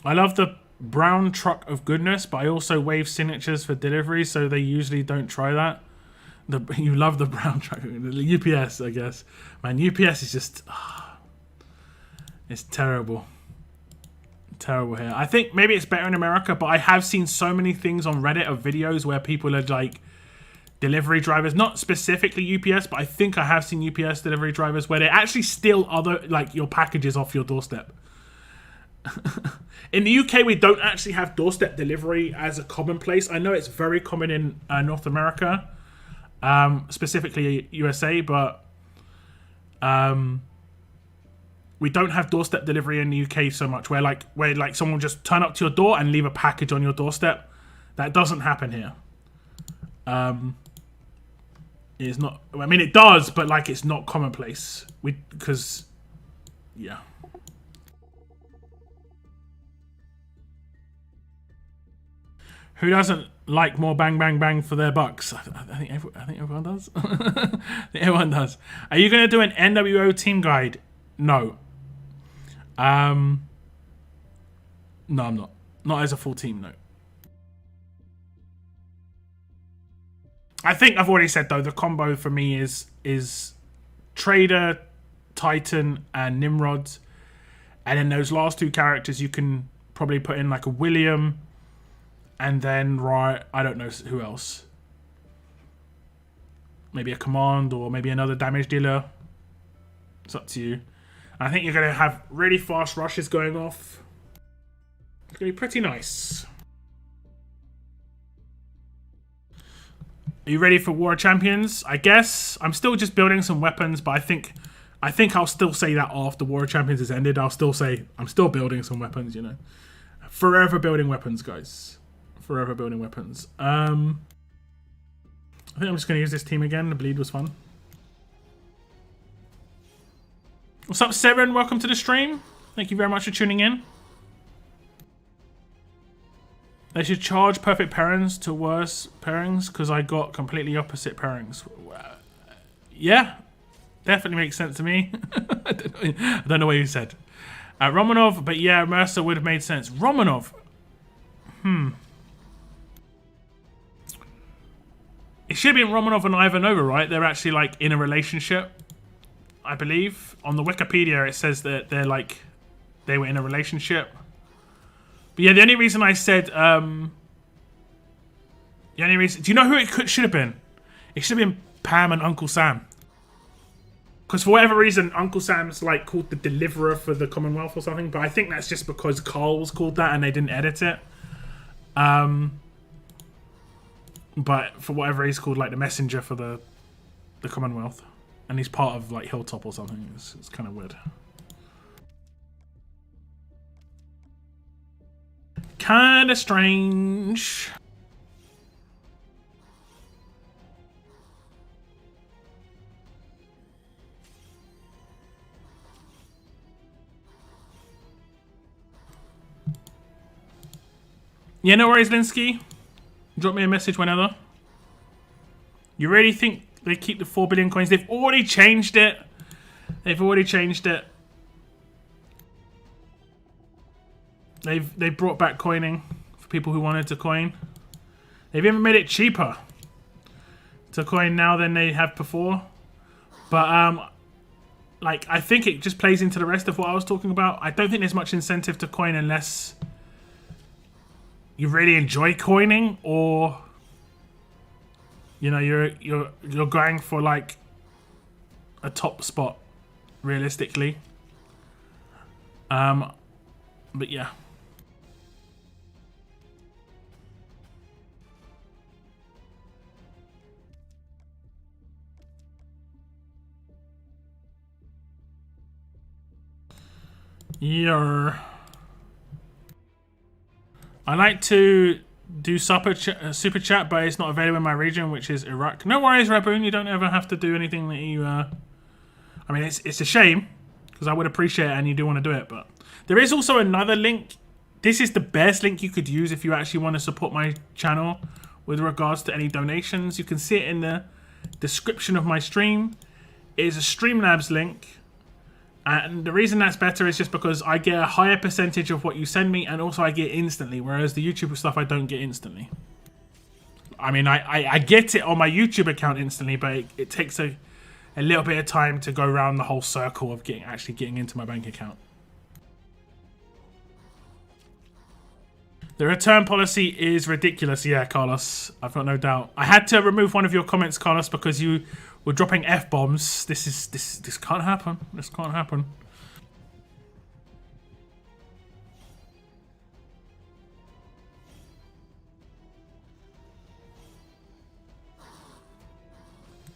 I love the brown truck of goodness, but I also waive signatures for delivery, so they usually don't try that. You love the brown truck, the UPS, I guess. Man, UPS is just, it's terrible. Terrible here. I think maybe it's better in America, but I have seen so many things on Reddit of videos where people are like delivery drivers, not specifically UPS, but I think I have seen UPS delivery drivers where they actually steal other, like your packages off your doorstep. In the UK, we don't actually have doorstep delivery as a commonplace. I know it's very common in North America, specifically USA, but we don't have doorstep delivery in the UK so much, where someone will just turn up to your door and leave a package on your doorstep. That doesn't happen here. It's not. I mean, it does, but like it's not commonplace. Yeah. Who doesn't like more bang, bang, bang for their bucks? I think everyone does. I think everyone does. Are you going to do an NWO team guide? No. No, I'm not. Not as a full team, no. I think I've already said, though, the combo for me is Trader, Titan, and Nimrod. And then those last two characters, you can probably put in like a William. And then, right, I don't know who else. Maybe a command or maybe another damage dealer. It's up to you. I think you're going to have really fast rushes going off. It's going to be pretty nice. Are you ready for War of Champions? I guess. I'm still just building some weapons, but I think I'll still say that after War of Champions has ended. I'll still say I'm still building some weapons, you know. Forever building weapons, guys. Forever building weapons. I think I'm just going to use this team again. The bleed was fun. What's up, Seven? Welcome to the stream. Thank you very much for tuning in. They should charge perfect pairings to worse pairings because I got completely opposite pairings. Yeah, definitely makes sense to me. I don't know what you said. Romanov, but yeah, Mercer would have made sense. Romanov. It should have been Romanov and Ivanova, right? They're actually like in a relationship, I believe. On the Wikipedia, it says that they were in a relationship. But yeah, the only reason I said, do you know who it should have been? It should have been Pam and Uncle Sam. Because for whatever reason, Uncle Sam's like called the Deliverer for the Commonwealth or something. But I think that's just because Carl was called that and they didn't edit it. But for whatever he's called, like the Messenger for the Commonwealth. And he's part of like Hilltop or something. It's kind of weird. Kind of strange. Yeah, no worries, Linsky. Drop me a message whenever. You really think they keep the 4 billion coins? They've already changed it. They've already changed it. They've brought back coining for people who wanted to coin. They've even made it cheaper to coin now than they have before. But like I think it just plays into the rest of what I was talking about. I don't think there's much incentive to coin unless you really enjoy coining, or you know you're going for like a top spot realistically. But yeah. I like to do super chat, but it's not available in my region, which is Iraq. No worries, Raboon. You don't ever have to do anything that you. I mean, it's a shame because I would appreciate it, and you do want to do it. But there is also another link. This is the best link you could use if you actually want to support my channel with regards to any donations. You can see it in the description of my stream. It is a Streamlabs link. And the reason that's better is just because I get a higher percentage of what you send me, and also I get instantly, whereas the YouTube stuff I don't get instantly. I mean, I get it on my YouTube account instantly, but it takes a little bit of time to go around the whole circle of actually getting into my bank account. The return policy is ridiculous, yeah, Carlos. I've got no doubt. I had to remove one of your comments, Carlos, because you were dropping F-bombs. This can't happen. This can't happen.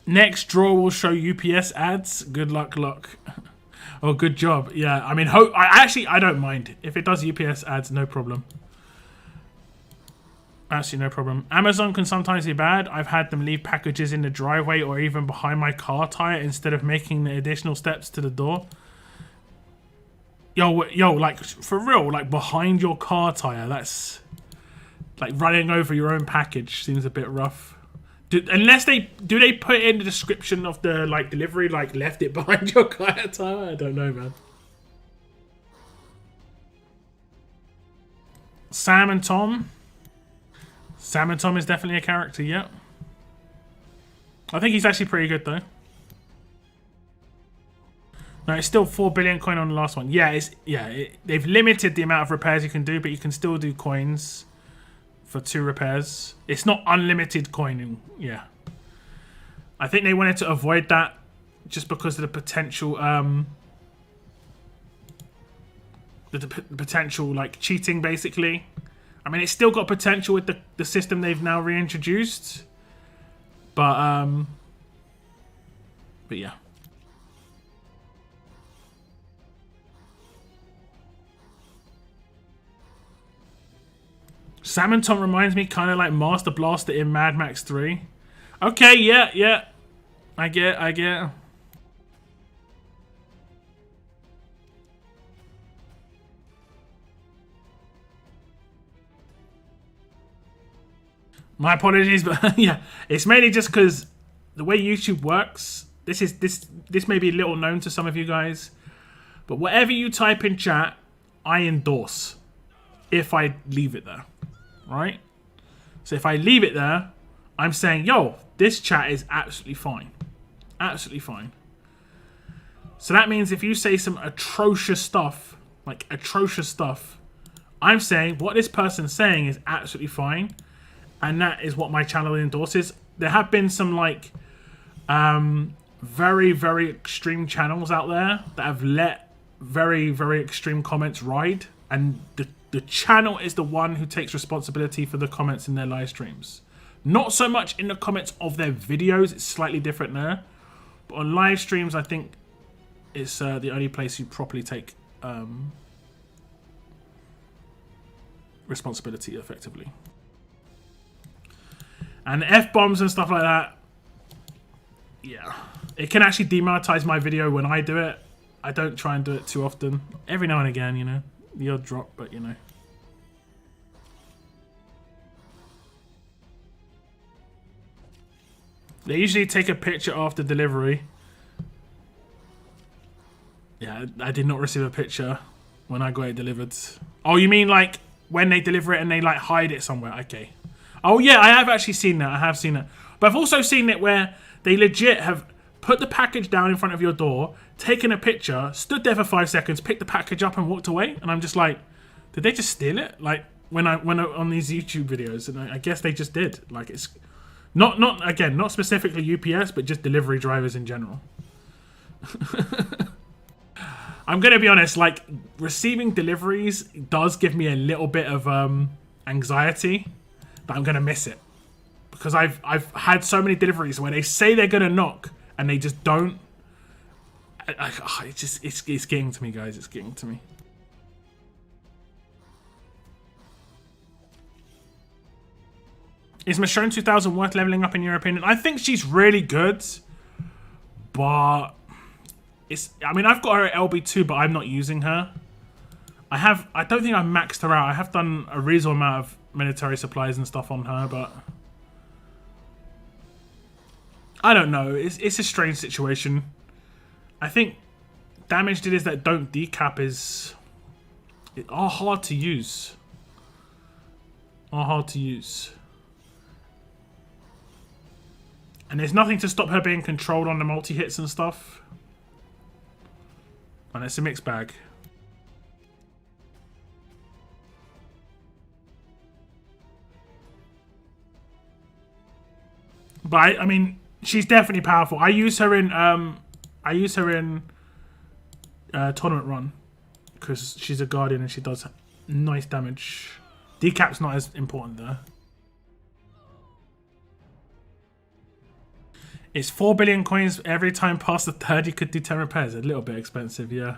Next draw will show UPS ads. Good luck. Oh, good job. Yeah, I mean, I don't mind if it does UPS ads. No problem. Actually, no problem. Amazon can sometimes be bad. I've had them leave packages in the driveway or even behind my car tire instead of making the additional steps to the door. Yo, like, for real, like, behind your car tire, that's... Like, running over your own package seems a bit rough. Do they put in the description of the, like, delivery, like, left it behind your car tire? I don't know, man. Sam and Tom... Sam and Tom is definitely a character, yeah. I think he's actually pretty good, though. No, it's still 4 billion coin on the last one. Yeah, they've limited the amount of repairs you can do, but you can still do coins for 2 repairs. It's not unlimited coining, yeah. I think they wanted to avoid that just because of the potential, potential, like, cheating, basically. I mean, it's still got potential with the system they've now reintroduced. But yeah. Sam and Tom reminds me kind of like Master Blaster in Mad Max 3. Okay, yeah. I get. My apologies, but yeah, it's mainly just because the way YouTube works. This may be little known to some of you guys, but whatever you type in chat, I endorse if I leave it there, right? So if I leave it there, I'm saying, yo, this chat is absolutely fine, absolutely fine. So that means if you say some atrocious stuff, like atrocious stuff, I'm saying what this person's saying is absolutely fine. And that is what my channel endorses. There have been some like very, very extreme channels out there that have let very, very extreme comments ride. And the channel is the one who takes responsibility for the comments in their live streams. Not so much in the comments of their videos. It's slightly different there. But on live streams, I think it's the only place you properly take responsibility effectively. And F-bombs and stuff like that, yeah. It can actually demonetize my video when I do it. I don't try and do it too often. Every now and again, you know. The odd drop, but you know. They usually take a picture after delivery. Yeah, I did not receive a picture when I got it delivered. Oh, you mean like when they deliver it and they like hide it somewhere? Okay. Oh yeah, I have actually seen that. I have seen it. But I've also seen it where they legit have put the package down in front of your door, taken a picture, stood there for 5 seconds, picked the package up and walked away. And I'm just like, did they just steal it? Like, when I on these YouTube videos, and I guess they just did. Like, it's not specifically UPS, but just delivery drivers in general. I'm gonna be honest, like, receiving deliveries does give me a little bit of anxiety that I'm gonna miss it, because I've had so many deliveries where they say they're gonna knock and they just don't. It's getting to me, guys. It's getting to me. Is Michonne 2000 worth leveling up in your opinion? I think she's really good, but I mean, I've got her at LB2, but I'm not using her. I don't think I've maxed her out. I have done a reasonable amount of military supplies and stuff on her, but I don't know. It's a strange situation. I think damage it is that don't decap are hard to use. And there's nothing to stop her being controlled on the multi-hits and stuff. And it's a mixed bag. But I mean, she's definitely powerful. I use her in tournament run because she's a guardian and she does nice damage. Decap's not as important though. It's 4 billion coins every time past the third. You could do 10 repairs. A little bit expensive, yeah.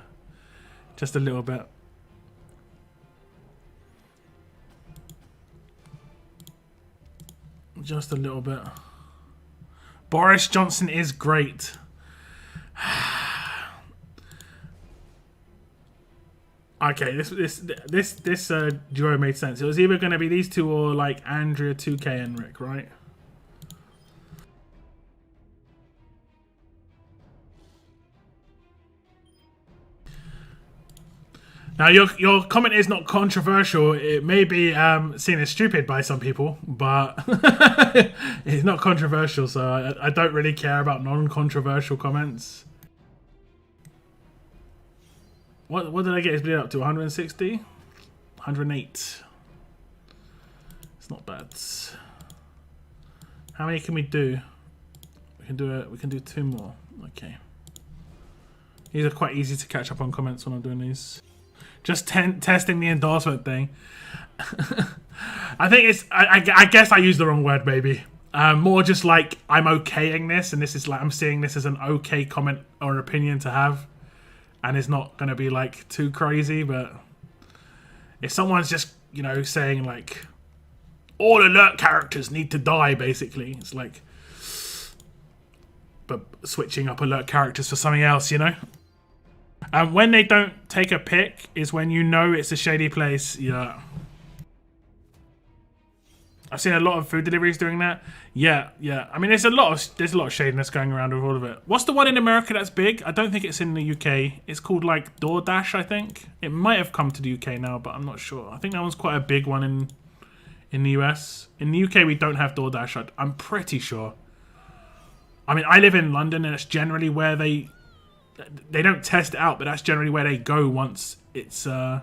Just a little bit. Just a little bit. Boris Johnson is great. Okay, this duo made sense. It was either going to be these two or like Andrea 2K and Rick, right? Now, your comment is not controversial. It may be seen as stupid by some people, but it's not controversial, so I don't really care about non-controversial comments. What did I get his bleed up to? 160? 108. It's not bad. How many can we do? We can do 2 more. Okay. These are quite easy to catch up on comments when I'm doing these. Just testing the endorsement thing. I think it's. I guess I used the wrong word, maybe. More just like I'm okaying this, and this is like I'm seeing this as an okay comment or an opinion to have, and it's not going to be like too crazy. But if someone's just saying like all alert characters need to die, basically, it's like, but switching up alert characters for something else, And when they don't take a pick is when it's a shady place. Yeah. I've seen a lot of food deliveries doing that. Yeah. I mean, there's a lot of shadiness going around with all of it. What's the one in America that's big? I don't think it's in the UK. It's called like DoorDash, I think. It might have come to the UK now, but I'm not sure. I think that one's quite a big one in the US. In the UK, we don't have DoorDash. I'm pretty sure. I mean, I live in London, and it's generally where they don't test it out, but that's generally where they go once it's done,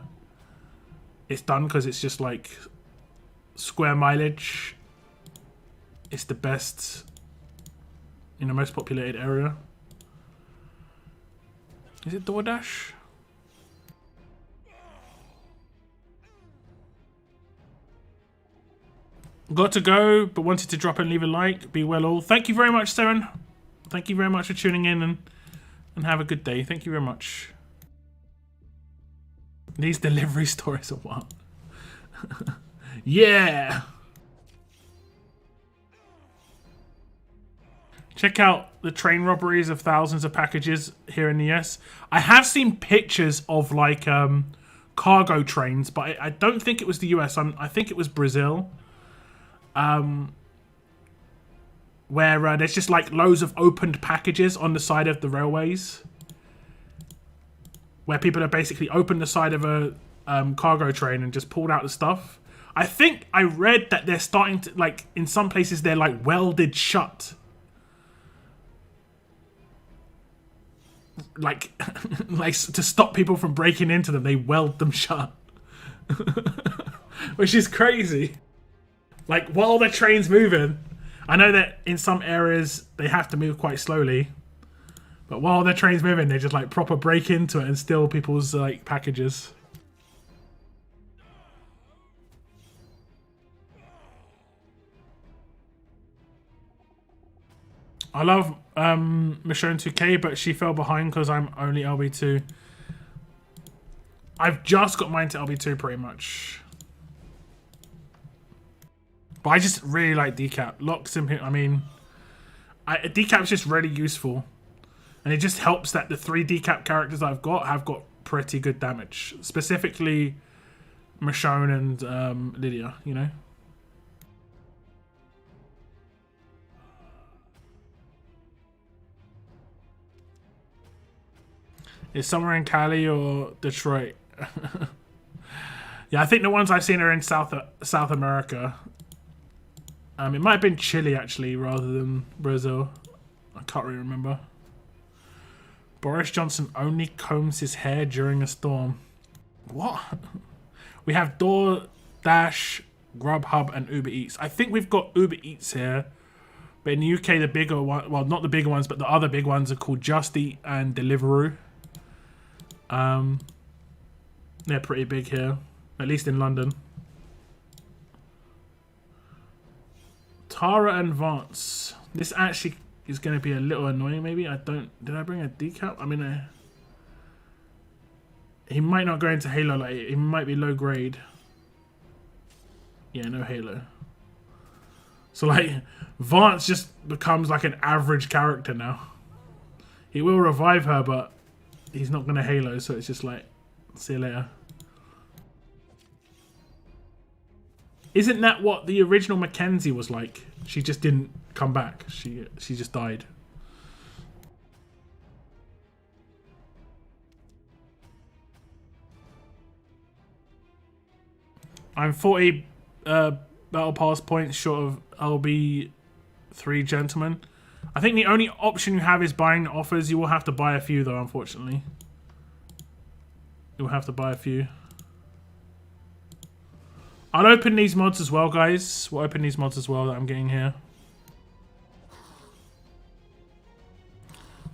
because it's just like square mileage. It's the best in the most populated area. Is it DoorDash? Got to go, but wanted to drop and leave a like. Be well all. Thank you very much, Seren. Thank you very much for tuning in, and have a good day. Thank you very much. These delivery stories are what? Yeah! Check out the train robberies of thousands of packages here in the US. I have seen pictures of like cargo trains, but I don't think it was the US. I think it was Brazil. Where there's just like loads of opened packages on the side of the railways, where people have basically opened the side of a cargo train and just pulled out the stuff. I think I read that they're starting to, like, in some places they're like welded shut, like like to stop people from breaking into them. They weld them shut. which is crazy. Like, while the train's moving, I know that in some areas they have to move quite slowly, but while the train's moving, they just like proper break into it and steal people's like packages. I love Michonne 2K, but she fell behind because I'm only LB2. I've just got mine to LB2 pretty much. But I just really like decap. Locks him. I mean, decap is just really useful. And it just helps that the 3 decap characters I've got have got pretty good damage. Specifically, Michonne and Lydia, you know? Is somewhere in Cali or Detroit? Yeah, I think the ones I've seen are in South America. It might have been Chile actually, rather than Brazil. I can't really remember. Boris Johnson only combs his hair during a storm. What? We have DoorDash, Grubhub, and Uber Eats. I think we've got Uber Eats here. But in the UK, the bigger one, well, not the bigger ones, but the other big ones are called Just Eat and Deliveroo. They're pretty big here, at least in London. Tara and Vance. This actually is going to be a little annoying, maybe. Did I bring a decap? I mean, he might not go into Halo. Like, he might be low grade. Yeah, no Halo. So, like, Vance just becomes like an average character now. He will revive her, but he's not going to Halo, so it's just like, see you later. Isn't that what the original Mackenzie was like? She just didn't come back. She just died. I'm 40 battle pass points short of LB3 gentlemen. I think the only option you have is buying offers. You will have to buy a few though, unfortunately. You'll have to buy a few. I'll open these mods as well, guys. We'll open these mods as well that I'm getting here.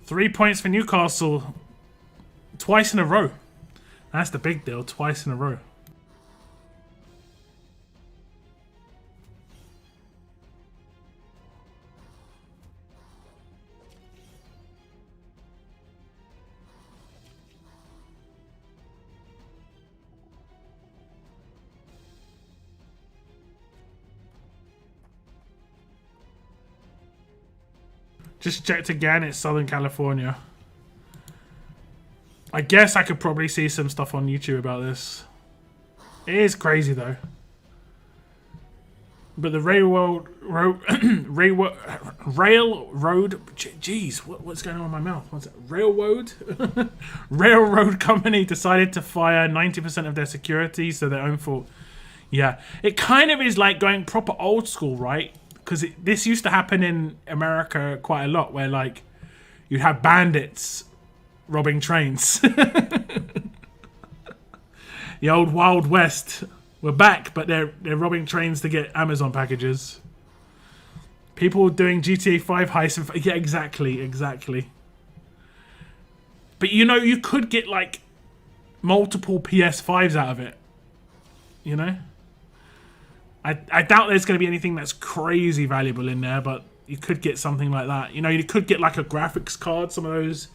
3 points for Newcastle. Twice in a row. That's the big deal. Twice in a row. Just checked again, it's Southern California. I guess I could probably see some stuff on YouTube about this. It is crazy though. But the railroad, jeez, what's going on in my mouth? What's it? Railroad? Railroad company decided to fire 90% of their security, so their own fault. Yeah, it kind of is like going proper old school, right? Because this used to happen in America quite a lot, where like you'd have bandits robbing trains. The old Wild West. We're back, but they're robbing trains to get Amazon packages. People doing GTA 5 heists. Yeah, exactly. But you know, you could get like multiple PS5s out of it. You know? I doubt there's going to be anything that's crazy valuable in there, but you could get something like that. You know, you could get like a graphics card, some of those,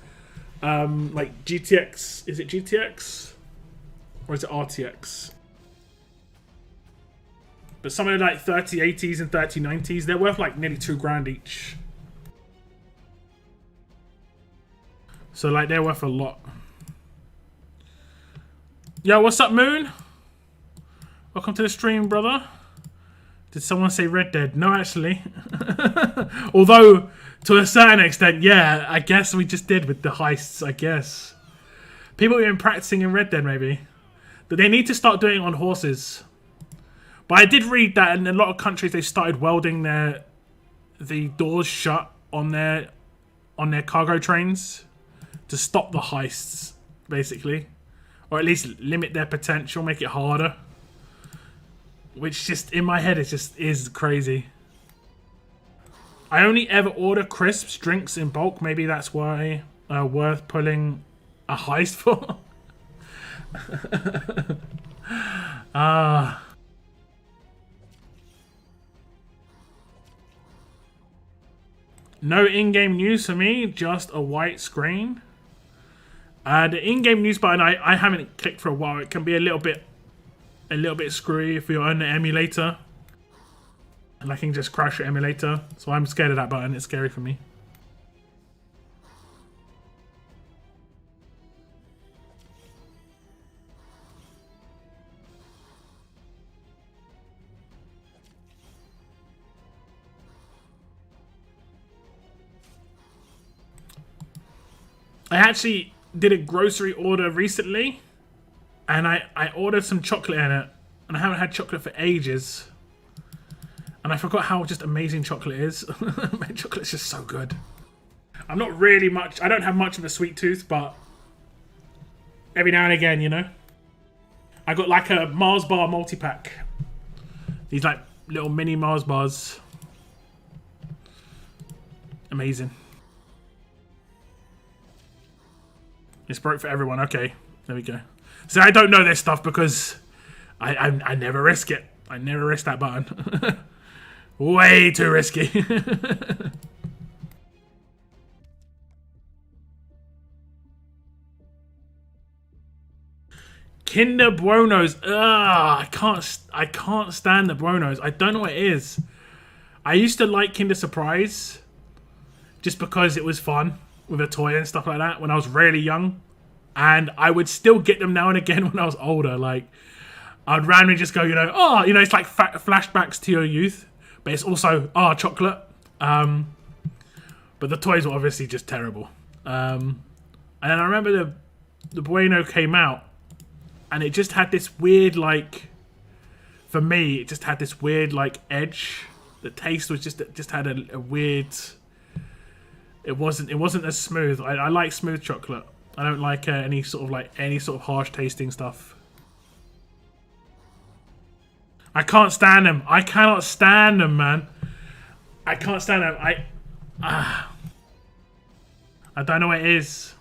like GTX. Is it GTX? Or is it RTX? But some of the like 3080s and 3090s, they're worth like nearly $2,000 each. So like they're worth a lot. Yo, what's up, Moon? Welcome to the stream, brother. Did someone say Red Dead? No, actually. Although, to a certain extent, yeah, I guess we just did with the heists, I guess. People have been practicing in Red Dead, maybe. But they need to start doing it on horses. But I did read that in a lot of countries they started welding the doors shut on their cargo trains to stop the heists, basically. Or at least limit their potential, make it harder. which just in my head is crazy. I only ever order crisps, drinks in bulk. Maybe that's why worth pulling a heist for. No in-game news for me, just a white screen. The in-game news button I haven't clicked for a while. It can be a little bit screwy if you're on the emulator. And I can just crash your emulator. So I'm scared of that button. It's scary for me. I actually did a grocery order recently. And I ordered some chocolate in it. And I haven't had chocolate for ages. And I forgot how just amazing chocolate is. Chocolate's just so good. I'm not really much... I don't have much of a sweet tooth, but... every now and again, you know? I got like a Mars bar multi-pack. These like little mini Mars bars. Amazing. It's broke for everyone. Okay, there we go. So I don't know this stuff because I never risk it. I never risk that button. Way too risky. Kinder Buonos. Ugh, I can't stand the Buonos. I don't know what it is. I used to like Kinder Surprise just because it was fun with a toy and stuff like that when I was really young. And I would still get them now and again when I was older. Like, I'd randomly just go, you know, oh, you know, it's like flashbacks to your youth. But it's also, chocolate. But the toys were obviously just terrible. And then I remember the Bueno came out. And it just had this weird, like... For me, it just had this weird, like, edge. The taste was just had a weird... It wasn't as smooth. I like smooth chocolate. I don't like any sort of harsh tasting stuff. I can't stand them. I cannot stand them, man. I can't stand them. I don't know what it is.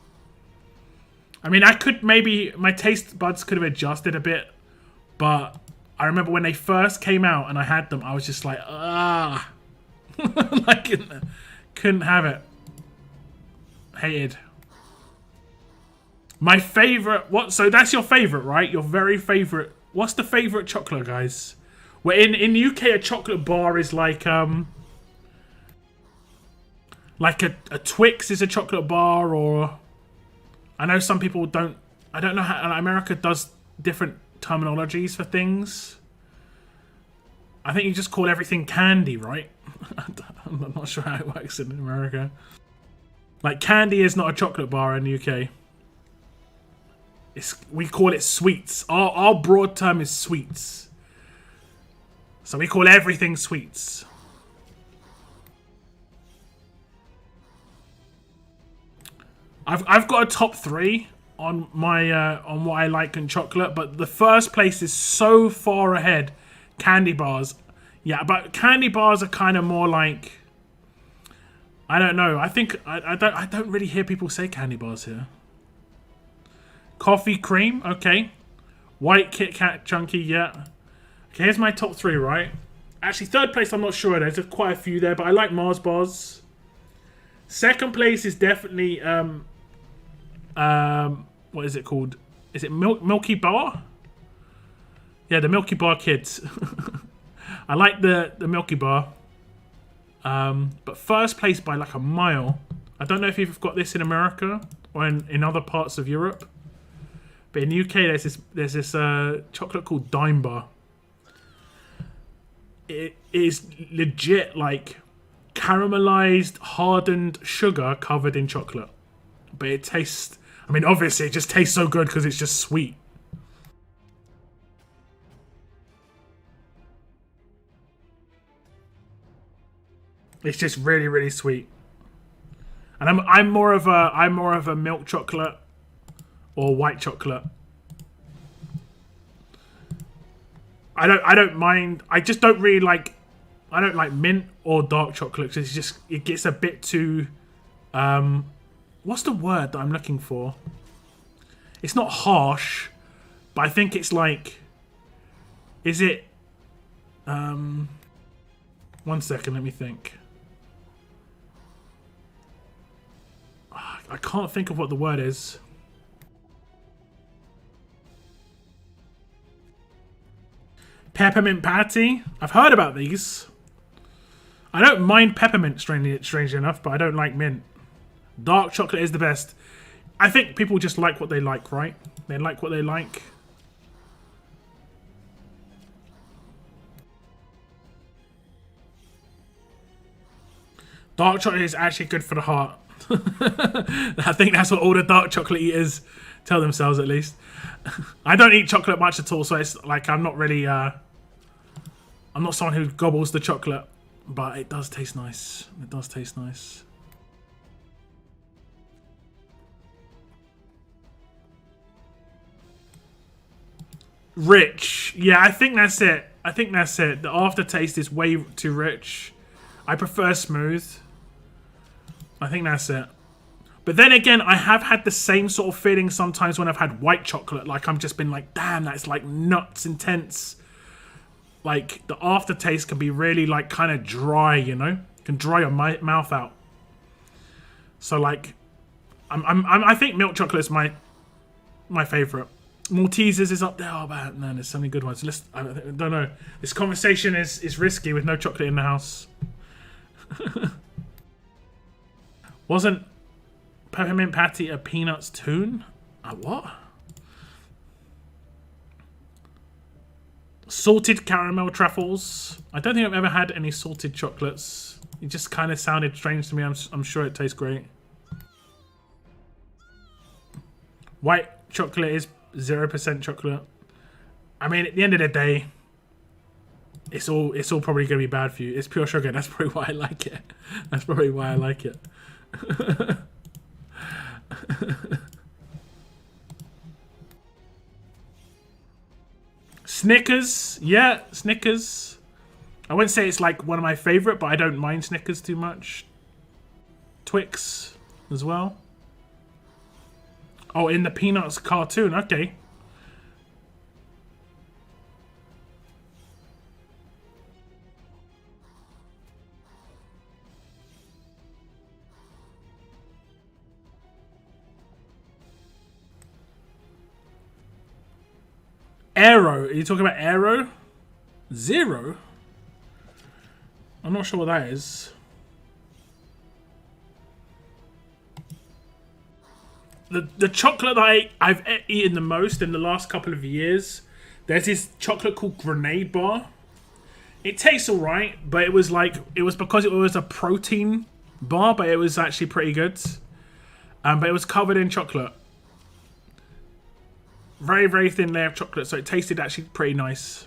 I mean, I could maybe... My taste buds could have adjusted a bit. But I remember when they first came out and I had them, I was just like, ah. I couldn't have it. Hated. My favorite... What? So that's your favorite, right? Your very favorite... What's the favorite chocolate, guys? Well, in the UK, a chocolate bar is like a Twix is a chocolate bar, or... I know some people don't... I don't know how... America does different terminologies for things. I think you just call everything candy, right? I'm not sure how it works in America. Like, candy is not a chocolate bar in the UK. We call it sweets. Our broad term is sweets. So we call everything sweets. I've got a top 3 on my on what I like in chocolate, but the first place is so far ahead. Candy bars. Yeah, but candy bars are kind of more like, I don't know. I think I don't really hear people say candy bars here. Coffee cream, okay. White Kit Kat chunky, yeah. Okay, here's my top 3, right? Actually, third place, I'm not sure. There's quite a few there, but I like Mars bars. Second place is definitely what is it called? Is it Milky Bar? Yeah, the Milky Bar Kids. I like the Milky Bar. But first place by like a mile. I don't know if you've got this in America or in other parts of Europe. But in the UK, there's this chocolate called Dime Bar. It is legit like caramelized, hardened sugar covered in chocolate. But it tastes... I mean, obviously, it just tastes so good because it's just sweet. It's just really, really sweet. And I'm more of a milk chocolate or white chocolate. I don't mind. I just don't really like. I don't like mint or dark chocolate because it gets a bit too. What's the word that I'm looking for? It's not harsh, but I think it's like. Is it? 1 second, let me think. I can't think of what the word is. Peppermint patty. I've heard about these. I don't mind peppermint, strangely enough, but I don't like mint. Dark chocolate is the best. I think people just like what they like, right? They like what they like. Dark chocolate is actually good for the heart. I think that's what all the dark chocolate eaters tell themselves, at least. I don't eat chocolate much at all, so it's like I'm not really... I'm not someone who gobbles the chocolate, but it does taste nice. It does taste nice. Rich. Yeah, I think that's it. I think that's it. The aftertaste is way too rich. I prefer smooth. I think that's it. But then again, I have had the same sort of feeling sometimes when I've had white chocolate. Like, I've just been like, damn, that's like nuts intense. Like, the aftertaste can be really, like, kind of dry, you know? Can dry your mouth out. So, like, I think milk chocolate is my favorite. Maltesers is up there. Oh, man, there's so many good ones. I don't know. This conversation is risky with no chocolate in the house. Wasn't peppermint patty a peanuts tune? What? Salted caramel truffles. I don't think I've ever had any salted chocolates. It just kind of sounded strange to me. I'm sure it tastes great. White chocolate is 0% chocolate. I mean, at the end of the day, it's all probably going to be bad for you. It's pure sugar. That's probably why I like it. That's probably why I like it. Snickers. Yeah, Snickers. I wouldn't say it's like one of my favorite, but I don't mind Snickers too much. Twix as well. Oh, in the Peanuts cartoon. Okay. Aero. Are you talking about Aero? Zero? I'm not sure what that is. The chocolate that I've eaten the most in the last couple of years, there's this chocolate called Grenade Bar. It tastes alright, but it was because it was a protein bar, but it was actually pretty good. But it was covered in chocolate. Very, very thin layer of chocolate, so it tasted actually pretty nice.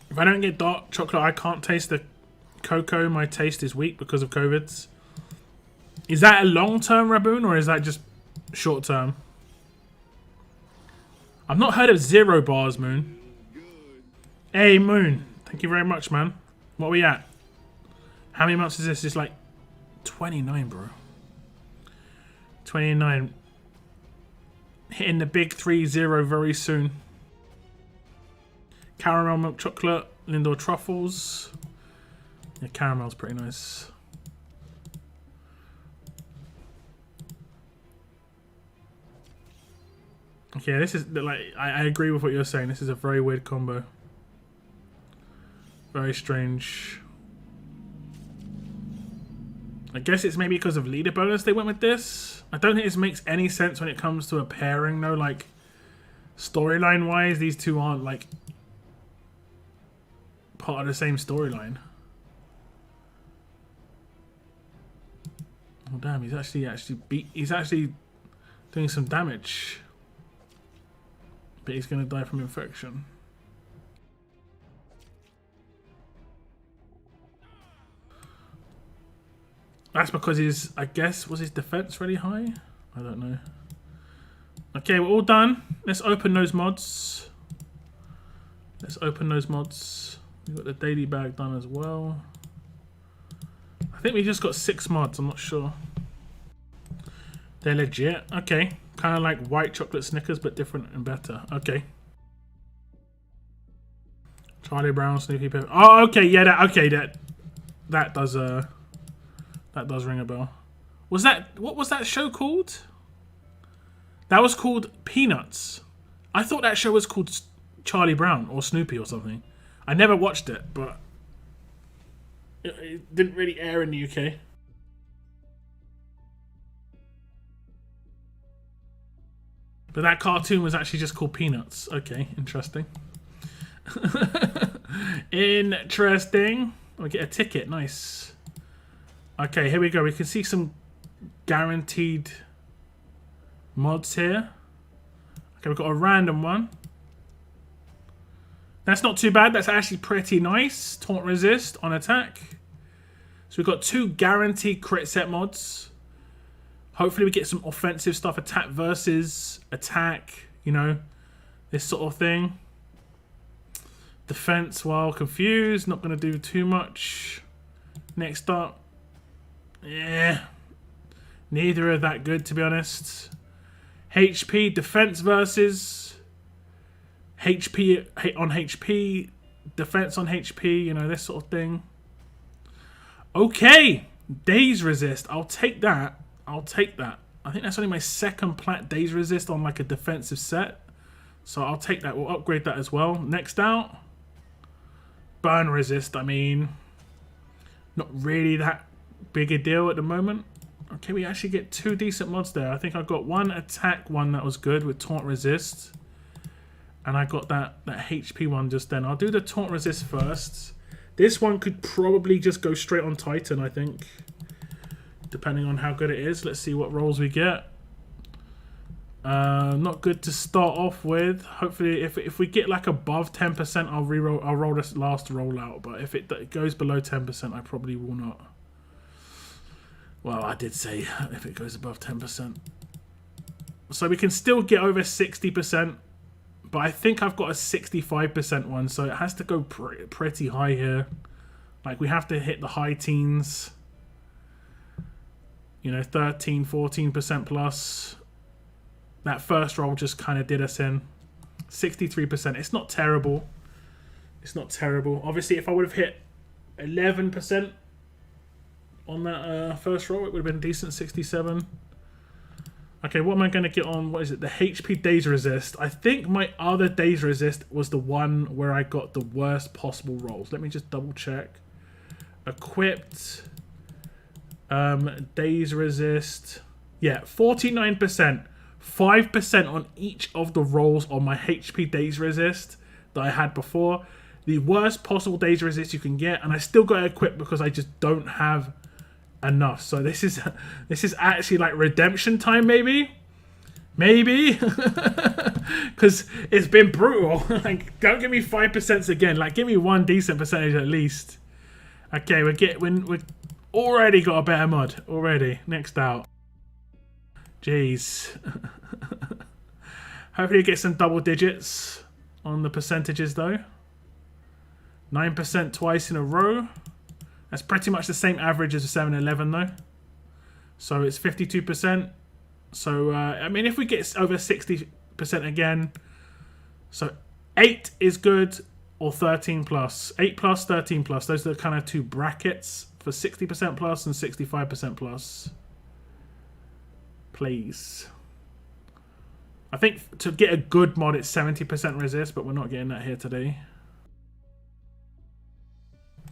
If I don't get dark chocolate, I can't taste the cocoa. My taste is weak because of COVID. Is that a long-term Raboon, or is that just short-term? I've not heard of Zero Bars, Moon. Hey, Moon. Thank you very much, man. What are we at? How many months is this? It's like 29, bro. 29. Hitting the big 3-0 very soon. Caramel milk chocolate, Lindor truffles. Yeah, caramel's pretty nice. Okay, this is like I agree with what you're saying. This is a very weird combo. Very strange. I guess it's maybe because of leader bonus they went with this. I don't think this makes any sense when it comes to a pairing though. Like storyline wise, these two aren't like part of the same storyline. Oh damn, he's actually doing some damage. but he's gonna die from infection. That's because his, I guess, was his defense really high? I don't know. Okay, we're all done. Let's open those mods. Let's open those mods. We've got the daily bag done as well. I think we just got 6 mods, I'm not sure. They're legit. Okay. Kind of like white chocolate Snickers, but different and better. Okay. Charlie Brown, Snoopy Pepper. Oh, okay, yeah, that does ring a bell. Was that, what was that show called? That was called Peanuts. I thought that show was called Charlie Brown or Snoopy or something. I never watched it, but it didn't really air in the UK. But that cartoon was actually just called Peanuts. Okay, interesting. Interesting. We get a ticket, nice. Okay, here we go. We can see some guaranteed mods here. Okay, we've got a random one. That's not too bad. That's actually pretty nice. Taunt resist on attack. So we've got 2 guaranteed crit set mods. Hopefully we get some offensive stuff. Attack versus attack. You know, this sort of thing. Defense while confused. Not going to do too much. Next up. Yeah. Neither are that good, to be honest. HP defense versus HP on HP, defense on HP, you know, this sort of thing. Okay, daze resist. I'll take that. I'll take that. I think that's only my 2nd plat daze resist on like a defensive set. So I'll take that. We'll upgrade that as well. Next out, burn resist. I mean, not really that big a deal at the moment. Okay, we actually get 2 decent mods there. I think I got 1 attack one that was good with taunt resist. And I got that HP one just then. I'll do the taunt resist first. This one could probably just go straight on Titan, I think. Depending on how good it is. Let's see what rolls we get. Not good to start off with. Hopefully, if we get like above 10%, I'll roll this last roll out. But if it goes below 10%, I probably will not. Well, I did say if it goes above 10%. So we can still get over 60%. But I think I've got a 65% one. So it has to go pretty high here. Like we have to hit the high teens. You know, 13, 14% plus. That first roll just kind of did us in. 63%. It's not terrible. It's not terrible. Obviously, if I would have hit 11% on that first roll, it would have been decent. 67. Okay, what am I going to get on? What is it? The HP Daze Resist. I think my other Daze Resist was the one where I got the worst possible rolls. Let me just double check. Equipped. Daze Resist. Yeah, 49%. 5% on each of the rolls on my HP Daze Resist that I had before. The worst possible Daze Resist you can get. And I still got it equipped because I just don't have enough. So this is actually like redemption time, maybe because it's been brutal. Like, don't give me 5% again. Like, give me 1 decent percentage at least. Okay, we've already got a better mod already. Next out. Jeez. Hopefully you get some double digits on the percentages though. 9% twice in a row. That's pretty much the same average as a 7-11 though. So it's 52%. So, I mean, if we get over 60% again. So 8 is good or 13 plus. 8 plus, 13 plus. Those are the kind of 2 brackets for 60% plus and 65% plus. Please. I think to get a good mod, it's 70% resist, but we're not getting that here today.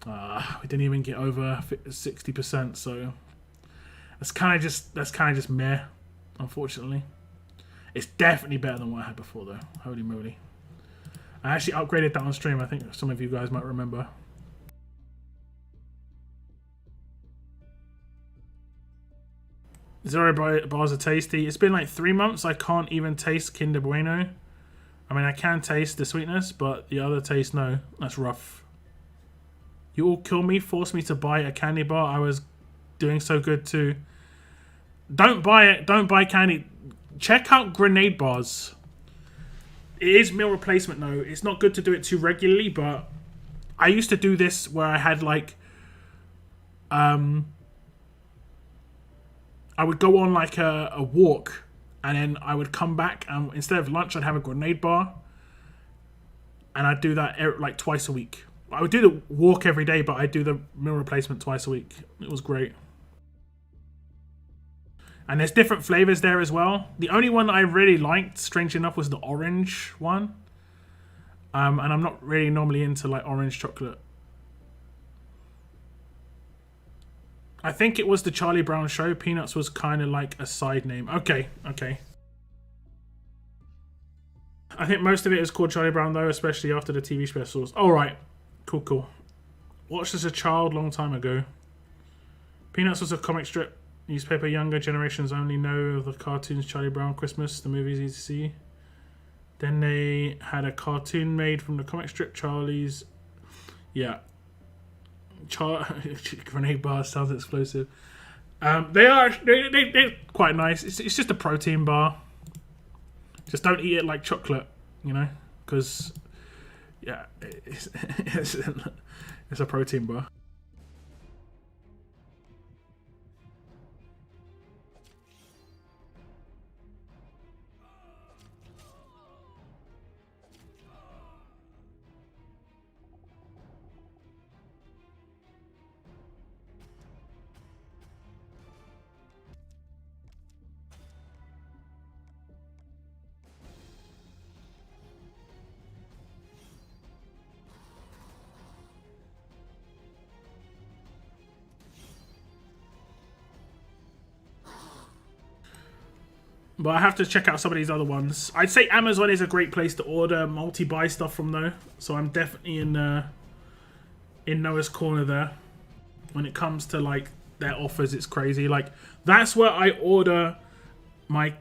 We didn't even get over 60%, so that's kind of just meh. Unfortunately, it's definitely better than what I had before, though. Holy moly! I actually upgraded that on stream. I think some of you guys might remember. Zero bars are tasty. It's been like 3 months. I can't even taste Kinder Bueno. I mean, I can taste the sweetness, but the other taste, no. That's rough. You all kill me, force me to buy a candy bar. I was doing so good too. Don't buy it. Don't buy candy. Check out grenade bars. It is meal replacement though. It's not good to do it too regularly, but I used to do this where I had like... I would go on like a walk, and then I would come back, and instead of lunch I'd have a grenade bar, and I'd do that like twice a week. I would do the walk every day, but I'd do the meal replacement twice a week. It was great. And there's different flavors there as well. The only one I really liked, strangely enough, was the orange one. And I'm not really normally into like orange chocolate. I think it was the Charlie Brown show. Peanuts was kind of like a side name. Okay, okay. I think most of it is called Charlie Brown though, especially after the TV specials. Alright, cool, cool. Watched as a child long time ago. Peanuts was a comic strip newspaper. Younger generations only know of the cartoons Charlie Brown, Christmas, the movies easy to see. Then they had a cartoon made from the comic strip, Charlie's... Yeah. Grenade bar sounds explosive. They're quite nice. It's just a protein bar. Just don't eat it like chocolate, you know, because yeah, it's a protein bar. But I have to check out some of these other ones. I'd say Amazon is a great place to order multi-buy stuff from though. So I'm definitely in Noah's corner there. When it comes to like their offers, it's crazy. Like that's where I order my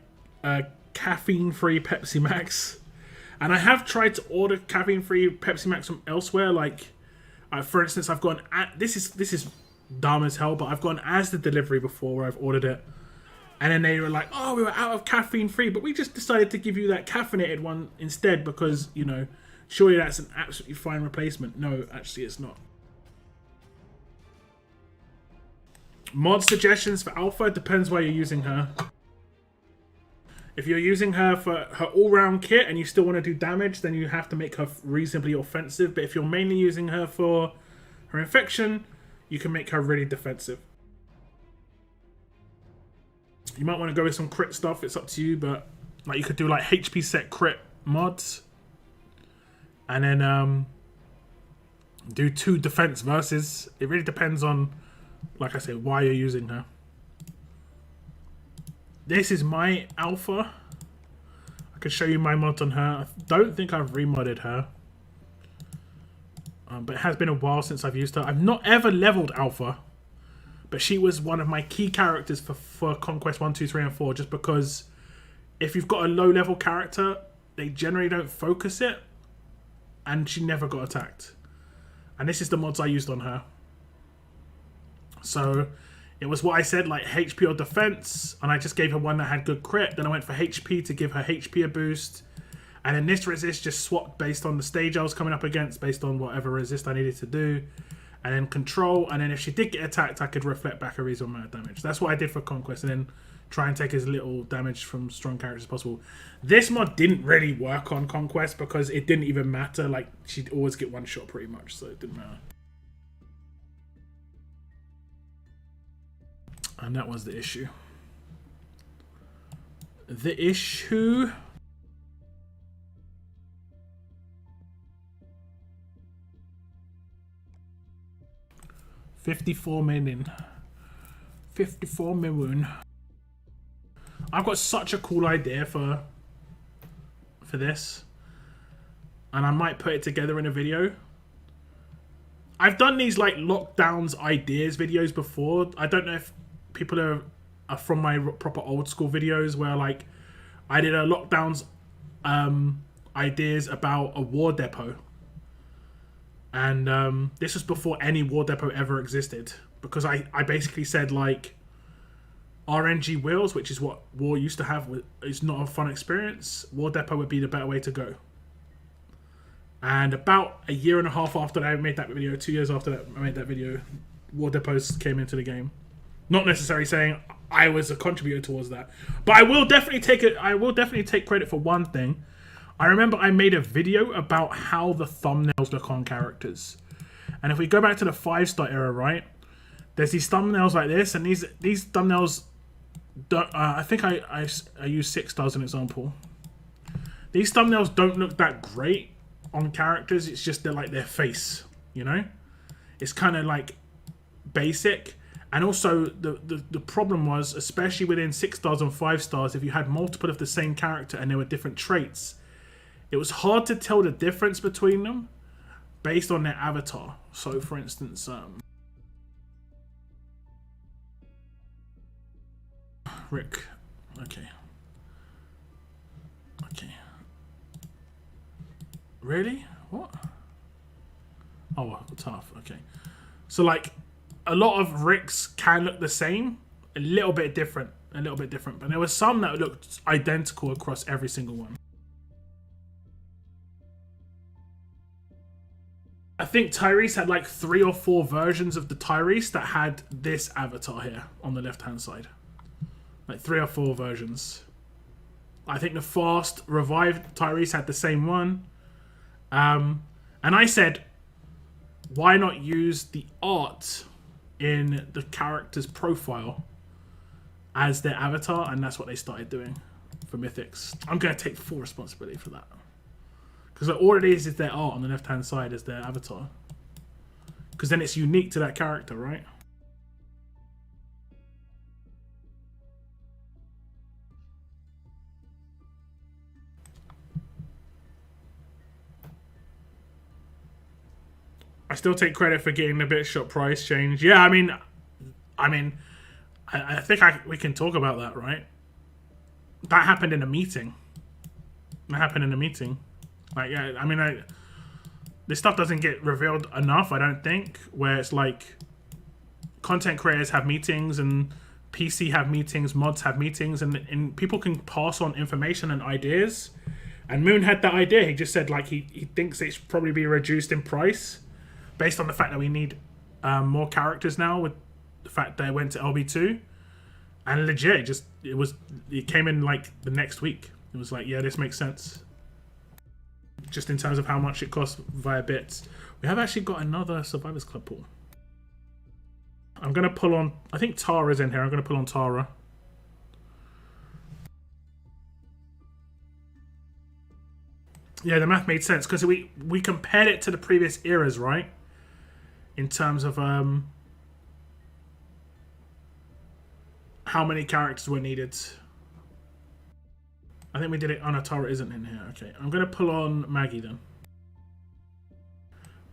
caffeine-free Pepsi Max. And I have tried to order caffeine-free Pepsi Max from elsewhere. Like, for instance, I've gone at this is dumb as hell, but I've gone as the delivery before where I've ordered it. And then they were like, oh, we were out of caffeine-free, but we just decided to give you that caffeinated one instead because, you know, surely that's an absolutely fine replacement. No, actually it's not. Mod suggestions for Alpha, depends why you're using her. If you're using her for her all-round kit and you still want to do damage, then you have to make her reasonably offensive. But if you're mainly using her for her infection, you can make her really defensive. You might want to go with some crit stuff, it's up to you, but like you could do like HP set crit mods and then do 2 defense versus. It really depends on, like I said, why you're using her. This is my Alpha. I can show you my mods on her. I don't think I've remodded her, but it has been a while since I've used her. I've not ever leveled Alpha. But she was one of my key characters for Conquest 1, 2, 3, and 4, just because if you've got a low-level character, they generally don't focus it, and she never got attacked. And this is the mods I used on her. So it was what I said, like HP or defense, and I just gave her one that had good crit. Then I went for HP to give her HP a boost. And then this resist just swapped based on the stage I was coming up against, based on whatever resist I needed to do. And then control, and then if she did get attacked, I could reflect back a reasonable amount of damage. That's what I did for Conquest, and then try and take as little damage from strong characters as possible. This mod didn't really work on Conquest because it didn't even matter. Like, she'd always get one shot pretty much, so it didn't matter. And that was the issue. The issue... $54 million. 54 million. I've got such a cool idea for this, and I might put it together in a video. I've done these like lockdowns ideas videos before. I don't know if people are from my proper old school videos where like I did a lockdowns ideas about a war depot. And this was before any war depot ever existed. Because I basically said, like, RNG wheels, which is what war used to have, is not a fun experience. War depot would be the better way to go. And about a year and a half after I made that video, 2 years after that I made that video, war depots came into the game. Not necessarily saying I was a contributor towards that, but I will definitely take it. I will definitely take credit for one thing. I remember I made a video about how the thumbnails look on characters, and if we go back to the 5-star era, right? There's these thumbnails like this, and these thumbnails. I think I use 6 stars as an example. These thumbnails don't look that great on characters. It's just they're like their face, you know. It's kind of like basic. And also the problem was, especially within 6 stars and 5 stars, if you had multiple of the same character and there were different traits, it was hard to tell the difference between them based on their avatar. So for instance, Rick. Okay. Really? What? Oh, tough. Okay. So like, a lot of Ricks can look the same, a little bit different, but there were some that looked identical across every single one. I think Tyrese had like 3 or 4 versions of the Tyrese that had this avatar here on the left-hand side. Like 3 or 4 versions. I think the fast revived Tyrese had the same one. And I said, why not use the art in the character's profile as their avatar? And that's what they started doing for Mythics. I'm going to take full responsibility for that. Because all it is their art on the left-hand side as their avatar. Because then it's unique to that character, right? I still take credit for getting the Bitshop price change. Yeah, I mean, I think we can talk about that, right? That happened in a meeting. Like, yeah, I mean, this stuff doesn't get revealed enough, I don't think, where it's like content creators have meetings and PC have meetings, mods have meetings, and people can pass on information and ideas. And Moon had that idea. He just said, like, he thinks it should probably be reduced in price based on the fact that we need more characters now with the fact that it went to LB2. And legit, it came in like the next week. It was like, yeah, this makes sense. Just in terms of how much it costs via bits. We have actually got another Survivors Club pool. I'm going to pull on, I think Tara's in here. I'm going to pull on Tara. Yeah, the math made sense because we compared it to the previous eras, right? In terms of how many characters were needed. I think we did it. Oh no, Tara isn't in here. Okay, I'm going to pull on Maggie then.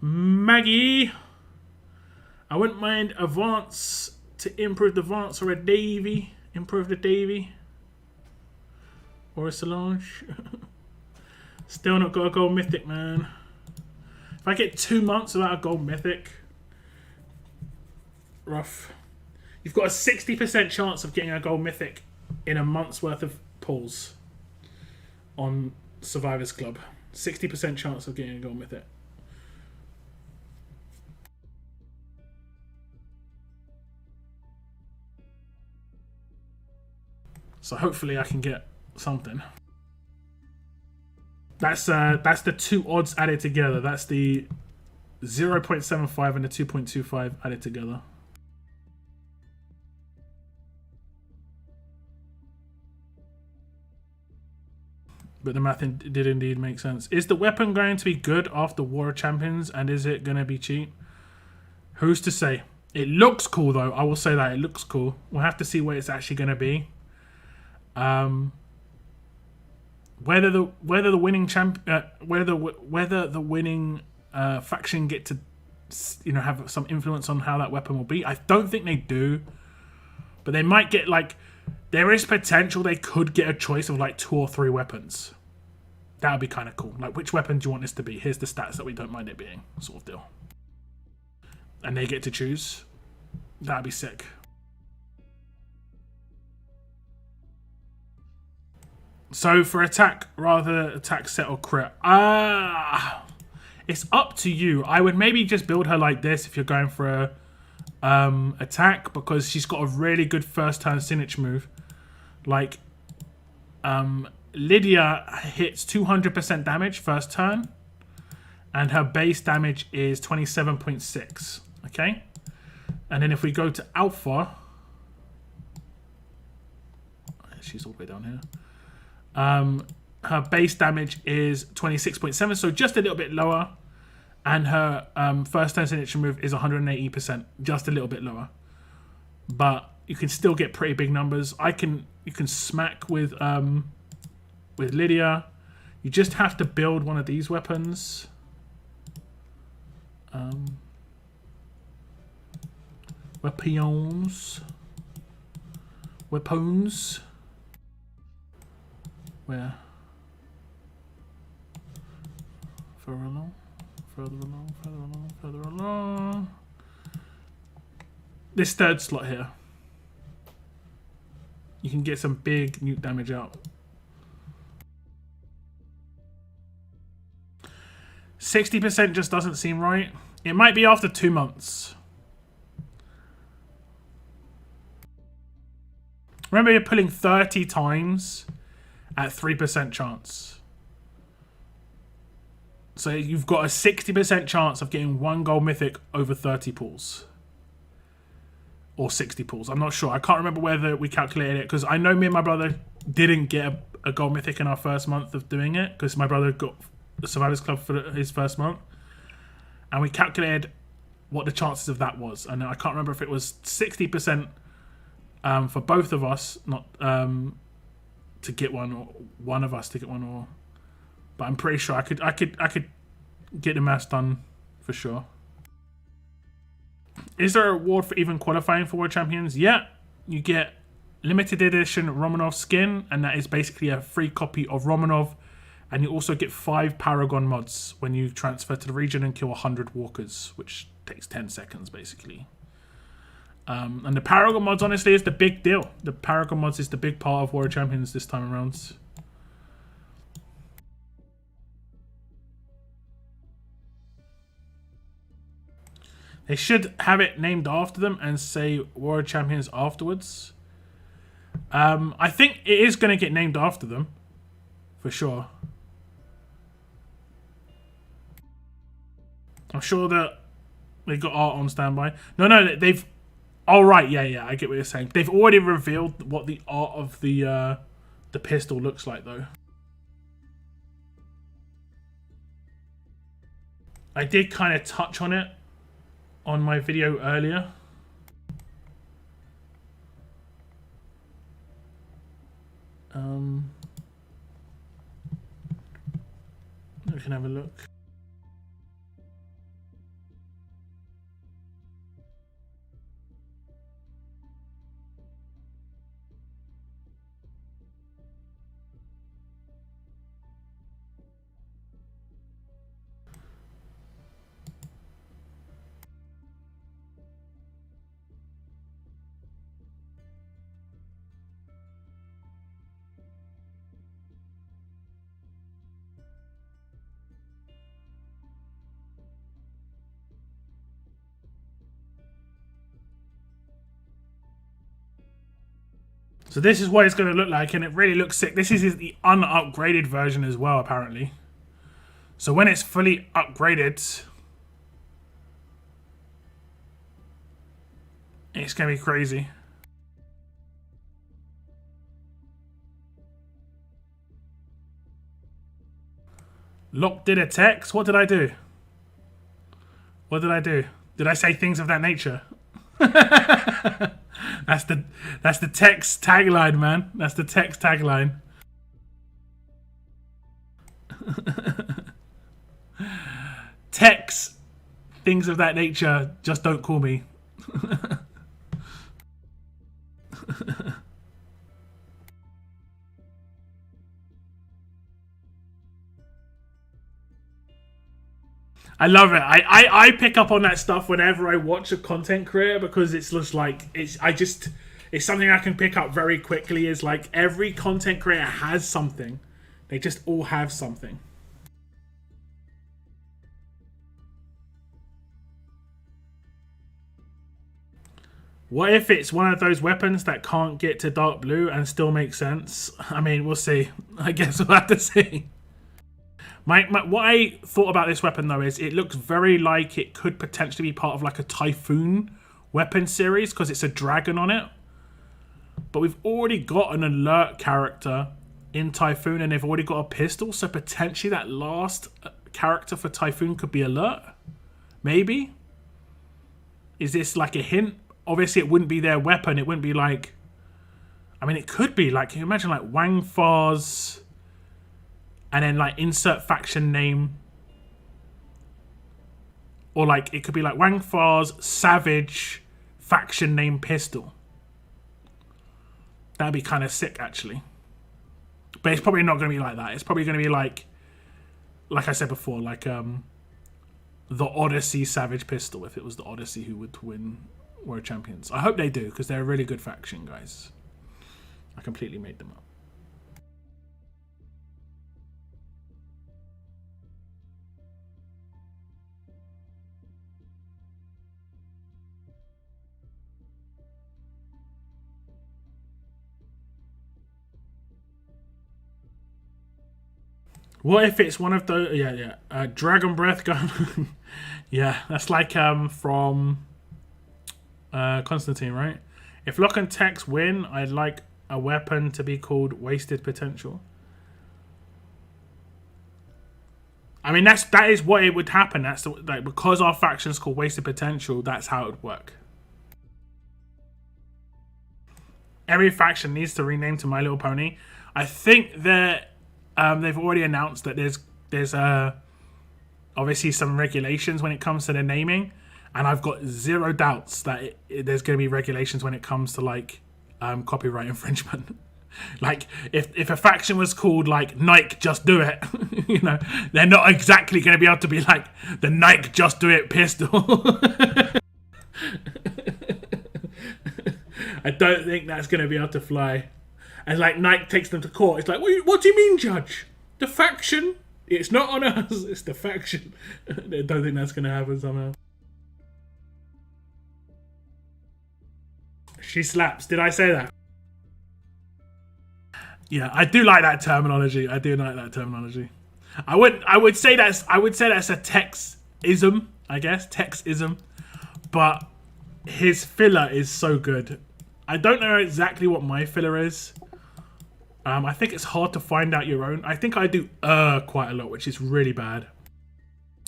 Maggie! I wouldn't mind a Vance to improve the Vance or a Davy. Improve the Davy. Or a Solange. Still not got a gold mythic, man. If I get 2 months without a gold mythic, rough. You've got a 60% chance of getting a gold mythic in a month's worth of pulls on Survivors Club. 60% chance of getting a gold mythic. So hopefully I can get something. That's the 2 odds added together. That's the 0.75 and the 2.25 added together. But the math did indeed make sense. Is the weapon going to be good after War of Champions, and is it going to be cheap? Who's to say? It looks cool though. I will say that it looks cool. We'll have to see what it's actually going to be. Whether the winning faction get to, you know, have some influence on how that weapon will be. I don't think they do, but they might get like, there is potential they could get a choice of like 2 or 3 weapons. That would be kind of cool. Like, which weapon do you want this to be? Here's the stats that we don't mind it being, sort of deal. And they get to choose. That'd be sick. So for attack, rather attack, set, or crit. It's up to you. I would maybe just build her like this if you're going for a attack, because she's got a really good first turn signature move. Like, Lydia hits 200% damage first turn, and her base damage is 27.6. Okay, and then if we go to Alpha, she's all the way down here. Her base damage is 26.7, so just a little bit lower, and her first turn signature move is 180%, just a little bit lower. But you can still get pretty big numbers. You can smack with Lydia. You just have to build one of these weapons. Weapons. Where? Further along. This third slot here. You can get some big nuke damage out. 60% just doesn't seem right. It might be after 2 months. Remember, you're pulling 30 times at 3% chance. So you've got a 60% chance of getting 1 gold mythic over 30 pulls. Or 60 pulls. I'm not sure. I can't remember whether we calculated it, because I know me and my brother didn't get a gold mythic in our first month of doing it, because my brother got the Survivors Club for his first month. And we calculated what the chances of that was. And I can't remember if it was 60% for both of us, not to get one, or one of us to get one, or. But I'm pretty sure I could get the maths done for sure. Is there a reward for even qualifying for World Champions? Yeah, you get limited edition Romanov skin, and that is basically a free copy of Romanov. And you also get 5 Paragon mods when you transfer to the region and kill 100 walkers, which takes 10 seconds basically. And the Paragon mods, honestly, is the big deal. The Paragon mods is the big part of World Champions this time around. They should have it named after them and say World Champions afterwards. I think it is going to get named after them, for sure. I'm sure that they got art on standby. No, they've... Oh, right, yeah, I get what you're saying. They've already revealed what the art of the pistol looks like, though. I did kind of touch on it on my video earlier. We can have a look. So this is what it's going to look like, and it really looks sick. This is the unupgraded version as well, apparently. So when it's fully upgraded, it's going to be crazy. Locke did a text? What did I do? What did I do? Did I say things of that nature? That's the text tagline, man. That's the text tagline. Text things of that nature. Just don't call me. I love it. I pick up on that stuff whenever I watch a content creator because it's just like it's something I can pick up very quickly. Is like every content creator has something. They just all have something. What if it's one of those weapons that can't get to dark blue and still makes sense? I mean, we'll see. I guess we'll have to see. What I thought about this weapon though is it looks very like it could potentially be part of like a Typhoon weapon series because it's a dragon on it. But we've already got an alert character in Typhoon and they've already got a pistol, so potentially that last character for Typhoon could be alert. Maybe. Is this like a hint? Obviously it wouldn't be their weapon. It wouldn't be like, I mean, it could be like, can you imagine like Wang Fa's and then like insert faction name, or like it could be like Wang Fa's Savage faction name pistol. That'd be kind of sick actually, but it's probably not going to be like that. It's probably going to be like I said before, like the Odyssey Savage pistol, if it was the Odyssey who would win World Champions. I hope they do because they're a really good faction, guys. I completely made them up. What if it's one of those? Yeah. Dragon Breath gun. Yeah, that's like from Constantine, right? If Locke and Tex win, I'd like a weapon to be called Wasted Potential. I mean, that is what it would happen. That's like because our faction's called Wasted Potential. That's how it would work. Every faction needs to rename to My Little Pony. I think that they've already announced that there's obviously some regulations when it comes to the naming, and I've got zero doubts that there's going to be regulations when it comes to like copyright infringement. Like if a faction was called like Nike Just Do It, you know, they're not exactly going to be able to be like the Nike Just Do It pistol. I don't think that's going to be able to fly. And like Nike takes them to court. It's like, what do you mean, Judge? The faction? It's not on us. It's the faction. I don't think that's going to happen somehow. She slaps. Did I say that? Yeah, I do like that terminology. I do like that terminology. I would say that's a Tex-ism, I guess. Tex-ism. But his filler is so good. I don't know exactly what my filler is. I think it's hard to find out your own. I think I do quite a lot, which is really bad.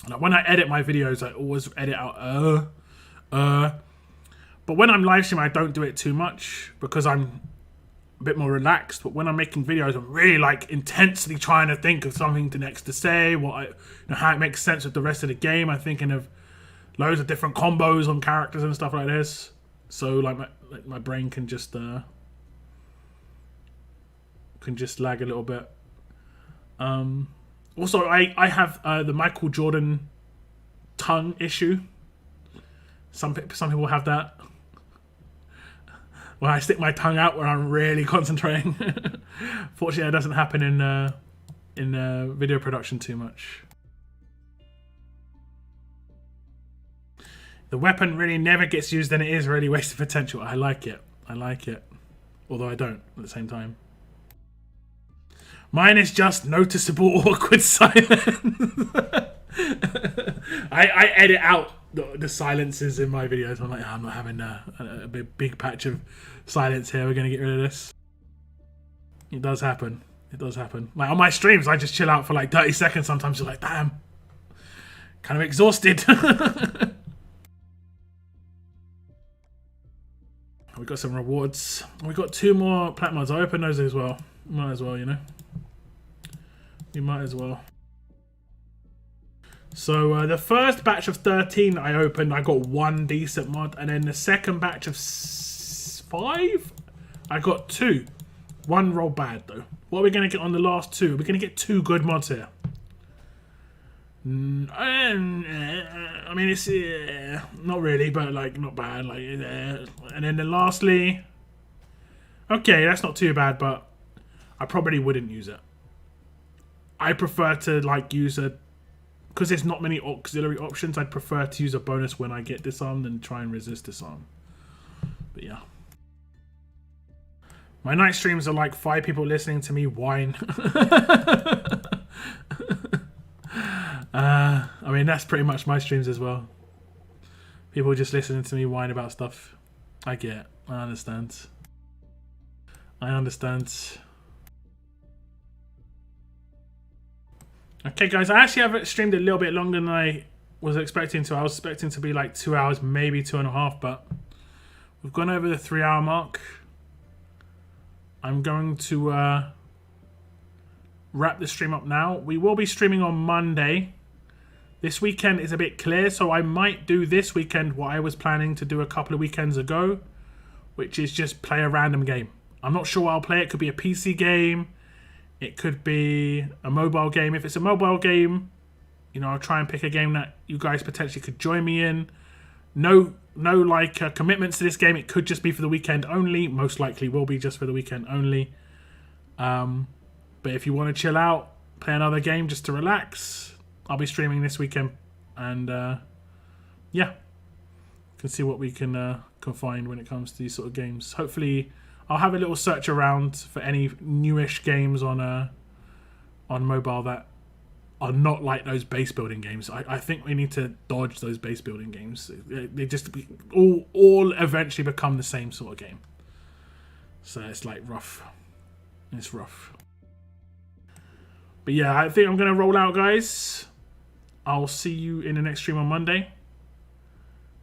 Like when I edit my videos, I always edit out But when I'm live streaming, I don't do it too much because I'm a bit more relaxed. But when I'm making videos, I'm really like intensely trying to think of something next to say, how it makes sense with the rest of the game. I'm thinking of loads of different combos on characters and stuff like this. So like my brain can just lag a little bit. Also, I have the Michael Jordan tongue issue. Some people have that. When I stick my tongue out when I'm really concentrating. Fortunately, that doesn't happen in video production too much. The weapon really never gets used, and it is really wasted potential. I like it. I like it. Although I don't at the same time. Mine is just noticeable awkward silence. I edit out the silences in my videos. I'm like, I'm not having a big patch of silence here. We're going to get rid of this. It does happen. It does happen. Like on my streams, I just chill out for like 30 seconds. Sometimes you're like, damn. Kind of exhausted. We got some rewards. We got 2 more platinums. I open those as well. Might as well, you know. You might as well. So the first batch of 13 that I opened, I got 1 decent mod, and then the second batch of 5, I got 2. 1 roll bad though. What are we gonna get on the last 2? We're gonna get 2 good mods here. I mean, it's not really, but like not bad. Like, and then lastly, okay, that's not too bad, but I probably wouldn't use it. I prefer to like use a, because there's not many auxiliary options. I'd prefer to use a bonus when I get disarmed and try and resist disarm. But yeah. My night streams are like 5 people listening to me whine. I mean, that's pretty much my streams as well. People just listening to me whine about stuff. I get it. I understand. I understand. Okay, guys, I actually have streamed a little bit longer than I was expecting to. I was expecting to be like 2 hours, maybe 2.5, but we've gone over the 3-hour mark. I'm going to wrap the stream up now. We will be streaming on Monday. This weekend is a bit clear, so I might do this weekend what I was planning to do a couple of weekends ago, which is just play a random game. I'm not sure what I'll play. It could be a PC game. It could be a mobile game. If it's a mobile game, you know, I'll try and pick a game that you guys potentially could join me in. No commitments to this game. It could just be for the weekend only. Most likely will be just for the weekend only. But if you want to chill out, play another game just to relax, I'll be streaming this weekend. And yeah, can see what we can find when it comes to these sort of games. Hopefully, I'll have a little search around for any newish games on mobile that are not like those base building games. I think we need to dodge those base building games. They just all eventually become the same sort of game. So it's like rough. It's rough. But yeah, I think I'm going to roll out, guys. I'll see you in the next stream on Monday.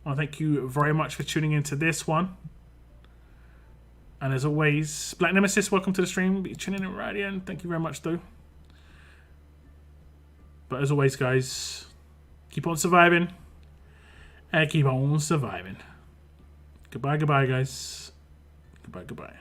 Well, thank you very much for tuning into this one. And as always, Black Nemesis, welcome to the stream. Be tuning in right in. Thank you very much, though. But as always, guys, keep on surviving. And keep on surviving. Goodbye, goodbye, guys. Goodbye, goodbye.